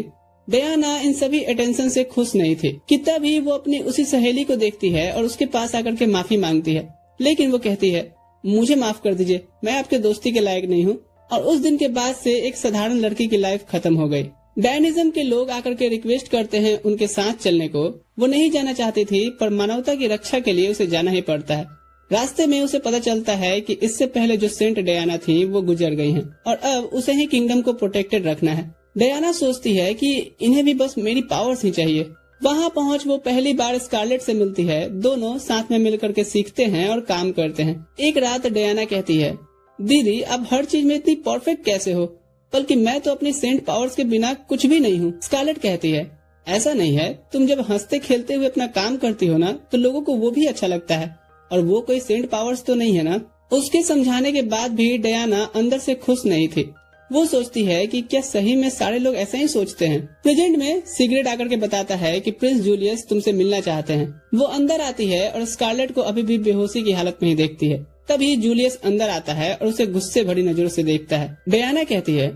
[SPEAKER 2] डयाना इन सभी अटेंशन से खुश नहीं थी कि तभी वो अपनी उसी सहेली को देखती है और उसके पास आकर के माफी मांगती है। लेकिन वो कहती है मुझे माफ कर दीजिए, मैं आपके दोस्ती के लायक नहीं हूँ। और उस दिन के बाद से एक साधारण लड़की की लाइफ खत्म हो गई। डायनिज्म के लोग आकर के रिक्वेस्ट करते हैं उनके साथ चलने को। वो नहीं जाना चाहती थी, पर मानवता की रक्षा के लिए उसे जाना ही पड़ता है। रास्ते में उसे पता चलता है कि इससे पहले जो सेंट डयाना थी वो गुजर गई हैं और अब उसे ही किंगडम को प्रोटेक्टेड रखना है। डयाना सोचती है कि इन्हें भी बस मेरी पावर्स ही चाहिए। वहाँ पहुँच वो पहली बार स्कारलेट से मिलती है। दोनों साथ में मिलकर के सीखते हैं और काम करते हैं। एक रात डयाना कहती है दीदी आप हर चीज में इतनी परफेक्ट कैसे हो, बल्कि मैं तो अपनी सेंट पावर्स के बिना कुछ भी नहीं हूँ। स्कारलेट कहती है ऐसा नहीं है, तुम जब हंसते खेलते हुए अपना काम करती हो ना तो लोगों को वो भी अच्छा लगता है, और वो कोई सेंट पावर्स तो नहीं है ना। उसके समझाने के बाद भी डयाना अंदर से खुश नहीं थी। वो सोचती है कि क्या सही में सारे लोग ऐसे ही सोचते हैं। प्रेजेंट में सिगरेट आकर के बताता है कि प्रिंस जूलियस तुमसे मिलना चाहते हैं। वो अंदर आती है और स्कारलेट को अभी भी बेहोशी की हालत में ही देखती है। तभी जूलियस अंदर आता है और उसे गुस्से भरी नजरों से देखता है। डयाना कहती है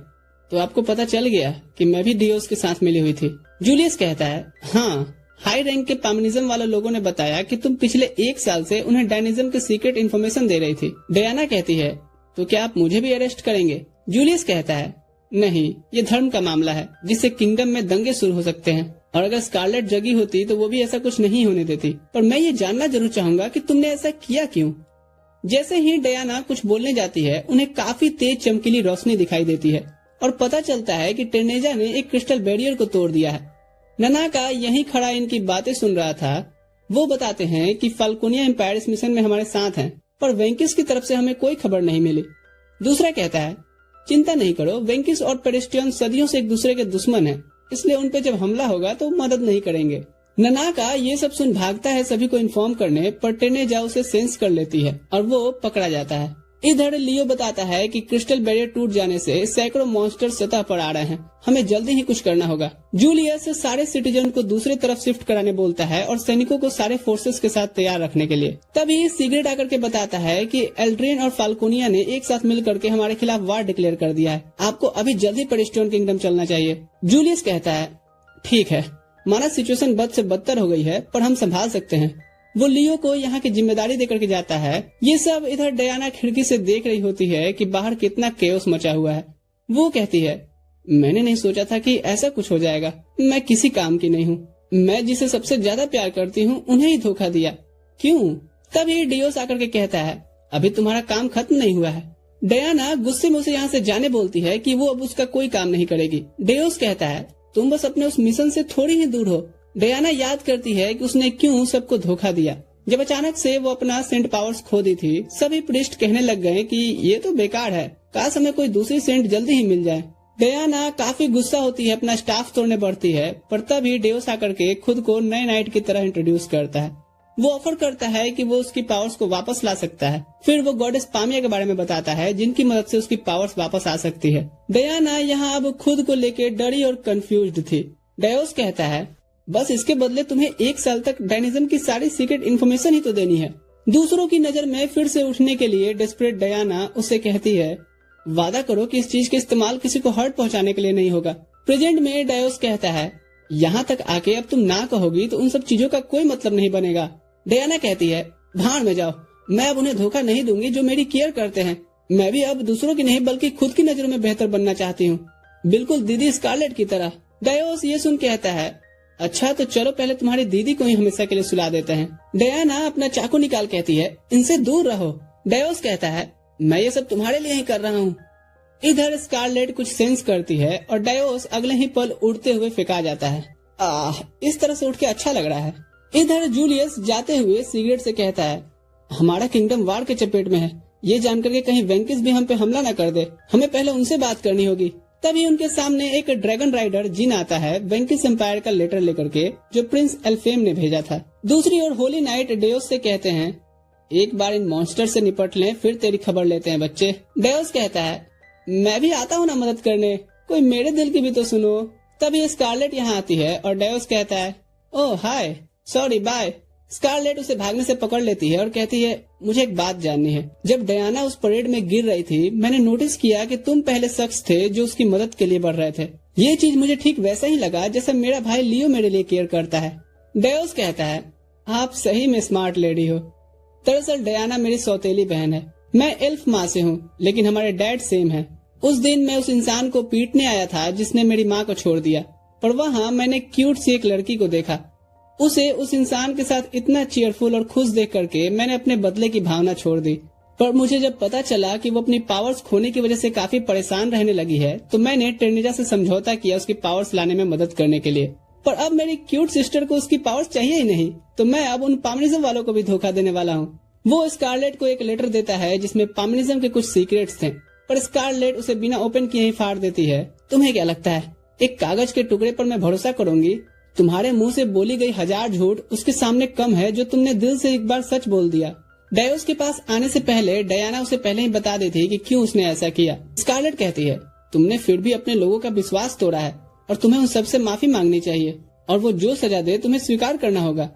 [SPEAKER 2] तो आपको पता चल गया कि मैं भी डियोस के साथ मिली हुई थी। जूलियस कहता है हाँ, हाई रैंक के पामनिज्म वाले लोगों ने बताया कि तुम पिछले 1 साल से उन्हें डायनिज्म के सीक्रेट इन्फॉर्मेशन दे रही थी। डयाना कहती है तो क्या आप मुझे भी अरेस्ट करेंगे? जूलियस कहता है नहीं, ये धर्म का मामला है जिससे किंगडम में दंगे शुरू हो सकते हैं, और अगर स्कारलेट जगी होती तो वो भी ऐसा कुछ नहीं होने देती। पर मैं ये जानना जरूर चाहूंगा कि तुमने ऐसा किया क्यों? जैसे ही डयाना कुछ बोलने जाती है उन्हें काफी तेज चमकीली रोशनी दिखाई देती है और पता चलता है कि टेनेजा ने एक क्रिस्टल बैरियर को तोड़ दिया है। ननाका यहीं खड़ा इनकी बातें सुन रहा था। वो बताते हैं कि फाल्कोनिया एम्पायर इस मिशन में हमारे साथ हैं, पर वेंकिस की तरफ से हमें कोई खबर नहीं मिली। दूसरा कहता है चिंता नहीं करो, वेंकिस और पेरिस्टियन सदियों से एक दूसरे के दुश्मन हैं, इसलिए उन पे जब हमला होगा तो मदद नहीं करेंगे। ननाका ये सब सुन भागता है सभी को इन्फॉर्म करने, पर टेनेजा उसे सेंस कर लेती है और वो पकड़ा जाता है। इधर लियो बताता है कि क्रिस्टल बैरियर टूट जाने से सैकड़ों मॉन्स्टर सतह पर आ रहे हैं, हमें जल्दी ही कुछ करना होगा। जूलियस सारे सिटीजन को दूसरी तरफ शिफ्ट कराने बोलता है और सैनिकों को सारे फोर्सेस के साथ तैयार रखने के लिए। तभी सिगरेट आकर के बताता है कि एल्ड्रेन और फाल्कोनिया ने एक साथ मिल करके हमारे खिलाफ वार डिक्लेयर कर दिया है, आपको अभी जल्दी पेरिस्टियन किंगडम चलना चाहिए। जूलियस कहता है ठीक है, माना सिचुएशन बद से बदतर हो गई है, पर हम संभाल सकते हैं। वो लियो को यहाँ की जिम्मेदारी देकर के जाता है। ये सब इधर डयाना खिड़की से देख रही होती है कि बाहर कितना केओस मचा हुआ है। वो कहती है मैंने नहीं सोचा था कि ऐसा कुछ हो जाएगा, मैं किसी काम की नहीं हूँ, मैं जिसे सबसे ज्यादा प्यार करती हूँ उन्हें ही धोखा दिया, क्यों? तभी डियोस आकर के कहता है अभी तुम्हारा काम खत्म नहीं हुआ है। डयाना गुस्से में उसे यहाँ से जाने बोलती है कि वो अब उसका कोई काम नहीं करेगी। डियोस कहता है तुम बस अपने उस मिशन से थोड़ी ही दूर हो। डयाना याद करती है कि उसने क्यों सबको धोखा दिया। जब अचानक से वो अपना सेंट पावर्स खो दी थी, सभी प्रीस्ट कहने लग गए कि ये तो बेकार है, काश हमें कोई दूसरी सेंट जल्दी ही मिल जाए। डयाना काफी गुस्सा होती है, अपना स्टाफ तोड़ने बढ़ती है, पर तभी डियोस आकर के खुद को नए नाइट की तरह इंट्रोड्यूस करता है। वो ऑफर करता है कि वो उसकी पावर्स को वापस ला सकता है। फिर वो गॉडेस पामिया के बारे में बताता है जिनकी मदद से उसकी पावर्स वापस आ सकती है। डयाना यहाँ अब खुद को लेकर डरी और कंफ्यूज्ड थी। डियोस कहता है बस इसके बदले तुम्हें 1 साल तक डायनिज्म की सारी सीक्रेट इन्फॉर्मेशन ही तो देनी है। दूसरों की नजर में फिर से उठने के लिए डेस्परेट डयाना उससे कहती है वादा करो कि इस चीज के इस्तेमाल किसी को हर्ट पहुंचाने के लिए नहीं होगा। प्रेजेंट में डियोस कहता है यहाँ तक आके अब तुम ना कहोगी तो उन सब चीजों का कोई मतलब नहीं बनेगा। डयाना कहती है भाड़ में जाओ, मैं अब उन्हें धोखा नहीं दूंगी जो मेरी केयर करते हैं। मैं भी अब दूसरों की नहीं बल्कि खुद की नजरों में बेहतर बनना चाहती हूँ, बिल्कुल दीदी स्कारलेट की तरह। डियोस ये सुन कहता है अच्छा तो चलो पहले तुम्हारी दीदी को ही हमेशा के लिए सुला देते हैं। डयाना अपना चाकू निकाल कहती है इनसे दूर रहो। डियोस कहता है मैं ये सब तुम्हारे लिए ही कर रहा हूँ। इधर स्कारलेट कुछ सेंस करती है और डियोस अगले ही पल उड़ते हुए फेंका जाता है। इस तरह से उठ के अच्छा लग रहा है। इधर जूलियस जाते हुए सिगरेट से कहता है हमारा किंगडम वार के चपेट में है, ये जानकर के कहीं वेंकिस भी हम पे हमला न कर दे, हमें पहले उनसे बात करनी होगी। तभी उनके सामने एक ड्रैगन राइडर जिन आता है वेंकिस एम्पायर का लेटर लेकर के जो प्रिंस एल्फेम ने भेजा था। दूसरी ओर होली नाइट डियोस से कहते हैं एक बार इन मॉन्स्टर से निपट लें फिर तेरी खबर लेते हैं बच्चे। डियोस कहता है
[SPEAKER 1] मैं भी आता हूँ ना मदद करने, कोई मेरे दिल की भी तो सुनो। तभी स्कारलेट यहाँ आती है और डेयोस कहता है, ओह हाय, सॉरी, बाय। स्कारलेट उसे भागने से पकड़ लेती है और कहती है, मुझे एक बात जाननी है। जब डयाना उस परेड में गिर रही थी, मैंने नोटिस किया कि तुम पहले शख्स थे जो उसकी मदद के लिए बढ़ रहे थे। ये चीज मुझे ठीक वैसा ही लगा जैसा मेरा भाई लियो मेरे लिए केयर करता है। डेयोस कहता है, आप सही में स्मार्ट लेडी हो। दरअसल डयाना मेरी सौतेली बहन है। मैं एल्फ माँ से हूँ, लेकिन हमारे डैड सेम है। उस दिन मैं उस इंसान को पीटने आया था जिसने मेरी माँ को छोड़ दिया, पर वहाँ मैंने क्यूट सी एक लड़की को देखा। उसे उस इंसान के साथ इतना चीयरफुल और खुश देख करके मैंने अपने बदले की भावना छोड़ दी। पर मुझे जब पता चला कि वो अपनी पावर्स खोने की वजह से काफी परेशान रहने लगी है, तो मैंने टेर्निजा से समझौता किया उसकी पावर्स लाने में मदद करने के लिए। पर अब मेरी क्यूट सिस्टर को उसकी पावर्स चाहिए ही नहीं, तो मैं अब उन पामनिज्म वालों को भी धोखा देने वाला हूँ। वो स्कारलेट को एक लेटर देता है जिसमें पामनिज्म के कुछ सीक्रेट्स थे, पर स्कारलेट उसे बिना ओपन किए ही फाड़ देती है। तुम्हें क्या लगता है, एक कागज के टुकड़े पर मैं भरोसा करूंगी? तुम्हारे मुंह से बोली गई 1000 झूठ उसके सामने कम है जो तुमने दिल से एक बार सच बोल दिया। डेयोस के पास आने से पहले डयाना उसे पहले ही बता देती कि क्यों उसने ऐसा किया। स्कारलेट कहती है, तुमने फिर भी अपने लोगों का विश्वास तोड़ा है और तुम्हें उन सबसे माफी मांगनी चाहिए, और वो जो सजा दे तुम्हें स्वीकार करना होगा।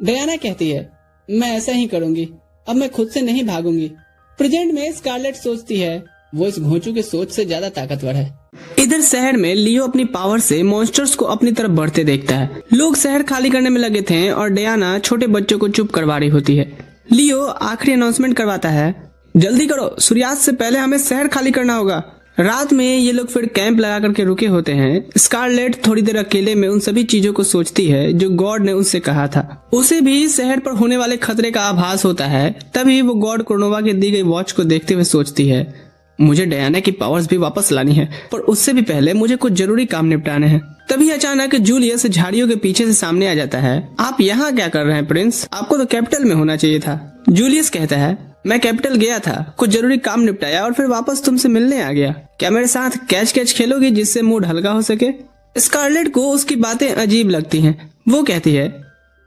[SPEAKER 1] डयाना कहती है, मैं ऐसा ही करूंगी, अब मैं खुद से नहीं भागूंगी। प्रेजेंट में स्कारलेट सोचती है वो इस घोंचू के सोच से ज्यादा ताकतवर है। इधर शहर में लियो अपनी पावर से मॉन्स्टर्स को अपनी तरफ बढ़ते देखता है। लोग शहर खाली करने में लगे थे और डयाना छोटे बच्चों को चुप करवा रही होती है। लियो आखिरी अनाउंसमेंट करवाता है, जल्दी करो, सूर्यास्त से पहले हमें शहर खाली करना होगा। रात में ये लोग फिर कैंप लगा करके रुके होते हैं। स्कारलेट थोड़ी देर अकेले में उन सभी चीजों को सोचती है जो गॉड ने उससे कहा था। उसे भी शहर पर होने वाले खतरे का आभास होता है। तभी वो गॉड क्रोनोवा के दी गई वॉच को देखते हुए सोचती है, मुझे डयाना की पावर्स भी वापस लानी है, पर उससे भी पहले मुझे कुछ जरूरी काम निपटाने हैं। तभी अचानक जूलियस झाड़ियों के पीछे से सामने आ जाता है। आप यहाँ क्या कर रहे हैं प्रिंस? आपको तो कैपिटल में होना चाहिए था। जूलियस कहता है, मैं कैपिटल गया था, कुछ जरूरी काम निपटाया और फिर वापस तुमसे मिलने आ गया। क्या मेरे साथ कैच कैच खेलोगी जिससे मूड हल्का हो सके? स्कारलेट को उसकी बातें अजीब लगती हैं। वो कहती है,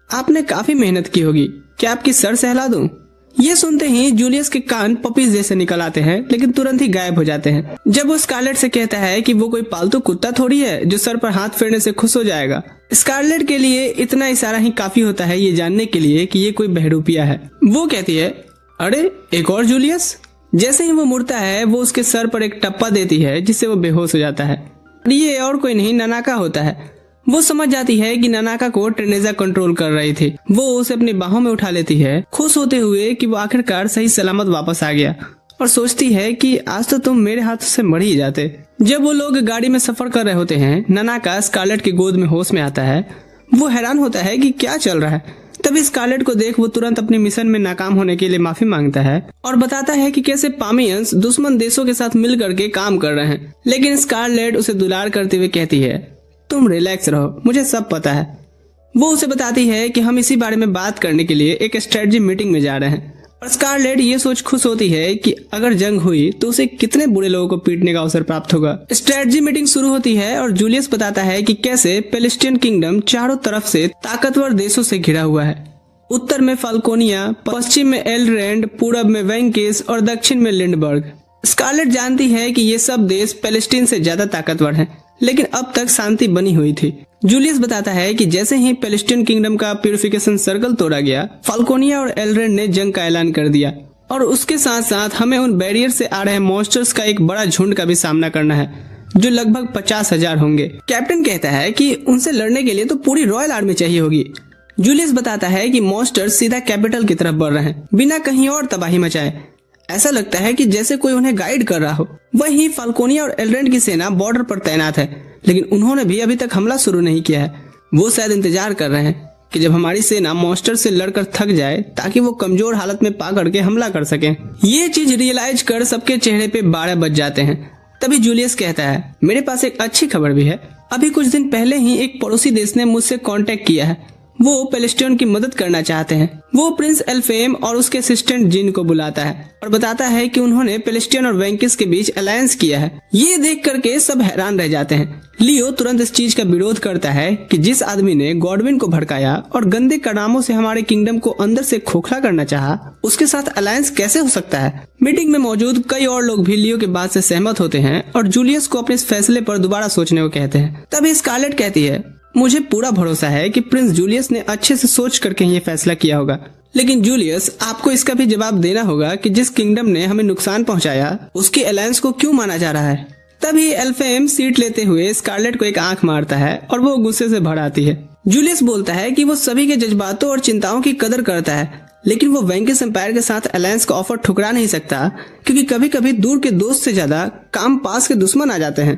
[SPEAKER 1] आपने काफी मेहनत की होगी, क्या आपकी सर सहला दूं? ये सुनते ही जूलियस के कान पपीज जैसे निकल आते हैं, लेकिन तुरंत ही गायब हो जाते हैं जब वो स्कारलेट से कहता है कि वो कोई पालतू कुत्ता थोड़ी है जो सर पर हाथ फेरने से खुश हो जाएगा। स्कारलेट के लिए इतना इशारा ही काफी होता है ये जानने के लिए कि ये कोई बहरूपिया है। वो कहती है, अरे एक और जूलियस। जैसे ही वो मुड़ता है वो उसके सर पर एक टप्पा देती है जिससे वो बेहोश हो जाता है। ये और कोई नहीं, ननाका होता है। वो समझ जाती है कि ननाका को टेर्निजा कंट्रोल कर रही थी। वो उसे अपनी बाहों में उठा लेती है, खुश होते हुए कि वो आखिरकार सही सलामत वापस आ गया, और सोचती है कि आज तो तुम मेरे हाथ से मर ही जाते। जब वो लोग गाड़ी में सफर कर रहे होते हैं, ननाका स्कारलेट की गोद में होश में आता है। वो हैरान होता है कि क्या चल रहा है। तभी स्कारलेट को देख वो तुरंत अपने मिशन में नाकाम होने के लिए माफी मांगता है और बताता है कि कैसे पामियंस दुश्मन देशों के साथ मिल करके काम कर रहे हैं। लेकिन स्कारलेट उसे दुलार करते हुए कहती है, तुम रिलैक्स रहो, मुझे सब पता है। वो उसे बताती है कि हम इसी बारे में बात करने के लिए एक स्ट्रेटजी मीटिंग में जा रहे हैं। और स्कारलेट ये सोच खुश होती है कि अगर जंग हुई तो उसे कितने बुरे लोगों को पीटने का अवसर प्राप्त होगा। स्ट्रेटजी मीटिंग शुरू होती है और जूलियस बताता है कि कैसे पेलेस्टियन किंगडम चारों तरफ से ताकतवर देशों से घिरा हुआ है। उत्तर में फाल्कोनिया, पश्चिम में एल्ड्रेंड, पूरब में वेंकिस और दक्षिण में लिंडबर्ग। स्कारलेट जानती है कि ये सब देश पैलेस्टीन से ज्यादा ताकतवर हैं, लेकिन अब तक शांति बनी हुई थी। जूलियस बताता है कि जैसे ही पैलेस्टीन किंगडम का प्यूरिफिकेशन सर्कल तोड़ा गया, फाल्कोनिया और एल्ड्रेंड ने जंग का ऐलान कर दिया, और उसके साथ साथ हमें उन बैरियर से आ रहे मॉन्स्टर्स का एक बड़ा झुंड का भी सामना करना है, जो लगभग 50,000 होंगे। कैप्टन कहता है कि उनसे लड़ने के लिए तो पूरी रॉयल आर्मी चाहिए होगी। जूलियस बताता है कि मॉन्स्टर्स सीधा कैपिटल की तरफ बढ़ रहे हैं, बिना कहीं और तबाही मचाए। ऐसा लगता है कि जैसे कोई उन्हें गाइड कर रहा हो। वहीं फाल्कोनिया और एल्ड्रेंड की सेना बॉर्डर पर तैनात है, लेकिन उन्होंने भी अभी तक हमला शुरू नहीं किया है। वो शायद इंतजार कर रहे हैं कि जब हमारी सेना मॉन्स्टर से लड़कर थक जाए, ताकि वो कमजोर हालत में पा करके हमला कर सकें। ये चीज रियलाइज कर सबके चेहरे पे बाड़े बच जाते हैं। तभी जूलियस कहता है, मेरे पास एक अच्छी खबर भी है। अभी कुछ दिन पहले ही एक पड़ोसी देश ने मुझसे कांटेक्ट किया है। वो पैलेस्टीन की मदद करना चाहते हैं। वो प्रिंस एल्फेम और उसके असिस्टेंट जिन को बुलाता है और बताता है कि उन्होंने पैलेस्टीन और वेंकिस के बीच अलायंस किया है। ये देख करके सब हैरान रह जाते हैं,
[SPEAKER 3] लियो तुरंत इस चीज का विरोध करता है कि जिस आदमी ने गॉडविन को भड़काया और गंदे करामों से हमारे किंगडम को अंदर से खोखला करना चाहा, उसके साथ अलायंस कैसे हो सकता है। मीटिंग में मौजूद कई और लोग भी लियो के बात से सहमत होते हैं और जूलियस को अपने इस फैसले पर दोबारा सोचने को कहते हैं। तभी स्कारलेट कहती है, मुझे पूरा भरोसा है कि प्रिंस जूलियस ने अच्छे से सोच करके ये फैसला किया होगा, लेकिन जूलियस आपको इसका भी जवाब देना होगा कि जिस किंगडम ने हमें नुकसान पहुंचाया उसके अलायंस को क्यों माना जा रहा है। तभी एल्फेम सीट लेते हुए स्कारलेट को एक आंख मारता है और वो गुस्से से भर आती है। जूलियस बोलता है कि वो सभी के जज्बातों और चिंताओं की कदर करता है, लेकिन वो वेंकिस एम्पायर के साथ अलायंस का ऑफर ठुकरा नहीं सकता, क्योंकि कभी कभी दूर के दोस्त से ज्यादा काम पास के दुश्मन आ जाते हैं।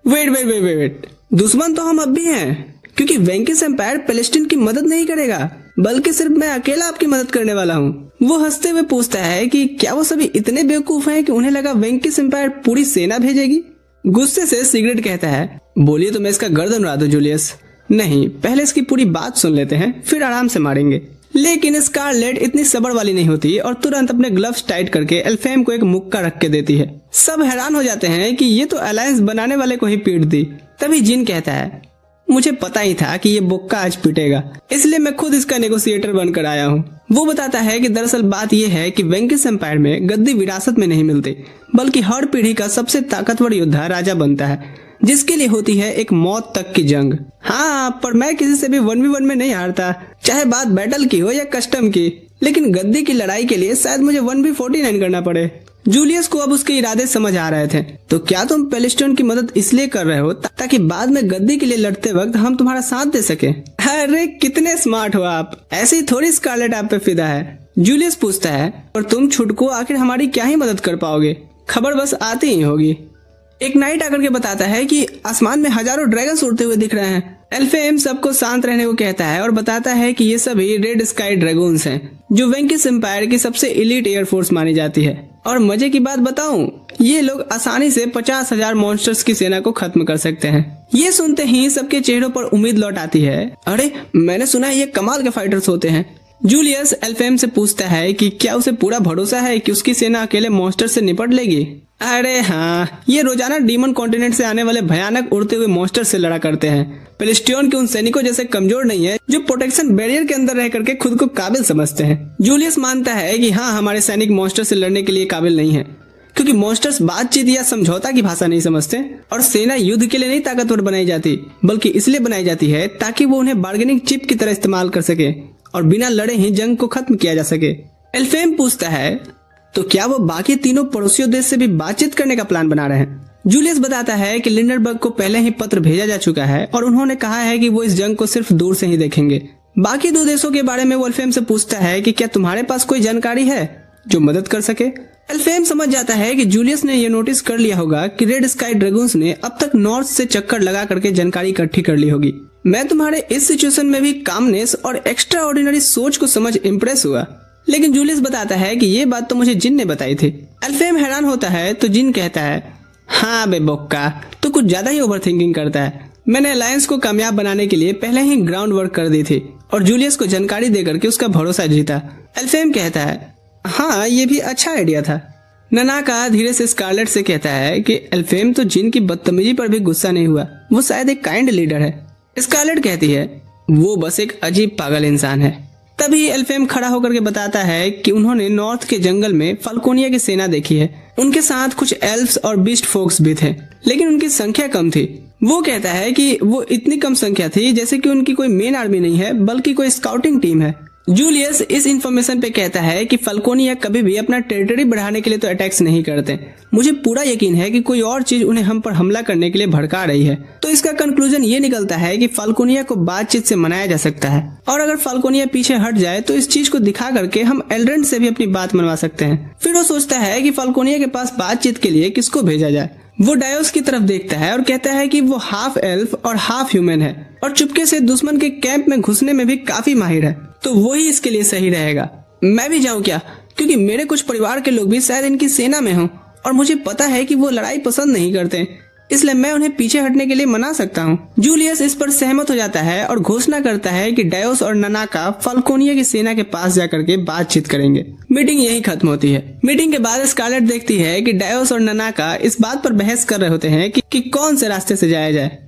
[SPEAKER 3] वेट, दुश्मन तो हम अब भी हैं, क्योंकि वेंकिस एम्पायर पैलेस्टीन की मदद नहीं करेगा, बल्कि सिर्फ मैं अकेला आपकी मदद करने वाला हूँ। वो हंसते हुए पूछता है कि क्या वो सभी इतने बेवकूफ हैं कि उन्हें लगा वेंकिस एम्पायर पूरी सेना भेजेगी। गुस्से से सिगरेट कहता है, बोलिए तो मैं इसका गर्दन उड़ा दूं जूलियस। नहीं, पहले इसकी पूरी बात सुन लेते हैं, फिर आराम से मारेंगे। लेकिन स्कारलेट इतनी सबर वाली नहीं होती और तुरंत अपने ग्लव्स टाइट करके एल्फेम को एक मुक्का रख के देती है। सब हैरान हो जाते हैं कि ये तो अलायंस बनाने वाले को ही पीट दी। तभी जिन कहता है, मुझे पता ही था कि ये बुक्का आज पिटेगा, इसलिए मैं खुद इसका नेगोशिएटर बनकर आया हूँ। वो बताता है कि दरअसल बात यह है कि वेंकिस एम्पायर में गद्दी विरासत में नहीं मिलती, बल्कि हर पीढ़ी का सबसे ताकतवर योद्धा राजा बनता है, जिसके लिए होती है एक मौत तक की जंग। हाँ, पर मैं किसी से भी 1v1 में नहीं हारता, चाहे बात बैटल की हो या कस्टम की। लेकिन गद्दी की लड़ाई के लिए शायद मुझे 1v49 करना पड़े। जूलियस को अब उसके इरादे समझ आ रहे थे। तो क्या तुम पैलेस्टीन की मदद इसलिए कर रहे हो ताकि बाद में गद्दी के लिए लड़ते वक्त हम तुम्हारा साथ दे सके? अरे कितने स्मार्ट हो आप, ऐसी थोड़ी स्कारलेट आप पे फिदा है। जूलियस पूछता है, और तुम छुटको आखिर हमारी क्या ही मदद कर पाओगे, खबर बस आती ही होगी। एक नाइट आकर के बताता है कि आसमान में हजारों ड्रैगन्स उड़ते हुए दिख रहे हैं। एल्फेम सबको शांत रहने को कहता है और बताता है कि ये सभी रेड स्काई ड्रैगन्स हैं, जो वेंकिस एम्पायर की सबसे एलीट एयरफोर्स मानी जाती है। और मजे की बात बताऊं, ये लोग आसानी से 50,000 मॉन्स्टर्स की सेना को खत्म कर सकते हैं। ये सुनते ही सबके चेहरों पर उम्मीद लौट आती है। अरे मैंने सुना है ये कमाल के फाइटर्स होते हैं। जूलियस एल्फेम से पूछता है कि क्या उसे पूरा भरोसा है कि उसकी सेना अकेले मॉन्स्टर से निपट लेगी। अरे हाँ, ये रोजाना डीमन कॉन्टिनेंट से आने वाले भयानक उड़ते हुए मॉन्स्टर से लड़ा करते हैं। पैलेस्टीन के उन सैनिकों जैसे कमजोर नहीं है जो प्रोटेक्शन बैरियर के अंदर रह करके खुद को काबिल समझते हैं। जूलियस मानता है कि हाँ, हमारे सैनिक मॉन्स्टर से लड़ने के लिए काबिल नहीं है, क्योंकि मॉन्स्टर्स बातचीत या समझौता की भाषा नहीं समझते। और सेना युद्ध के लिए नहीं ताकतवर बनाई जाती, बल्कि इसलिए बनाई जाती है ताकि वो उन्हें बार्गेनिंग चिप की तरह इस्तेमाल कर सके और बिना लड़े ही जंग को खत्म किया जा सके। एल्फेम पूछता है, तो क्या वो बाकी तीनों पड़ोसियों देश से भी बातचीत करने का प्लान बना रहे हैं? जूलियस बताता है कि लिंडरबर्ग को पहले ही पत्र भेजा जा चुका है और उन्होंने कहा है कि वो इस जंग को सिर्फ दूर से ही देखेंगे। बाकी दो देशों के बारे में वो एल्फेम से पूछता है कि क्या तुम्हारे पास कोई जानकारी है जो मदद कर सके। एल्फेम समझ जाता है कि जूलियस ने ये नोटिस कर लिया होगा कि रेड स्काई ड्रैगन्स ने अब तक नॉर्थ से चक्कर लगा करके जानकारी इकट्ठी कर ली होगी। मैं तुम्हारे इस सिचुएशन में भी कामनेस और एक्स्ट्रा ऑर्डिनरी सोच को समझ इम्प्रेस हुआ। लेकिन जूलियस बताता है कि ये बात तो मुझे जिन ने बताई थी। एल्फेम हैरान होता है तो जिन कहता है, हाँ बे बोक्का, तो कुछ ज्यादा ही ओवर थिंकिंग करता है। मैंने अलायंस को कामयाब बनाने के लिए पहले ही ग्राउंड वर्क कर दी थी और जूलियस को जानकारी देकर के उसका भरोसा जीता। एल्फेम कहता है, हाँ ये भी अच्छा आइडिया था। ननाका धीरे से स्कारलेट से कहता है कि एल्फेम तो जिन की बदतमीजी पर भी गुस्सा नहीं हुआ, वो शायद एक काइंड लीडर है। स्कारलेट कहती है, वो बस एक अजीब पागल इंसान है। तभी एल्फेम खड़ा होकर के बताता है कि उन्होंने नॉर्थ के जंगल में फाल्कोनिया की सेना देखी है। उनके साथ कुछ एल्फ्स और बीस्ट फोक्स भी थे, लेकिन उनकी संख्या कम थी। वो कहता है कि वो इतनी कम संख्या थी जैसे कि उनकी कोई मेन आर्मी नहीं है, बल्कि कोई स्काउटिंग टीम है। जूलियस इस इंफॉर्मेशन पे कहता है कि फाल्कोनिया कभी भी अपना टेरिटरी बढ़ाने के लिए तो अटैक्स नहीं करते। मुझे पूरा यकीन है कि कोई और चीज उन्हें हम पर हमला करने के लिए भड़का रही है। तो इसका कंक्लूजन ये निकलता है कि फाल्कोनिया को बातचीत से मनाया जा सकता है, और अगर फाल्कोनिया पीछे हट जाए तो इस चीज को दिखा करके हम एल्ड्रेंड से भी अपनी बात मनवा सकते हैं। फिर वो सोचता है कि फाल्कोनिया के पास बातचीत के लिए किसको भेजा जाए। वो डायोस की तरफ देखता है और कहता है कि वो हाफ एल्फ और हाफ ह्यूमन है और चुपके से दुश्मन के कैंप में घुसने में भी काफी माहिर है, तो वही इसके लिए सही रहेगा। मैं भी जाऊं क्या? क्योंकि मेरे कुछ परिवार के लोग भी शायद इनकी सेना में हों और मुझे पता है कि वो लड़ाई पसंद नहीं करते, इसलिए मैं उन्हें पीछे हटने के लिए मना सकता हूँ। जूलियस इस पर सहमत हो जाता है और घोषणा करता है कि डायोस और ननाका फाल्कोनिया की सेना के पास जाकर के बातचीत करेंगे। मीटिंग यही खत्म होती है। मीटिंग के बाद स्कारलेट देखती है कि डायोस और ननाका इस बात पर बहस कर रहे होते हैं कि कौन से रास्ते से जाया जाए।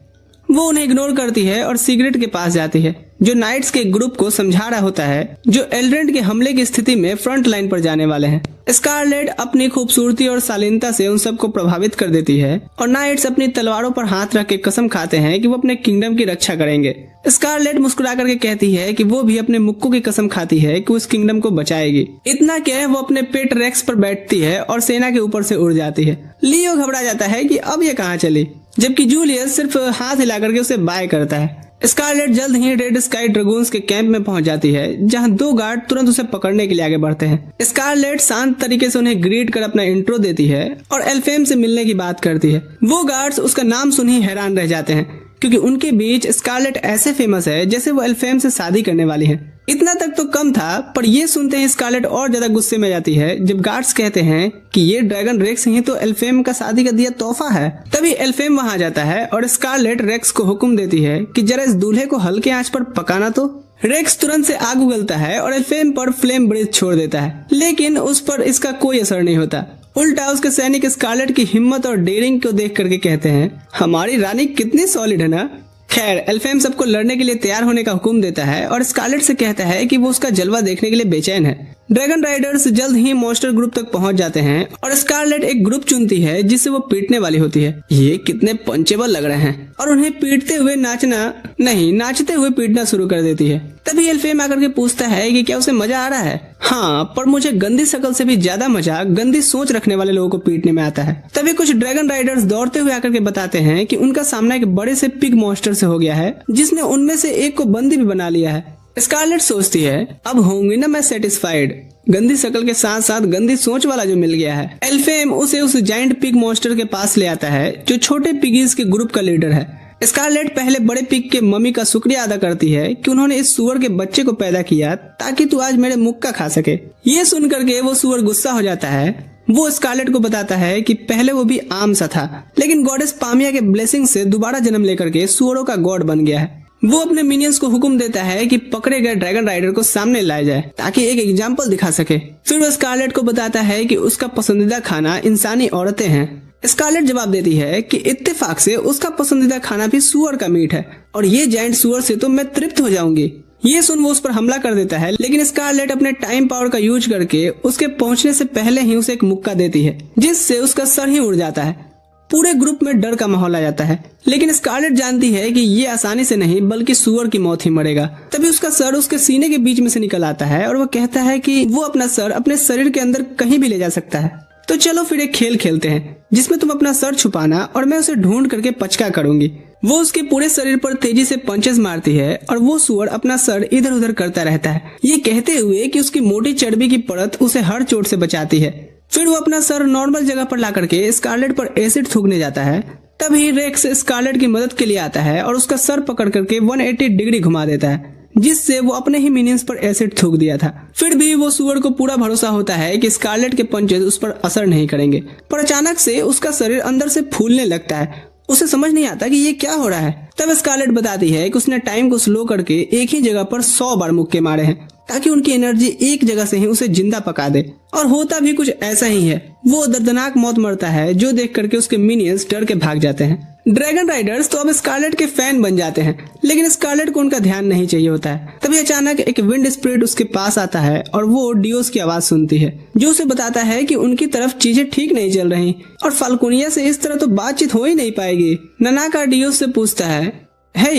[SPEAKER 3] वो उन्हें इग्नोर करती है और सिगरेट के पास जाती है, जो नाइट्स के ग्रुप को समझा रहा होता है जो एल्ड्रेंड के हमले की स्थिति में फ्रंट लाइन पर जाने वाले हैं। स्कारलेट अपनी खूबसूरती और शालीनता से उन सबको प्रभावित कर देती है और नाइट्स अपनी तलवारों पर हाथ रख के कसम खाते हैं कि वो अपने किंगडम की रक्षा करेंगे। स्कारलेट मुस्कुरा करके कहती है कि वो भी अपने मुक्कों की कसम खाती है कि उस किंगडम को बचाएगी। इतना क्या है, वो अपने पेट रेक्स पर बैठती है और सेना के ऊपर से उड़ जाती है। लियो घबरा जाता है कि अब ये कहाँ चली, जबकि जूलियस सिर्फ हाथ हिला करके उसे बाय करता है। स्कारलेट जल्द ही रेड स्काई ड्रैगन्स के कैंप में पहुंच जाती है, जहां 2 गार्ड तुरंत उसे पकड़ने के लिए आगे बढ़ते हैं। स्कारलेट शांत तरीके से उन्हें ग्रीट कर अपना इंट्रो देती है और एल्फेम से मिलने की बात करती है। वो गार्ड्स उसका नाम सुन ही हैरान रह जाते हैं, क्योंकि उनके बीच स्कारलेट ऐसे फेमस है जैसे वो एल्फेम से शादी करने वाली है। इतना तक तो कम था, पर ये सुनते ही स्कारलेट और ज्यादा गुस्से में जाती है जब गार्ड्स कहते हैं कि ये ड्रैगन रेक्स ही तो एल्फेम का शादी का दिया तोहफा है। तभी एल्फेम वहां जाता है और स्कारलेट रेक्स को हुक्म देती है कि जरा इस दूल्हे को हल्के आंच पर पकाना तो। रेक्स तुरंत से आग उगलता है और एल्फेम पर फ्लेम ब्रेथ छोड़ देता है, लेकिन उस पर इसका कोई असर नहीं होता। उल्टा उसके सैनिक स्कारलेट की हिम्मत और डेयरिंग को देख करके कहते हैं, हमारी रानी कितनी सॉलिड है ना। खैर, एल्फेम सबको लड़ने के लिए तैयार होने का हुक्म देता है और स्कारलेट से कहता है कि वो उसका जलवा देखने के लिए बेचैन है। ड्रैगन राइडर्स जल्द ही मॉन्स्टर ग्रुप तक पहुंच जाते हैं और स्कारलेट एक ग्रुप चुनती है जिससे वो पीटने वाली होती है। ये कितने पंचेबल लग रहे हैं, और उन्हें पीटते हुए नाचते हुए पीटना शुरू कर देती है। तभी एल्फेम आकर के पूछता है कि क्या उसे मजा आ रहा है। हाँ, पर मुझे गंदी शक्ल से भी ज्यादा मजा गंदी सोच रखने वाले लोगों को पीटने में आता है। तभी कुछ ड्रैगन राइडर्स दौड़ते हुए आकर के बताते हैं कि उनका सामना एक बड़े से पिग मॉन्स्टर से हो गया है, जिसने उनमें से एक को बंदी भी बना लिया है। स्कारलेट सोचती है, अब होंगी ना मैं सेटिस्फाइड, गंदी शक्ल के साथ साथ गंदी सोच वाला जो मिल गया है। एल्फेम उसे उस जाइंट पिग मॉन्स्टर के पास ले आता है जो छोटे पिगीज के ग्रुप का लीडर है। स्कारलेट पहले बड़े पिग के मम्मी का शुक्रिया अदा करती है कि उन्होंने इस सुअर के बच्चे को पैदा किया ताकि तू आज मेरे मुक्का खा सके। ये सुन करके वो सुअर गुस्सा हो जाता है। वो स्कारलेट को बताता है कि पहले वो भी आम सा था, लेकिन गॉडेस पामिया के ब्लेसिंग से दोबारा जन्म लेकर के सुअरों का गॉड बन गया है। वो अपने मिनियंस को हुक्म देता है कि पकड़े गए ड्रैगन राइडर को सामने लाया जाए ताकि एक एग्जाम्पल दिखा सके। फिर वो स्कारलेट को बताता है कि उसका पसंदीदा खाना इंसानी औरतें हैं। स्कारलेट जवाब देती है कि इत्तेफाक से उसका पसंदीदा खाना भी सुअर का मीट है, और ये जायंट सुअर से तो मैं तृप्त हो जाऊंगी। ये सुन वो उस पर हमला कर देता है, लेकिन स्कारलेट अपने टाइम पावर का यूज करके उसके पहुंचने से पहले ही उसे एक मुक्का देती है, जिससे उसका सर ही उड़ जाता है। पूरे ग्रुप में डर का माहौल आ जाता है, लेकिन स्कारलेट जानती है कि ये आसानी से नहीं बल्कि सुअर की मौत ही मरेगा। तभी उसका सर उसके सीने के बीच में से निकल आता है और वो कहता है कि वो अपना सर अपने शरीर के अंदर कहीं भी ले जा सकता है। तो चलो फिर एक खेल खेलते हैं जिसमें तुम अपना सर छुपाना और मैं उसे ढूंढ करके पचका करूंगी। वो उसके पूरे शरीर पर तेजी से पंचेस मारती है और वो सुअर अपना सर इधर उधर करता रहता है, ये कहते हुए कि उसकी मोटी चर्बी की परत उसे हर चोट से बचाती है। फिर वो अपना सर नॉर्मल जगह पर ला करके स्कारलेट पर एसिड थूकने जाता है। तभी रेक्स स्कारलेट की मदद के लिए आता है और उसका सर पकड़ करके 180 डिग्री घुमा देता है, जिससे वो अपने ही मिनियंस पर एसिड थूक दिया था। फिर भी वो सुअर को पूरा भरोसा होता है कि स्कारलेट के पंचेस उस पर असर नहीं करेंगे, पर अचानक से उसका शरीर अंदर से फूलने लगता है। उसे समझ नहीं आता कि ये क्या हो रहा है। तब स्कारलेट बताती है कि उसने टाइम को स्लो करके एक ही जगह पर 100 बार मुक्के मारे हैं ताकि उनकी एनर्जी एक जगह से ही उसे जिंदा पका दे, और होता भी कुछ ऐसा ही है। वो दर्दनाक मौत मरता है, जो देख करके उसके मिनियंस डर के भाग जाते हैं। ड्रैगन राइडर्स तो अब स्कारलेट के फैन बन जाते हैं, लेकिन स्कारलेट को उनका ध्यान नहीं चाहिए होता है। तभी अचानक एक विंड स्पिरिट उसके पास आता है और वो डियोस की आवाज सुनती है, जो उसे बताता है कि उनकी तरफ चीजें ठीक नहीं चल रही और फाल्कोनिया से इस तरह तो बातचीत हो ही नहीं पाएगी। ननाका डियोस से पूछता है,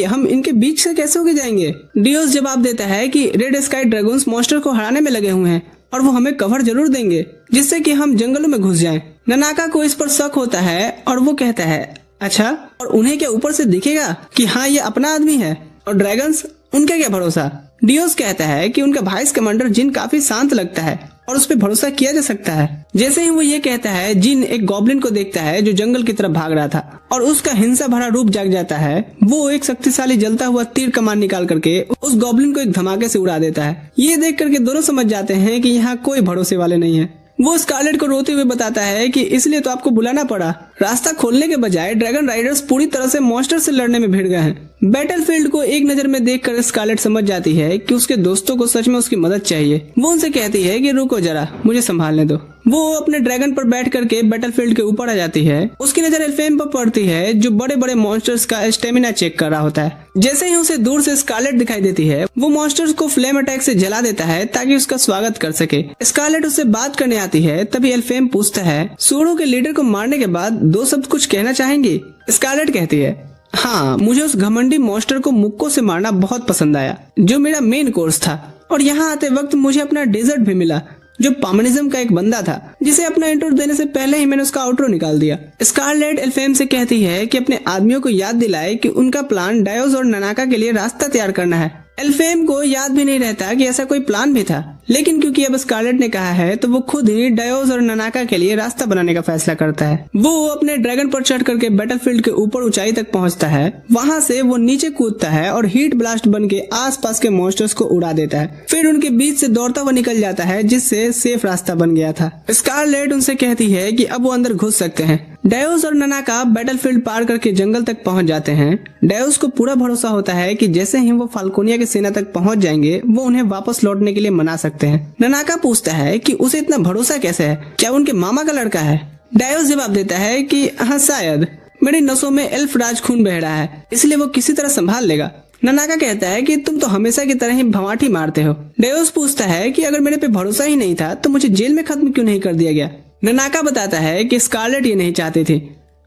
[SPEAKER 3] हम इनके बीच से कैसे होके जाएंगे। डियोस जवाब देता है कि रेड स्काई ड्रैगन्स मॉन्स्टर को हराने में लगे हुए हैं और वो हमें कवर जरूर देंगे जिससे कि हम जंगलों में घुस जाएं। ननाका को इस पर शक होता है और वो कहता है, अच्छा, और उन्हें क्या ऊपर से दिखेगा कि हाँ ये अपना आदमी है, और ड्रैगन्स उनका क्या भरोसा। डियोस कहता है कि उनका वाइस कमांडर जिन काफी शांत लगता है और उस पर भरोसा किया जा सकता है। जैसे ही वो ये कहता है, जिन एक गॉब्लिन को देखता है जो जंगल की तरफ भाग रहा था और उसका हिंसा भरा रूप जाग जाता है। वो एक शक्तिशाली जलता हुआ तीर कमान निकाल करके उस गॉब्लिन को एक धमाके से उड़ा देता है। ये देख करके दोनों समझ जाते हैं कि यहाँ कोई भरोसे वाले नहीं है। वो स्कारलेट को रोते हुए बताता है कि इसलिए तो आपको बुलाना पड़ा। रास्ता खोलने के बजाय ड्रैगन राइडर्स पूरी तरह से मॉन्स्टर से लड़ने में भिड़ गए हैं। बैटलफील्ड को एक नजर में देखकर स्कारलेट समझ जाती है कि उसके दोस्तों को सच में उसकी मदद चाहिए। वो उनसे कहती है कि रुको जरा, मुझे संभालने दो। वो अपने ड्रैगन पर बैठ करके बैटलफील्ड के ऊपर आ जाती है। उसकी नजर एल्फेम पर पड़ती है जो बड़े बड़े मॉन्स्टर्स का स्टेमिना चेक कर रहा होता है। जैसे ही उसे दूर से स्कारलेट दिखाई देती है, वो मॉन्स्टर्स को फ्लेम अटैक से जला देता है ताकि उसका स्वागत कर सके। स्कारलेट उससे बात करने आती है, तभी एल्फेम पूछता है, सूअरों के लीडर को मारने के बाद 2 शब्द कुछ कहना चाहेंगी? स्कारलेट कहती है, हाँ, मुझे उस घमंडी मॉन्स्टर को मुक्कों से मारना बहुत पसंद आया, जो मेरा मेन कोर्स था, और यहाँ आते वक्त मुझे अपना डेजर्ट भी मिला, जो पामनिज्म का एक बंदा था, जिसे अपना इंट्रो देने से पहले ही मैंने उसका आउट्रो निकाल दिया। स्कारलेट एल्फेम से कहती है कि अपने आदमियों को याद दिलाए कि उनका प्लान डायोस और ननाका के लिए रास्ता तैयार करना है। एल्फेम को याद भी नहीं रहता कि ऐसा कोई प्लान भी था, लेकिन क्योंकि अब स्कारलेट ने कहा है तो वो खुद ही डायोस और ननाका के लिए रास्ता बनाने का फैसला करता है। वो अपने ड्रैगन पर चढ़ करके बैटलफील्ड के ऊपर ऊंचाई तक पहुंचता है। वहां से वो नीचे कूदता है और हीट ब्लास्ट बन के आसपास के मॉन्स्टर्स को उड़ा देता है। फिर उनके बीच से दौड़ता हुआ निकल जाता है, जिससे सेफ रास्ता बन गया था। स्कारलेट उनसे कहती है कि अब वो अंदर घुस सकते हैं। डायोस और ननाका बैटलफील्ड पार करके जंगल तक पहुंच जाते हैं। डायोस को पूरा भरोसा होता है कि जैसे ही वो फाल्कोनिया की सेना तक पहुंच जाएंगे, वो उन्हें वापस लौटने के लिए मना सकते हैं। ननाका पूछता है कि उसे इतना भरोसा कैसे है, क्या उनके मामा का लड़का है? डायोस जवाब देता है कि हाँ, शायद मेरी नसों में एल्फ राज खून बह रहा है, इसलिए वो किसी तरह संभाल लेगा। ननाका कहता है कि तुम तो हमेशा की तरह ही भवाठी मारते हो। डायोस पूछता है कि अगर मेरे पे भरोसा ही नहीं था तो मुझे जेल में खत्म क्यों नहीं कर दिया गया? ननाका बताता है कि स्कारलेट ये नहीं चाहती थी।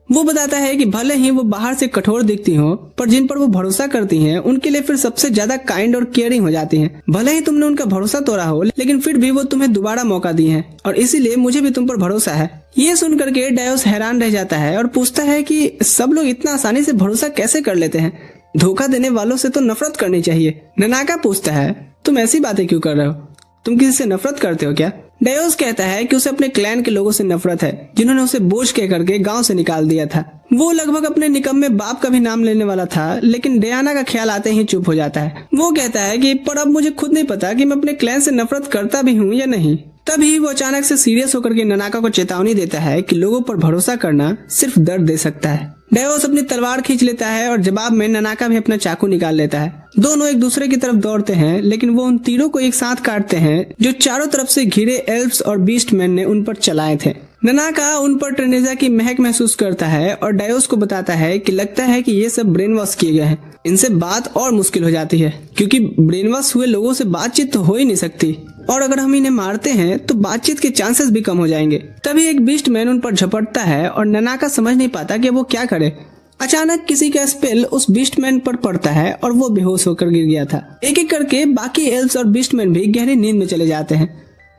[SPEAKER 3] वो बताता है कि भले ही वो बाहर से कठोर दिखती हो, पर जिन पर वो भरोसा करती हैं, उनके लिए फिर सबसे ज्यादा काइंड और केयरिंग हो जाती हैं। भले ही तुमने उनका भरोसा तोड़ा हो, लेकिन फिर भी वो तुम्हें दोबारा मौका दी है, और इसीलिए मुझे भी तुम पर भरोसा है। ये सुन करके डायोस हैरान रह जाता है और पूछता है कि सब लोग इतना आसानी से भरोसा कैसे कर लेते हैं? धोखा देने वालों से तो नफरत करनी चाहिए। ननाका पूछता है, तुम ऐसी बातें क्यों कर रहे हो? तुम किसी से नफरत करते हो क्या? डायोस कहता है कि उसे अपने क्लैन के लोगों से नफरत है, जिन्होंने उसे बोझ कह करके गांव से निकाल दिया था। वो लगभग अपने निकम्मे बाप का भी नाम लेने वाला था, लेकिन डियाना का ख्याल आते ही चुप हो जाता है। वो कहता है कि पर अब मुझे खुद नहीं पता कि मैं अपने क्लैन से नफरत करता भी हूँ या नहीं। तभी वो अचानक से सीरियस होकर के ननाका को चेतावनी देता है कि लोगों पर भरोसा करना सिर्फ दर्द दे सकता है। डायोस अपनी तलवार खींच लेता है और जवाब में ननाका भी अपना चाकू निकाल लेता है। दोनों एक दूसरे की तरफ दौड़ते हैं, लेकिन वो उन तीरों को एक साथ काटते हैं जो चारों तरफ से घिरे एल्फ्स और बीस्टमैन ने उन पर चलाए थे। ननाका उन पर ट्रेनेजा की महक महसूस करता है और डायोस को बताता है कि लगता है कि ये सब ब्रेन वॉश किए गए हैं। इनसे बात और मुश्किल हो जाती है, क्योंकि ब्रेन वॉश हुए लोगों से बातचीत तो हो ही नहीं सकती, और अगर हम इन्हें मारते हैं तो बातचीत के चांसेस भी कम हो जाएंगे। तभी एक बीस्टमैन उन पर झपटता है और ननाका समझ नहीं पाता कि वो क्या करे। अचानक किसी का स्पेल उस बीस्टमैन पर पड़ता है और वो बेहोश होकर गिर गया था। एक एक करके बाकी एल्फ्स और बीस्टमैन भी गहरी नींद में चले जाते हैं।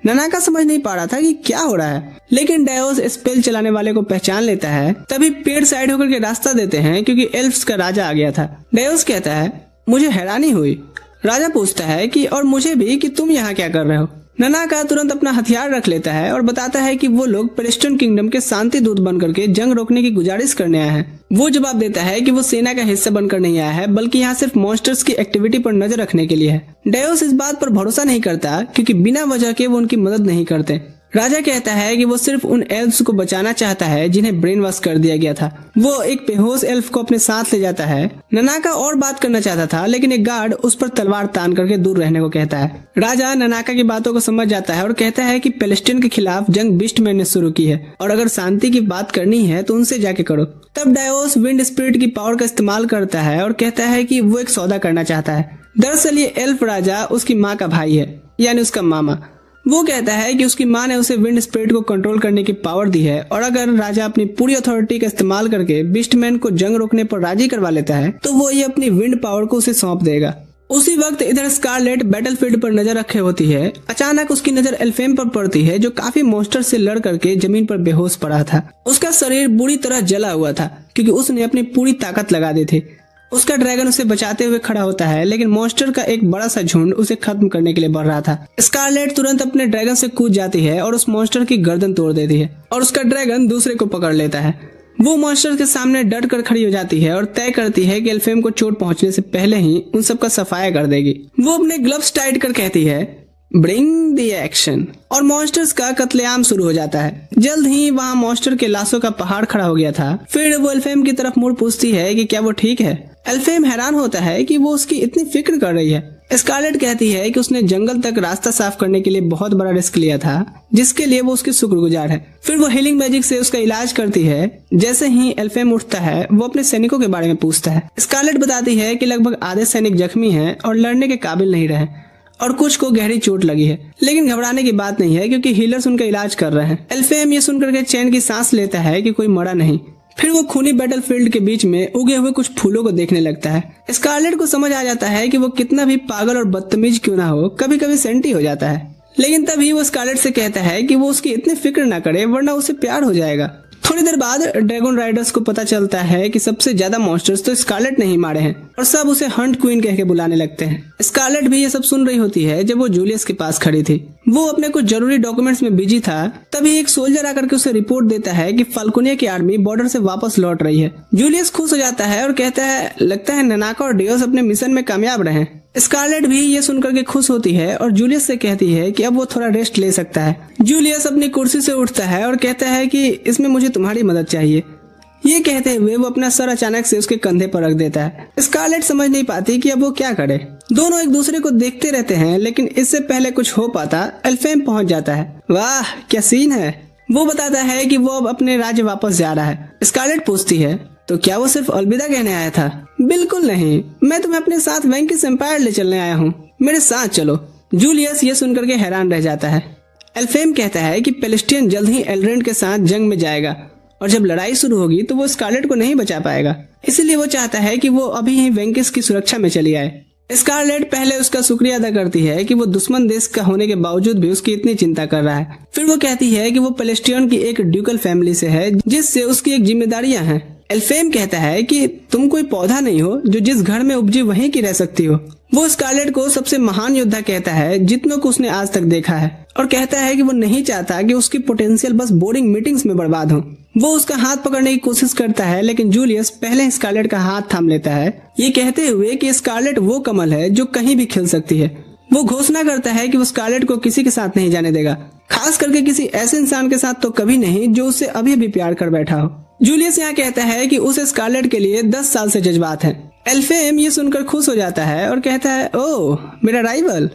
[SPEAKER 3] ननाका समझ नहीं पा रहा था कि क्या हो रहा है, लेकिन डायोस स्पेल चलाने वाले को पहचान लेता है। तभी पेड़ साइड होकर के रास्ता देते हैं, क्योंकि एल्फ्स का राजा आ गया था। डायोस कहता है, मुझे हैरानी हुई। राजा पूछता है कि और मुझे भी, कि तुम यहाँ क्या कर रहे हो? ननाका तुरंत अपना हथियार रख लेता है और बताता है कि वो लोग प्रेस्टन किंगडम के शांति दूत बनकर के जंग रोकने की गुजारिश करने आए हैं। वो जवाब देता है कि वो सेना का हिस्सा बनकर नहीं आया है, बल्कि यहाँ सिर्फ मॉन्स्टर्स की एक्टिविटी पर नजर रखने के लिए है। डायोस इस बात पर भरोसा नहीं करता, क्योंकि बिना वजह के वो उनकी मदद नहीं करते। राजा कहता है कि वो सिर्फ उन एल्फ्स को बचाना चाहता है जिन्हें ब्रेन वॉश कर दिया गया था। वो एक बेहोश एल्फ को अपने साथ ले जाता है। ननाका और बात करना चाहता था, लेकिन एक गार्ड उस पर तलवार तान करके दूर रहने को कहता है। राजा ननाका की बातों को समझ जाता है और कहता है कि पैलेस्टीन के खिलाफ जंग बीस्टमैन ने शुरू की है, और अगर शांति की बात करनी है तो उनसे जाके करो। तब डायोस विंड स्पिरिट की पावर का इस्तेमाल करता है और कहता है कि वो एक सौदा करना चाहता है। दरअसल ये एल्फ राजा उसकी माँ का भाई है, यानी उसका मामा। वो कहता है कि उसकी माँ ने उसे विंड स्पिरिट को कंट्रोल करने की पावर दी है, और अगर राजा अपनी पूरी अथॉरिटी का इस्तेमाल करके बीस्टमैन को जंग रोकने पर राजी करवा लेता है तो वो ये अपनी विंड पावर को उसे सौंप देगा। उसी वक्त इधर स्कारलेट बैटलफील्ड पर नजर रखे होती है। अचानक उसकी नजर एल्फेम पर पड़ती है, जो काफी मॉन्स्टर से लड़ करके जमीन पर बेहोश पड़ा था। उसका शरीर बुरी तरह जला हुआ था, क्योंकि उसने अपनी पूरी ताकत लगा दी थी। उसका ड्रैगन उसे बचाते हुए खड़ा होता है, लेकिन मॉन्स्टर का एक बड़ा सा झुंड उसे खत्म करने के लिए बढ़ रहा था। स्कारलेट तुरंत अपने ड्रैगन से कूद जाती है और उस मॉन्स्टर की गर्दन तोड़ देती है, और उसका ड्रैगन दूसरे को पकड़ लेता है। वो मॉन्स्टर के सामने डट कर खड़ी हो जाती है और तय करती है कि एल्फेम को चोट पहुंचने से पहले ही उन सब का सफाया कर देगी। वो अपने ग्लव्स टाइट कर कहती है, ब्रिंग द एक्शन, और मॉन्स्टर्स का कत्लेआम शुरू हो जाता है। जल्द ही वहाँ मॉन्स्टर के लाशों का पहाड़ खड़ा हो गया था। फिर वो एल्फेम की तरफ मुड़ पूछती है कि क्या वो ठीक है। एल्फेम हैरान होता है कि वो उसकी इतनी फिक्र कर रही है। स्कारलेट कहती है कि उसने जंगल तक रास्ता साफ करने के लिए बहुत बड़ा रिस्क लिया था, जिसके लिए वो उसकी शुक्रगुजार है। फिर वो हीलिंग मैजिक से उसका इलाज करती है। जैसे ही एल्फेम उठता है वो अपने सैनिकों के बारे में पूछता है। स्कारलेट बताती है कि लगभग आधे सैनिक जख्मी हैं और लड़ने के काबिल नहीं रहे और कुछ को गहरी चोट लगी है, लेकिन घबराने की बात नहीं है क्योंकि हीलर्स उनका इलाज कर रहे हैं। एल्फेम ये सुनकर के चैन की सांस लेता है कि कोई मरा नहीं। फिर वो खूनी बैटलफील्ड के बीच में उगे हुए कुछ फूलों को देखने लगता है। स्कारलेट को समझ आ जाता है कि वो कितना भी पागल और बदतमीज क्यों ना हो, कभी कभी सेंटी हो जाता है। लेकिन तभी वो स्कारलेट से कहता है कि वो उसकी इतनी फिक्र ना करे वरना उसे प्यार हो जाएगा। थोड़ी देर बाद ड्रैगन राइडर्स को पता चलता है कि सबसे ज्यादा मॉन्स्टर्स तो स्कारलेट ने ही मारे हैं और सब उसे हंट क्वीन कह के बुलाने लगते हैं। स्कारलेट भी ये सब सुन रही होती है जब वो जूलियस के पास खड़ी थी। वो अपने कुछ जरूरी डॉक्यूमेंट्स में बिजी था। तभी एक सोल्जर आकर के उसे रिपोर्ट देता है कि फाल्कोनिया की आर्मी बॉर्डर से वापस लौट रही है। जूलियस खुश हो जाता है और कहता है लगता है ननाका और डेयोस अपने मिशन में कामयाब रहे। स्कारलेट भी ये सुनकर के खुश होती है और जूलियस से कहती है कि अब वो थोड़ा रेस्ट ले सकता है। जूलियस अपनी कुर्सी से उठता है और कहता है कि इसमें मुझे तुम्हारी मदद चाहिए। ये कहते हुए वो अपना सर अचानक से उसके कंधे पर रख देता है। स्कारलेट समझ नहीं पाती कि अब वो क्या करे। दोनों एक दूसरे को देखते रहते हैं, लेकिन इससे पहले कुछ हो पाता एल्फेम पहुंच जाता है। वाह क्या सीन है। वो बताता है कि वो अब अपने राज्य वापस जा रहा है। स्कारलेट पूछती है तो क्या वो सिर्फ अलविदा कहने आया था? बिल्कुल नहीं, मैं तुम्हें अपने साथ वैंकिस एम्पायर ले चलने आया हूँ, मेरे साथ चलो। जूलियस ये सुनकर के हैरान रह जाता है। एल्फेम कहता है कि पेलिस्टियन जल्द ही एल्रेंड के साथ जंग में जाएगा और जब लड़ाई शुरू होगी तो वो स्कारलेट को नहीं बचा पाएगा, इसलिए वो चाहता है कि वो अभी ही वैंकिस की सुरक्षा में चली आए। स्कारलेट पहले उसका शुक्रिया अदा करती है कि वो दुश्मन देश का होने के बावजूद भी उसकी इतनी चिंता कर रहा है। फिर वो कहती है कि वो पेलिस्टियन की एक ड्यूकल फैमिली से है जिससे उसकी एक जिम्मेदारियां हैं। एल्फेम कहता है कि तुम कोई पौधा नहीं हो जो जिस घर में उपजी वहीं की रह सकती हो। वो स्कारलेट को सबसे महान योद्धा कहता है जितनों को उसने आज तक देखा है और कहता है कि वो नहीं चाहता कि उसकी पोटेंशियल बस बोरिंग मीटिंग्स में बर्बाद हो। वो उसका हाथ पकड़ने की कोशिश करता है, लेकिन जूलियस पहले स्कारलेट का हाथ थाम लेता है, ये कहते हुए कि स्कारलेट वो कमल है जो कहीं भी खिल सकती है। वो घोषणा करता है कि वो स्कारलेट को किसी के साथ नहीं जाने देगा, खास करके किसी ऐसे इंसान के साथ तो कभी नहीं जो उससे अभी भी प्यार कर बैठा हो। जूलियस यहाँ कहता है कि उसे स्कारलेट के लिए 10 साल से जज्बात हैं। एल्फेम ये सुनकर खुश हो जाता है और कहता है ओह मेरा राइवल,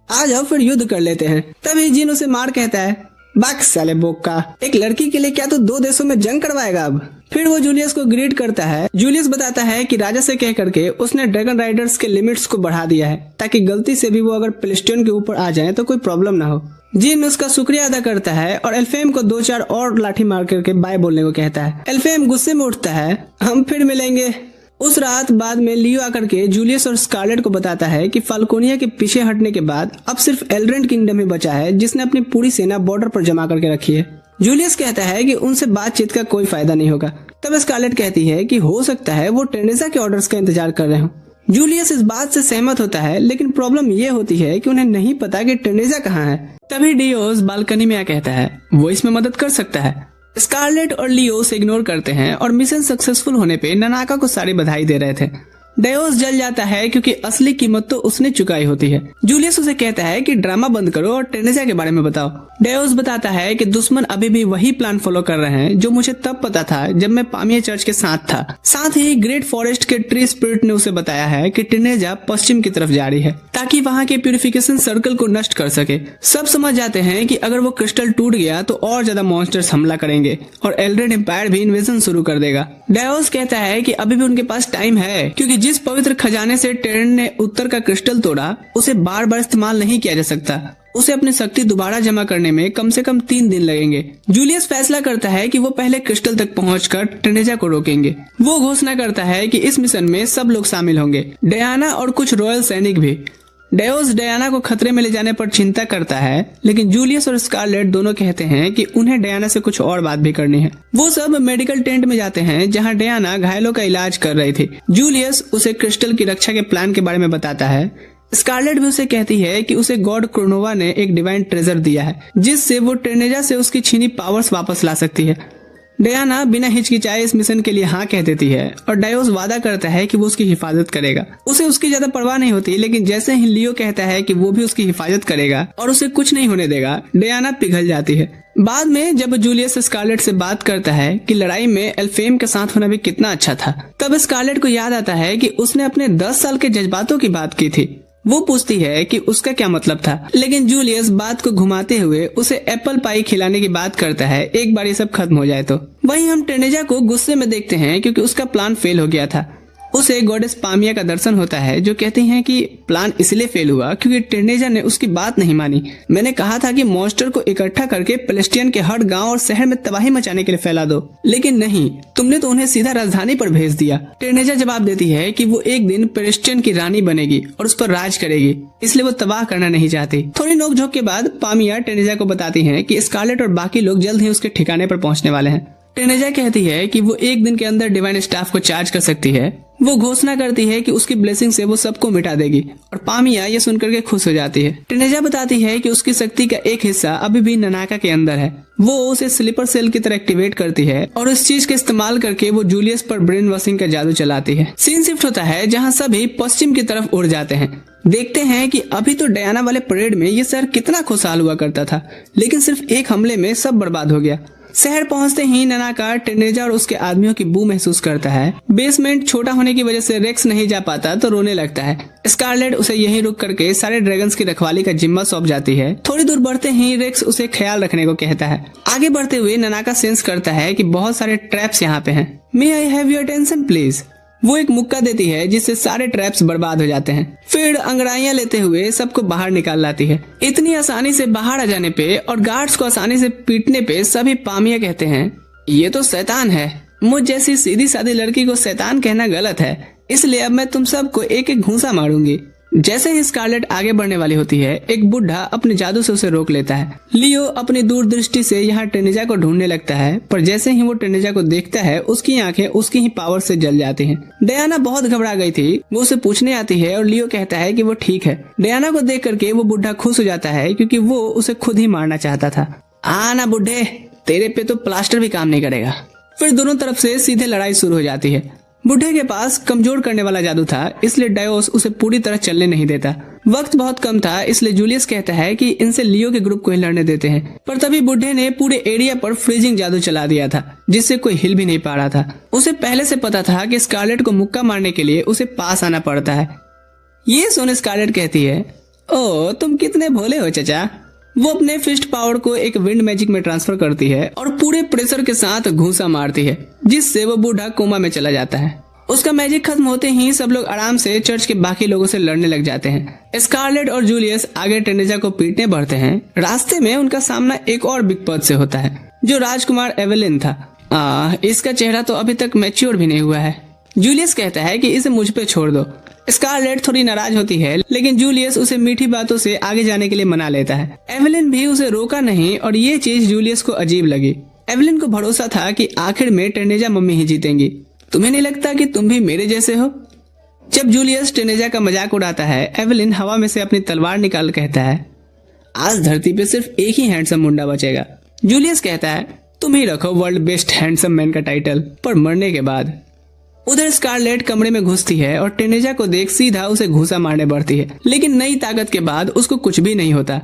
[SPEAKER 3] आ जाओ फिर युद्ध कर लेते हैं। तभी जिन उसे मार कहता है बाक साले बोका, एक लड़की के लिए क्या तो 2 देशों में जंग करवाएगा अब। फिर वो जूलियस को ग्रीट करता है। जूलियस बताता है कि राजा से कह करके उसने ड्रैगन राइडर्स के लिमिट्स को बढ़ा दिया है ताकि गलती से भी वो अगर पेलिस्टियन के ऊपर आ जाए तो कोई प्रॉब्लम ना हो। जिन उसका शुक्रिया अदा करता है और एल्फेम को 2-4 और लाठी मार करके बाय बोलने को कहता है। एल्फेम गुस्से में उठता है, हम फिर मिलेंगे। उस रात बाद में लियो आकर के जूलियस और स्कारलेट को बताता है कि फाल्कोनिया के पीछे हटने के बाद अब सिर्फ एल्रेंड किंगडम ही बचा है जिसने अपनी पूरी सेना बॉर्डर पर जमा करके रखी है। जूलियस कहता है कि उनसे बातचीत का कोई फायदा नहीं होगा। तब स्कारलेट कहती है कि हो सकता है वो टेरेसा के ऑर्डर्स का इंतजार कर रहे हो। जूलियस इस बात से सहमत होता है, लेकिन प्रॉब्लम ये होती है कि उन्हें नहीं पता कि टेरेसा कहाँ है। तभी डियोस बालकनी में आ कहता है वो इसमें मदद कर सकता है। स्कारलेट और लियो उसे इग्नोर करते हैं और मिशन सक्सेसफुल होने पे ननाका को सारी बधाई दे रहे थे। डेयोस जल जाता है क्योंकि असली कीमत तो उसने चुकाई होती है। जूलियस उसे कहता है कि ड्रामा बंद करो और टेरेसा के बारे में बताओ। डेयोस बताता है कि दुश्मन अभी भी वही प्लान फॉलो कर रहे हैं जो मुझे तब पता था जब मैं पामिया चर्च के साथ था। साथ ही ग्रेट फॉरेस्ट के ट्री स्पिरिट ने उसे बताया है कि टेरेसा पश्चिम की तरफ जा रही है ताकि वहाँ के प्यूरिफिकेशन सर्कल को नष्ट कर सके। सब समझ जाते हैं कि अगर वो क्रिस्टल टूट गया तो और ज्यादा मॉन्स्टर्स हमला करेंगे और एल्रेंड एम्पायर भी इन्वेजन शुरू कर देगा। डेयोस कहता है कि अभी भी उनके पास टाइम है क्योंकि जिस पवित्र खजाने से टेरन ने उत्तर का क्रिस्टल तोड़ा उसे बार बार इस्तेमाल नहीं किया जा सकता। उसे अपनी शक्ति दोबारा जमा करने में कम से कम 3 दिन लगेंगे। जूलियस फैसला करता है कि वो पहले क्रिस्टल तक पहुंचकर टेरेसा को रोकेंगे। वो घोषणा करता है कि इस मिशन में सब लोग शामिल होंगे, डायना और कुछ रॉयल सैनिक भी। डेयोस डायना को खतरे में ले जाने पर चिंता करता है, लेकिन जूलियस और स्कारलेट दोनों कहते हैं कि उन्हें डायना से कुछ और बात भी करनी है। वो सब मेडिकल टेंट में जाते हैं जहां डायना घायलों का इलाज कर रही थी। जूलियस उसे क्रिस्टल की रक्षा के प्लान के बारे में बताता है। स्कारलेट भी उसे कहती है कि उसे गॉड क्रोनोवा ने एक डिवाइन ट्रेजर दिया है जिससे वो टेरेसा से उसकी छीनी पावर्स वापस ला सकती है। डायना बिना हिचकिचाए इस मिशन के लिए हाँ कह देती है और डेयोस वादा करता है कि वो उसकी हिफाजत करेगा। उसे उसकी ज्यादा परवाह नहीं होती, लेकिन जैसे ही लियो कहता है कि वो भी उसकी हिफाजत करेगा और उसे कुछ नहीं होने देगा, डायना पिघल जाती है। बाद में जब जूलियस स्कारलेट से बात करता है कि लड़ाई में एल्फेम के साथ होना भी कितना अच्छा था, तब स्कारलेट को याद आता है कि उसने अपने 10 साल के जज्बातों की बात की थी। वो पूछती है कि उसका क्या मतलब था, लेकिन जूलियस बात को घुमाते हुए उसे एप्पल पाई खिलाने की बात करता है एक बार ये सब खत्म हो जाए तो। वहीं हम टेनेजा को गुस्से में देखते हैं क्योंकि उसका प्लान फेल हो गया था। उसे गॉडेस पामिया का दर्शन होता है जो कहती हैं कि प्लान इसलिए फेल हुआ क्योंकि टेनेजा ने उसकी बात नहीं मानी। मैंने कहा था कि मॉन्स्टर को इकट्ठा करके पेलेस्टियन के हर गांव और शहर में तबाही मचाने के लिए फैला दो, लेकिन नहीं, तुमने तो उन्हें सीधा राजधानी पर भेज दिया। टेनेजा जवाब देती है कि वो एक दिन पेलेस्टियन की रानी बनेगी और उस पर राज करेगी, इसलिए वो तबाह करना नहीं चाहती। थोड़ी नोकझोंक के बाद पामिया टेनेजा को बताती है कि स्कारलेट और बाकी लोग जल्द ही उसके ठिकाने पर पहुंचने वाले हैं। टेनेजा कहती है कि वो एक दिन के अंदर डिवाइन स्टाफ को चार्ज कर सकती है। वो घोषणा करती है कि उसकी ब्लेसिंग से वो सबको मिटा देगी और पामिया ये सुनकर के खुश हो जाती है। टेनेजा बताती है कि उसकी शक्ति का एक हिस्सा अभी भी ननाका के अंदर है। वो उसे स्लीपर सेल की तरह एक्टिवेट करती है और इस चीज का इस्तेमाल करके वो जूलियस पर ब्रेन वॉशिंग का जादू चलाती है। सीन शिफ्ट होता है जहाँ सभी पश्चिम की तरफ उड़ जाते हैं। देखते हैं कि अभी तो डयाना वाले परेड में ये शहर कितना खुशहाल हुआ करता था, लेकिन सिर्फ एक हमले में सब बर्बाद हो गया। शहर पहुंचते ही ननाका टेनेजा और उसके आदमियों की बू महसूस करता है। बेसमेंट छोटा होने की वजह से रेक्स नहीं जा पाता तो रोने लगता है। स्कारलेट उसे यहीं रुक करके सारे ड्रैगन्स की रखवाली का जिम्मा सौंप जाती है। थोड़ी दूर बढ़ते ही रेक्स उसे ख्याल रखने को कहता है। आगे बढ़ते हुए ननाका सेंस करता है कि बहुत सारे ट्रैप्स यहाँ पे हैं। May I have your attention please. वो एक मुक्का देती है जिससे सारे ट्रैप्स बर्बाद हो जाते हैं। फिर अंगड़ाइयां लेते हुए सबको बाहर निकाल लाती है। इतनी आसानी से बाहर आ जाने पे और गार्ड्स को आसानी से पीटने पे सभी पामिया कहते हैं ये तो शैतान है। मुझ जैसी सीधी सादी लड़की को शैतान कहना गलत है, इसलिए अब मैं तुम सबको एक एक घूंसा मारूंगी। जैसे ही स्कारलेट आगे बढ़ने वाली होती है, एक बुढ़ा अपने जादू से उसे रोक लेता है। लियो अपनी दूरदृष्टि से यहाँ टेनेजा को ढूंढने लगता है, पर जैसे ही वो टेनेजा को देखता है उसकी आंखें उसकी ही पावर से जल जाती हैं। डयाना बहुत घबरा गई थी। वो उसे पूछने आती है और लियो कहता है कि वो ठीक है। डयाना को देख करके वो बुढ़ा खुश हो जाता है क्योंकि वो उसे खुद ही मारना चाहता था। आना बुढ़े, तेरे पे तो प्लास्टर भी काम नहीं करेगा। फिर दोनों तरफ से सीधे लड़ाई शुरू हो जाती है। बुढ़े के पास कमजोर करने वाला जादू था, इसलिए डायोस उसे पूरी तरह चलने नहीं देता। वक्त बहुत कम था, इसलिए जूलियस कहता है कि इनसे लियो के ग्रुप को ही लड़ने देते हैं। पर तभी बुढ़े ने पूरे एरिया पर फ्रीजिंग जादू चला दिया था, जिससे कोई हिल भी नहीं पा रहा था। उसे पहले से पता था कि स्कारलेट को मुक्का मारने के लिए उसे पास आना पड़ता है। ये सुन स्कारलेट कहती है, ओ तुम कितने भोले हो चचा। वो अपने फिस्ट पावर को एक विंड मैजिक में ट्रांसफर करती है और पूरे प्रेशर के साथ घूंसा मारती है, जिससे वो बूढ़ा कोमा में चला जाता है। उसका मैजिक खत्म होते ही सब लोग आराम से चर्च के बाकी लोगों से लड़ने लग जाते हैं। स्कारलेट और जूलियस आगे टेनेजा को पीटने बढ़ते हैं। रास्ते में उनका सामना एक और बिग पद से होता है, जो राजकुमार एवेलिन था। इसका चेहरा तो अभी तक मैच्योर भी नहीं हुआ है। जूलियस कहता है कि इसे मुझ पे छोड़ दो। स्कारलेट थोड़ी नाराज होती है, लेकिन जूलियस उसे मीठी बातों से आगे जाने के लिए मना लेता है। एवेलिन भी उसे रोका नहीं और ये चीज जूलियस को अजीब लगी। एवेलिन को भरोसा था कि आखिर में टेनेजा मम्मी ही जीतेंगी। तुम्हें नहीं लगता कि तुम भी मेरे जैसे हो? जब जूलियस टेनेजा का मजाक उड़ाता है, एवेलिन हवा में से अपनी तलवार निकाल कहता है, आज धरती पे सिर्फ एक ही हैंडसम मुंडा बचेगा। जूलियस कहता है, तुम ही रखो वर्ल्ड बेस्ट हैंडसम मैन का टाइटल, पर मरने के बाद। उधर स्कारलेट कमरे में घुसती है और टेनेजा को देख सीधा उसे घूंसा मारने बढ़ती है, लेकिन नई ताकत के बाद उसको कुछ भी नहीं होता।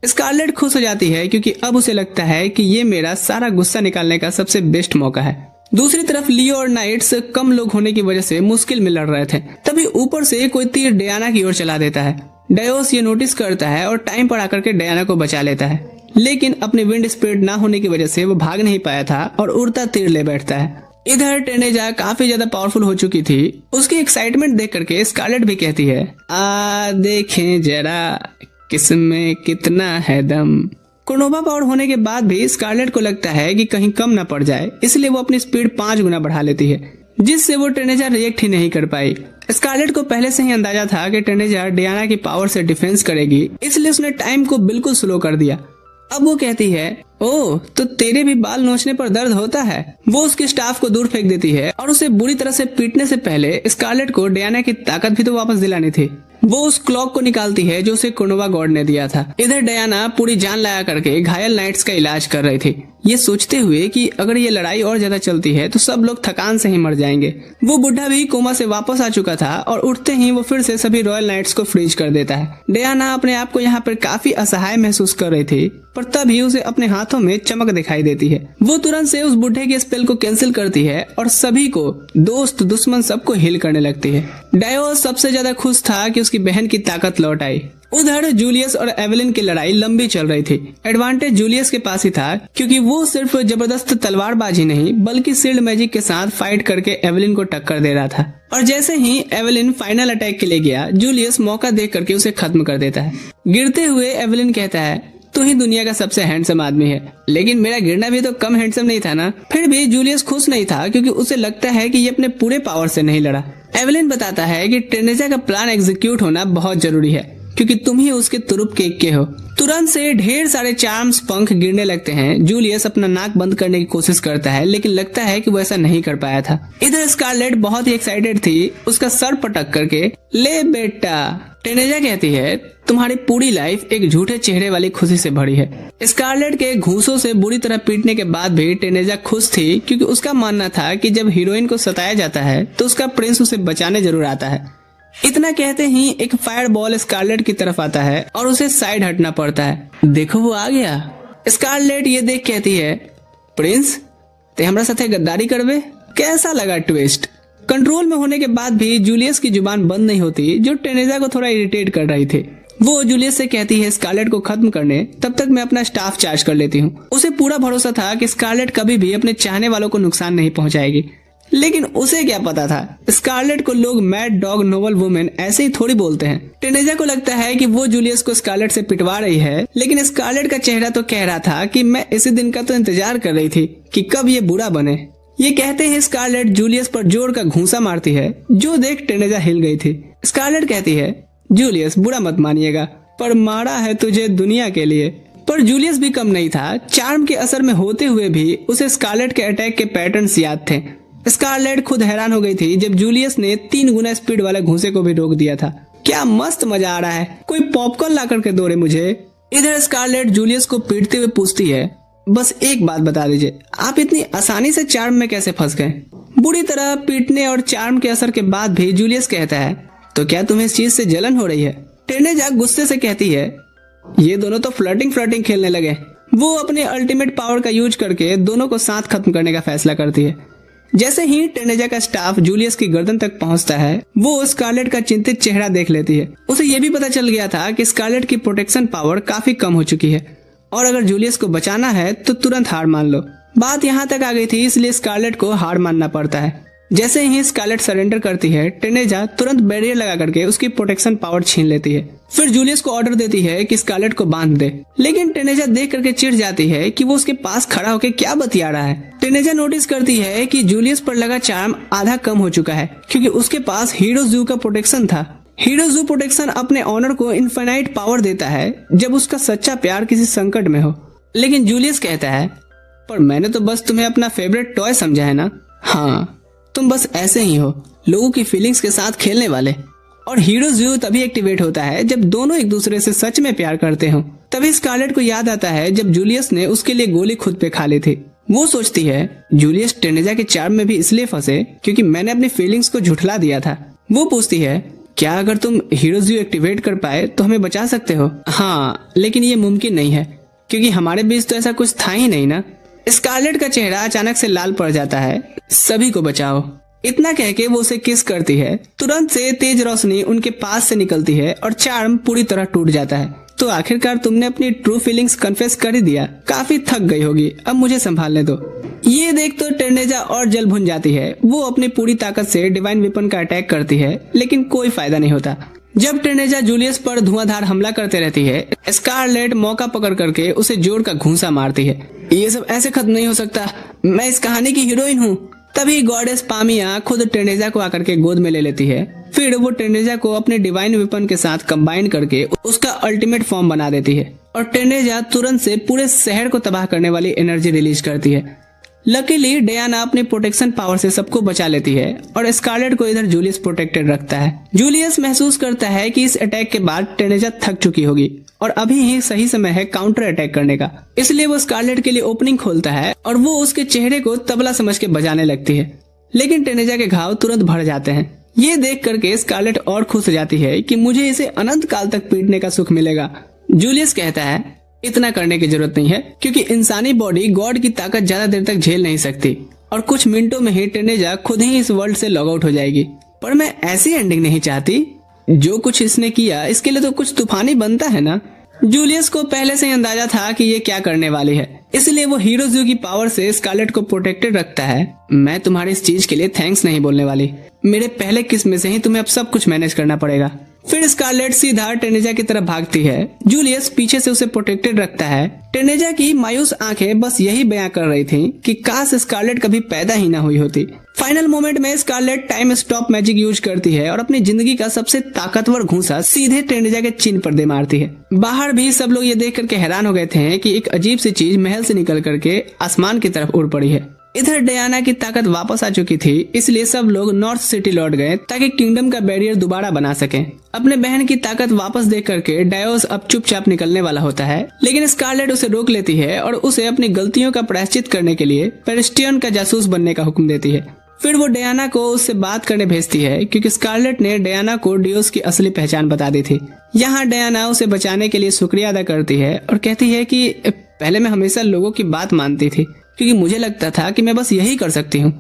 [SPEAKER 3] स्कारलेट खुश हो जाती है क्योंकि अब उसे लगता है कि ये मेरा सारा गुस्सा निकालने का सबसे बेस्ट मौका है। दूसरी तरफ लियो और नाइट्स कम लोग होने की वजह से मुश्किल में लड़ रहे थे। तभी ऊपर से कोई तीर डयाना की ओर चला देता है। डायोस ये नोटिस करता है और टाइम पर आकर के डयाना को बचा लेता है, लेकिन अपनी विंड स्पीड ना होने की वजह से वो भाग नहीं पाया था और उड़ता तीर ले बैठता है। इधर टेनेजा काफी ज्यादा पावरफुल हो चुकी थी। उसकी एक्साइटमेंट देख करके स्कारलेट भी कहती है, देखें जरा किसमें कितना है दम। क्रोनोवा पावर होने के बाद भी स्कारलेट को लगता है कि कहीं कम ना पड़ जाए, इसलिए वो अपनी स्पीड 5 गुना बढ़ा लेती है, जिससे वो टेनेजा रिएक्ट ही नहीं कर पाई। स्कारलेट को पहले से ही अंदाजा था कि टेनेजा डयाना की पावर से डिफेंस करेगी, इसलिए उसने टाइम को बिल्कुल स्लो कर दिया। अब वो कहती है, ओह तो तेरे भी बाल नोचने पर दर्द होता है। वो उसके स्टाफ को दूर फेंक देती है और उसे बुरी तरह से पीटने से पहले स्कारलेट को डयाना की ताकत भी तो वापस दिलानी थी। वो उस क्लॉक को निकालती है जो उसे कुर्नोवा गॉड ने दिया था। इधर डायना पूरी जान लगा करके घायल नाइट्स का इलाज कर रही थी, ये सोचते हुए कि अगर ये लड़ाई और ज्यादा चलती है तो सब लोग थकान से ही मर जाएंगे। वो बुढ़ा भी कोमा से वापस आ चुका था और उठते ही वो फिर से सभी रॉयल नाइट्स को फ्रीज कर देता है। डायना अपने आप को यहाँ पर काफी असहाय महसूस कर रही थी, पर तभी उसे अपने हाथों में चमक दिखाई देती है। वो तुरंत से उस बुढ़े के स्पेल को कैंसिल करती है और सभी को, दोस्त दुश्मन सबको हील करने लगती है। डायो सबसे ज्यादा खुश था कि उसकी बहन की ताकत लौट आई। उधर जूलियस और एवेलिन की लड़ाई लंबी चल रही थी। एडवांटेज जूलियस के पास ही था क्योंकि वो सिर्फ जबरदस्त तलवारबाजी नहीं बल्कि शील्ड मैजिक के साथ फाइट करके एवेलिन को टक्कर दे रहा था। और जैसे ही एवेलिन फाइनल अटैक के लिए गया, जूलियस मौका देख करके उसे खत्म कर देता है। गिरते हुए एवेलिन कहता है, तू ही दुनिया का सबसे हैंडसम आदमी है, लेकिन मेरा गिरना भी तो कम हैंडसम नहीं था ना। फिर भी जूलियस खुश नहीं था क्योंकि उसे लगता है कि ये अपने पूरे पावर से नहीं लड़ा। एवेलिन बताता है कि टेनेजा का प्लान एग्जीक्यूट होना बहुत जरूरी है क्योंकि तुम ही उसके तुरुप केक के हो। तुरंत से ढेर सारे चार्म्स पंख गिरने लगते हैं। जूलियस अपना नाक बंद करने की कोशिश करता है लेकिन लगता है कि वो ऐसा नहीं कर पाया था। इधर स्कारलेट बहुत ही एक्साइटेड थी, उसका सर पटक करके, ले बेटा। टेनेजा कहती है, तुम्हारी पूरी लाइफ एक झूठे चेहरे वाली खुशी से भरी है। स्कारलेट के घूंसों से बुरी तरह पीटने के बाद भी टेनेजा खुश थी क्योंकि उसका मानना था कि जब हीरोइन को सताया जाता है तो उसका प्रिंस उसे बचाने जरूर आता है। इतना कहते ही एक फायर बॉल स्कारलेट की तरफ आता है और उसे साइड हटना पड़ता है। देखो वो आ गया। स्कारलेट ये देख कहती है, प्रिंस ते हमरा साथे गद्दारी करबे? कैसा लगा ट्विस्ट? कंट्रोल में होने के बाद भी जूलियस की जुबान बंद नहीं होती, जो टेनेजा को थोड़ा इरिटेट कर रही थी। वो जूलियस से कहती है, स्कारलेट को खत्म करने तब तक मैं अपना स्टाफ चार्ज कर लेती हूँ। उसे पूरा भरोसा था कि स्कारलेट कभी भी अपने चाहने वालों को नुकसान नहीं पहुंचाएगी, लेकिन उसे क्या पता था स्कारलेट को लोग मैड डॉग नोबल वुमेन ऐसे ही थोड़ी बोलते हैं। टेनेजा को लगता है कि वो जूलियस को स्कारलेट से पिटवा रही है, लेकिन स्कारलेट का चेहरा तो कह रहा था कि मैं इसी दिन का तो इंतजार कर रही थी कि कब ये बुरा बने। ये कहते ही स्कारलेट जूलियस पर जोर का घूंसा मारती है, जो देख टेनेजा हिल गई थी। स्कारलेट कहती है, जूलियस बुरा मत मानिएगा, पर मारा है तुझे दुनिया के लिए। पर जूलियस भी कम नहीं था। चार्म के असर में होते हुए भी उसे स्कारलेट के अटैक के पैटर्न्स याद थे। स्कारलेट खुद हैरान हो गई थी जब जूलियस ने 3 गुना स्पीड वाले घूंसे को भी रोक दिया था। क्या मस्त मजा आ रहा है, कोई पॉपकॉर्न ला करके दो रे मुझे। इधर स्कारलेट जूलियस को पीटते हुए पूछती है, बस एक बात बता दीजिए, आप इतनी आसानी से चार्म में कैसे फंस गए? बुरी तरह पीटने और चार्म के असर के बाद भी जूलियस कहता है, तो क्या तुम्हें इस चीज से जलन हो रही है? टेनेजा गुस्से से कहती है, ये दोनों तो फ्लर्टिंग खेलने लगे। वो अपने अल्टीमेट पावर का यूज करके दोनों को साथ खत्म करने का फैसला करती है। जैसे ही टेनेजा का स्टाफ जूलियस की गर्दन तक पहुंचता है, वो स्कारलेट का चिंतित चेहरा देख लेती है। उसे ये भी पता चल गया था कि स्कारलेट की प्रोटेक्शन पावर काफी कम हो चुकी है और अगर जूलियस को बचाना है तो तुरंत हार मान लो। बात यहाँ तक आ गई थी, इसलिए स्कारलेट को हार मानना पड़ता है। जैसे ही स्कारलेट सरेंडर करती है, टेनेजा तुरंत बैरियर लगा करके उसकी प्रोटेक्शन पावर छीन लेती है। फिर जूलियस को ऑर्डर देती है कि स्कारलेट को बांध दे, लेकिन टेनेजा देख करके चिढ़ जाती है कि वो उसके पास खड़ा होकर क्या बतिया रहा है। टेनेजा नोटिस करती है कि जूलियस पर लगा चार्म आधा कम हो चुका है क्योंकि उसके पास हीरो जू का प्रोटेक्शन था। हीरो जू प्रोटेक्शन अपने ऑनर को इनफाइनाइट पावर देता है जब उसका सच्चा प्यार किसी संकट में हो। लेकिन जूलियस कहता है, पर मैंने तो बस तुम्हें अपना फेवरेट टॉय समझा है ना। हाँ, तुम बस ऐसे ही हो, लोगों की फीलिंग्स के साथ खेलने वाले। और हीरो जू तभी एक्टिवेट होता है जब दोनों एक दूसरे से सच में प्यार करते हो। तभी स्कारलेट को याद आता है जब जूलियस ने उसके लिए गोली खुद पे खा ली थी। वो सोचती है, जूलियस टेनेजा के चार्म में भी इसलिए फंसे क्योंकि मैंने अपनी फीलिंग्स को झुठला दिया था। वो पूछती है, क्या अगर तुम हीरो जू एक्टिवेट कर पाए तो हमें बचा सकते हो? हाँ, लेकिन ये मुमकिन नहीं है क्योंकि हमारे बीच तो ऐसा कुछ था ही नहीं ना। स्कारलेट का चेहरा अचानक से लाल पड़ जाता है। सभी को बचाओ, इतना कह के वो उसे किस करती है। तुरंत से तेज रोशनी उनके पास से निकलती है और चार्म पूरी तरह टूट जाता है। तो आखिरकार तुमने अपनी ट्रू फीलिंग्स कन्फेस कर ही दिया। काफी थक गई होगी, अब मुझे संभालने दो। ये देख तो टेनेजा और जल भुन जाती है। वो अपनी पूरी ताकत से डिवाइन वेपन का अटैक करती है, लेकिन कोई फायदा नहीं होता। जब टेनेजा जूलियस पर धुआंधार हमला करते रहती है, स्कारलेट मौका पकड़ करके उसे जोर का घूंसा मारती है। ये सब ऐसे खत्म नहीं हो सकता, मैं इस कहानी की हीरोइन हूँ। तभी गॉडेस पामिया खुद टेनेजा को आकर के गोद में ले लेती है। फिर वो टेनेजा को अपने डिवाइन वेपन के साथ कंबाइन करके उसका अल्टीमेट फॉर्म बना देती है और टेनेजा तुरंत से पूरे शहर को तबाह करने वाली एनर्जी रिलीज करती है। लकीली डियाना अपने प्रोटेक्शन पावर से सबको बचा लेती है और स्कारलेट को इधर जूलियस प्रोटेक्टेड रखता है। जूलियस महसूस करता है कि इस अटैक के बाद टेनेजा थक चुकी होगी और अभी ही सही समय है काउंटर अटैक करने का, इसलिए वो स्कारलेट के लिए ओपनिंग खोलता है और वो उसके चेहरे को तबला समझ के बजाने लगती है, लेकिन टेनेजा के घाव तुरंत भर जाते हैं। ये देख करके स्कारलेट और खुश हो जाती है कि मुझे इसे अनंत काल तक पीटने का सुख मिलेगा। जूलियस कहता है इतना करने की जरूरत नहीं है क्योंकि इंसानी बॉडी गॉड की ताकत ज्यादा देर तक झेल नहीं सकती और कुछ मिनटों में ही टेनेजा खुद ही इस वर्ल्ड से लॉग आउट हो जाएगी। पर मैं ऐसी एंडिंग नहीं चाहती, जो कुछ इसने किया इसके लिए तो कुछ तूफानी बनता है ना। जूलियस को पहले से ही अंदाजा था कि ये क्या करने वाली है, इसलिए वो हीरो ज़ू की पावर से स्कारलेट को प्रोटेक्टेड रखता है। मैं तुम्हारे इस चीज के लिए थैंक्स नहीं बोलने वाली, मेरे पहले किस में से ही तुम्हें अब सब कुछ मैनेज करना पड़ेगा। फिर स्कारलेट सीधा टेनेजा की तरफ भागती है। जूलियस पीछे से उसे प्रोटेक्टेड रखता है। टेनेजा की मायूस आंखें बस यही बयां कर रही थीं कि काश स्कारलेट कभी पैदा ही ना हुई होती। फाइनल मोमेंट में Scarlett time stop magic use करती है और अपनी जिंदगी का सबसे ताकतवर घूंसा सीधे टेनेजा के चिन्ह पर दे मारती है। बाहर भी सब लोग ये देख करके हैरान हो गए थे कि एक अजीब सी चीज महल से निकल करके आसमान की तरफ उड़ पड़ी है। इधर डियाना की ताकत वापस आ चुकी थी, इसलिए सब लोग नॉर्थ सिटी लौट गए ताकि किंगडम का बैरियर दोबारा बना सकें। अपने बहन की ताकत वापस देख करके डायोस अब चुपचाप निकलने वाला होता है, लेकिन स्कारलेट उसे रोक लेती है और उसे अपनी गलतियों का प्रायश्चित करने के लिए पेरिस्टियन का जासूस बनने का हुक्म देती है। फिर वो डियाना को उससे बात करने भेजती है क्योंकि स्कारलेट ने डियाना को डियोस की असली पहचान बता दी थी। यहाँ डियाना उसे बचाने के लिए शुक्रिया अदा करती है और कहती है कि पहले मैं हमेशा लोगों की बात मानती थी क्योंकि मुझे लगता था कि मैं बस यही कर सकती हूँ,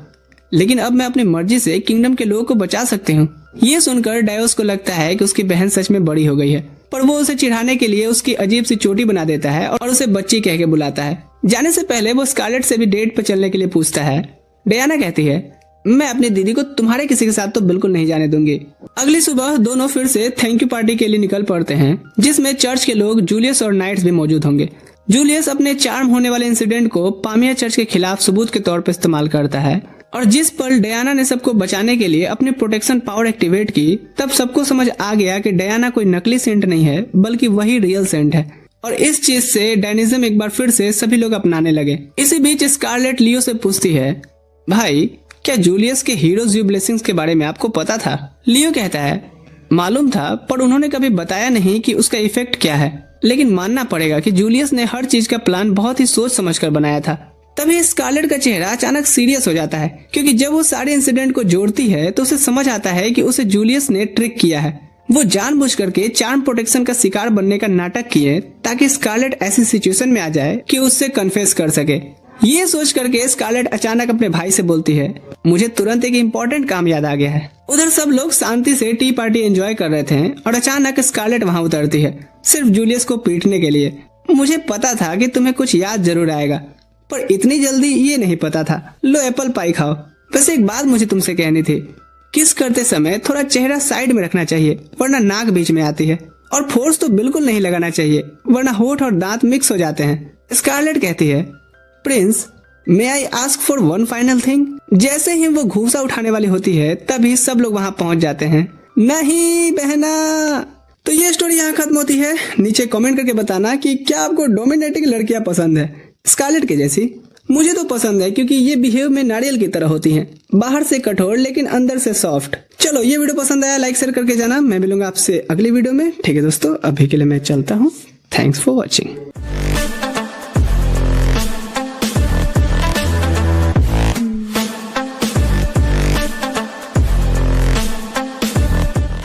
[SPEAKER 3] लेकिन अब मैं अपनी मर्जी से किंगडम के लोगों को बचा सकती हूँ। ये सुनकर डायोस को लगता है कि उसकी बहन सच में बड़ी हो गई है, पर वो उसे चिढ़ाने के लिए उसकी अजीब सी चोटी बना देता है और उसे बच्ची कह के बुलाता है। जाने से पहले वो स्कारलेट से भी डेट पर चलने के लिए पूछता है। डियाना कहती है मैं अपनी दीदी को तुम्हारे किसी के साथ तो बिल्कुल नहीं जाने दूंगी। अगली सुबह दोनों फिर से थैंक यू पार्टी के लिए निकल पड़ते हैं, जिसमें चर्च के लोग जूलियस और नाइट्स भी मौजूद होंगे। जूलियस अपने चार्म होने वाले इंसिडेंट को पामिया चर्च के खिलाफ सबूत के तौर पर इस्तेमाल करता है और जिस पल डियाना ने सबको बचाने के लिए अपनी प्रोटेक्शन पावर एक्टिवेट की, तब सबको समझ आ गया कि डियाना कोई नकली सेंट नहीं है बल्कि वही रियल सेंट है और इस चीज से डायनिज्म एक बार फिर से सभी लोग अपनाने लगे। इसी बीच स्कारलेट लियो से पूछती है भाई क्या जूलियस के हीरोज ज़ू ब्लेसिंग्स के बारे में आपको पता था? लियो कहता है मालूम था, पर उन्होंने कभी बताया नहीं कि उसका इफेक्ट क्या है, लेकिन मानना पड़ेगा कि जूलियस ने हर चीज का प्लान बहुत ही सोच समझकर बनाया था। तभी स्कारलेट का चेहरा अचानक सीरियस हो जाता है क्योंकि जब वो सारे इंसिडेंट को जोड़ती है तो उसे समझ आता है कि उसे जूलियस ने ट्रिक किया है। वो जानबूझ करके चार्म प्रोटेक्शन का शिकार बनने का नाटक किए ताकि स्कारलेट ऐसी सिचुएशन में आ जाए कि उससे कन्फेस कर सके। ये सोच करके स्कारलेट अचानक अपने भाई से बोलती है मुझे तुरंत एक इम्पोर्टेंट काम याद आ गया है। उधर सब लोग शांति से टी पार्टी एंजॉय कर रहे थे और अचानक स्कारलेट वहाँ उतरती है सिर्फ जूलियस को पीटने के लिए। मुझे पता था कि तुम्हें कुछ याद जरूर आएगा, पर इतनी जल्दी ये नहीं पता था। लो एप्पल पाई खाओ। वैसे एक बात मुझे तुमसे कहनी थी, किस करते समय थोड़ा चेहरा साइड में रखना चाहिए वरना नाक बीच में आती है, और फोर्स तो बिल्कुल नहीं लगाना चाहिए वरना होठ और दांत मिक्स हो जाते हैं। स्कारलेट कहती है Prince may I ask for one final thing. जैसे ही वो घूंसा उठाने वाली होती है तभी सब लोग वहाँ पहुँच जाते हैं। नहीं बहना। तो ये स्टोरी यहाँ खत्म होती है। नीचे कमेंट करके बताना कि क्या आपको डोमिनेटिंग लड़कियां पसंद है स्कारलेट के जैसी। मुझे तो पसंद है क्योंकि ये बिहेव में नारियल की तरह होती हैं, बाहर से कठोर लेकिन अंदर से सॉफ्ट। चलो ये वीडियो पसंद आया लाइक शेयर करके जाना। मैं मिलूंगा आपसे अगली वीडियो में। ठीक है दोस्तों, अभी के लिए मैं चलता हूँ। Thanks for watching.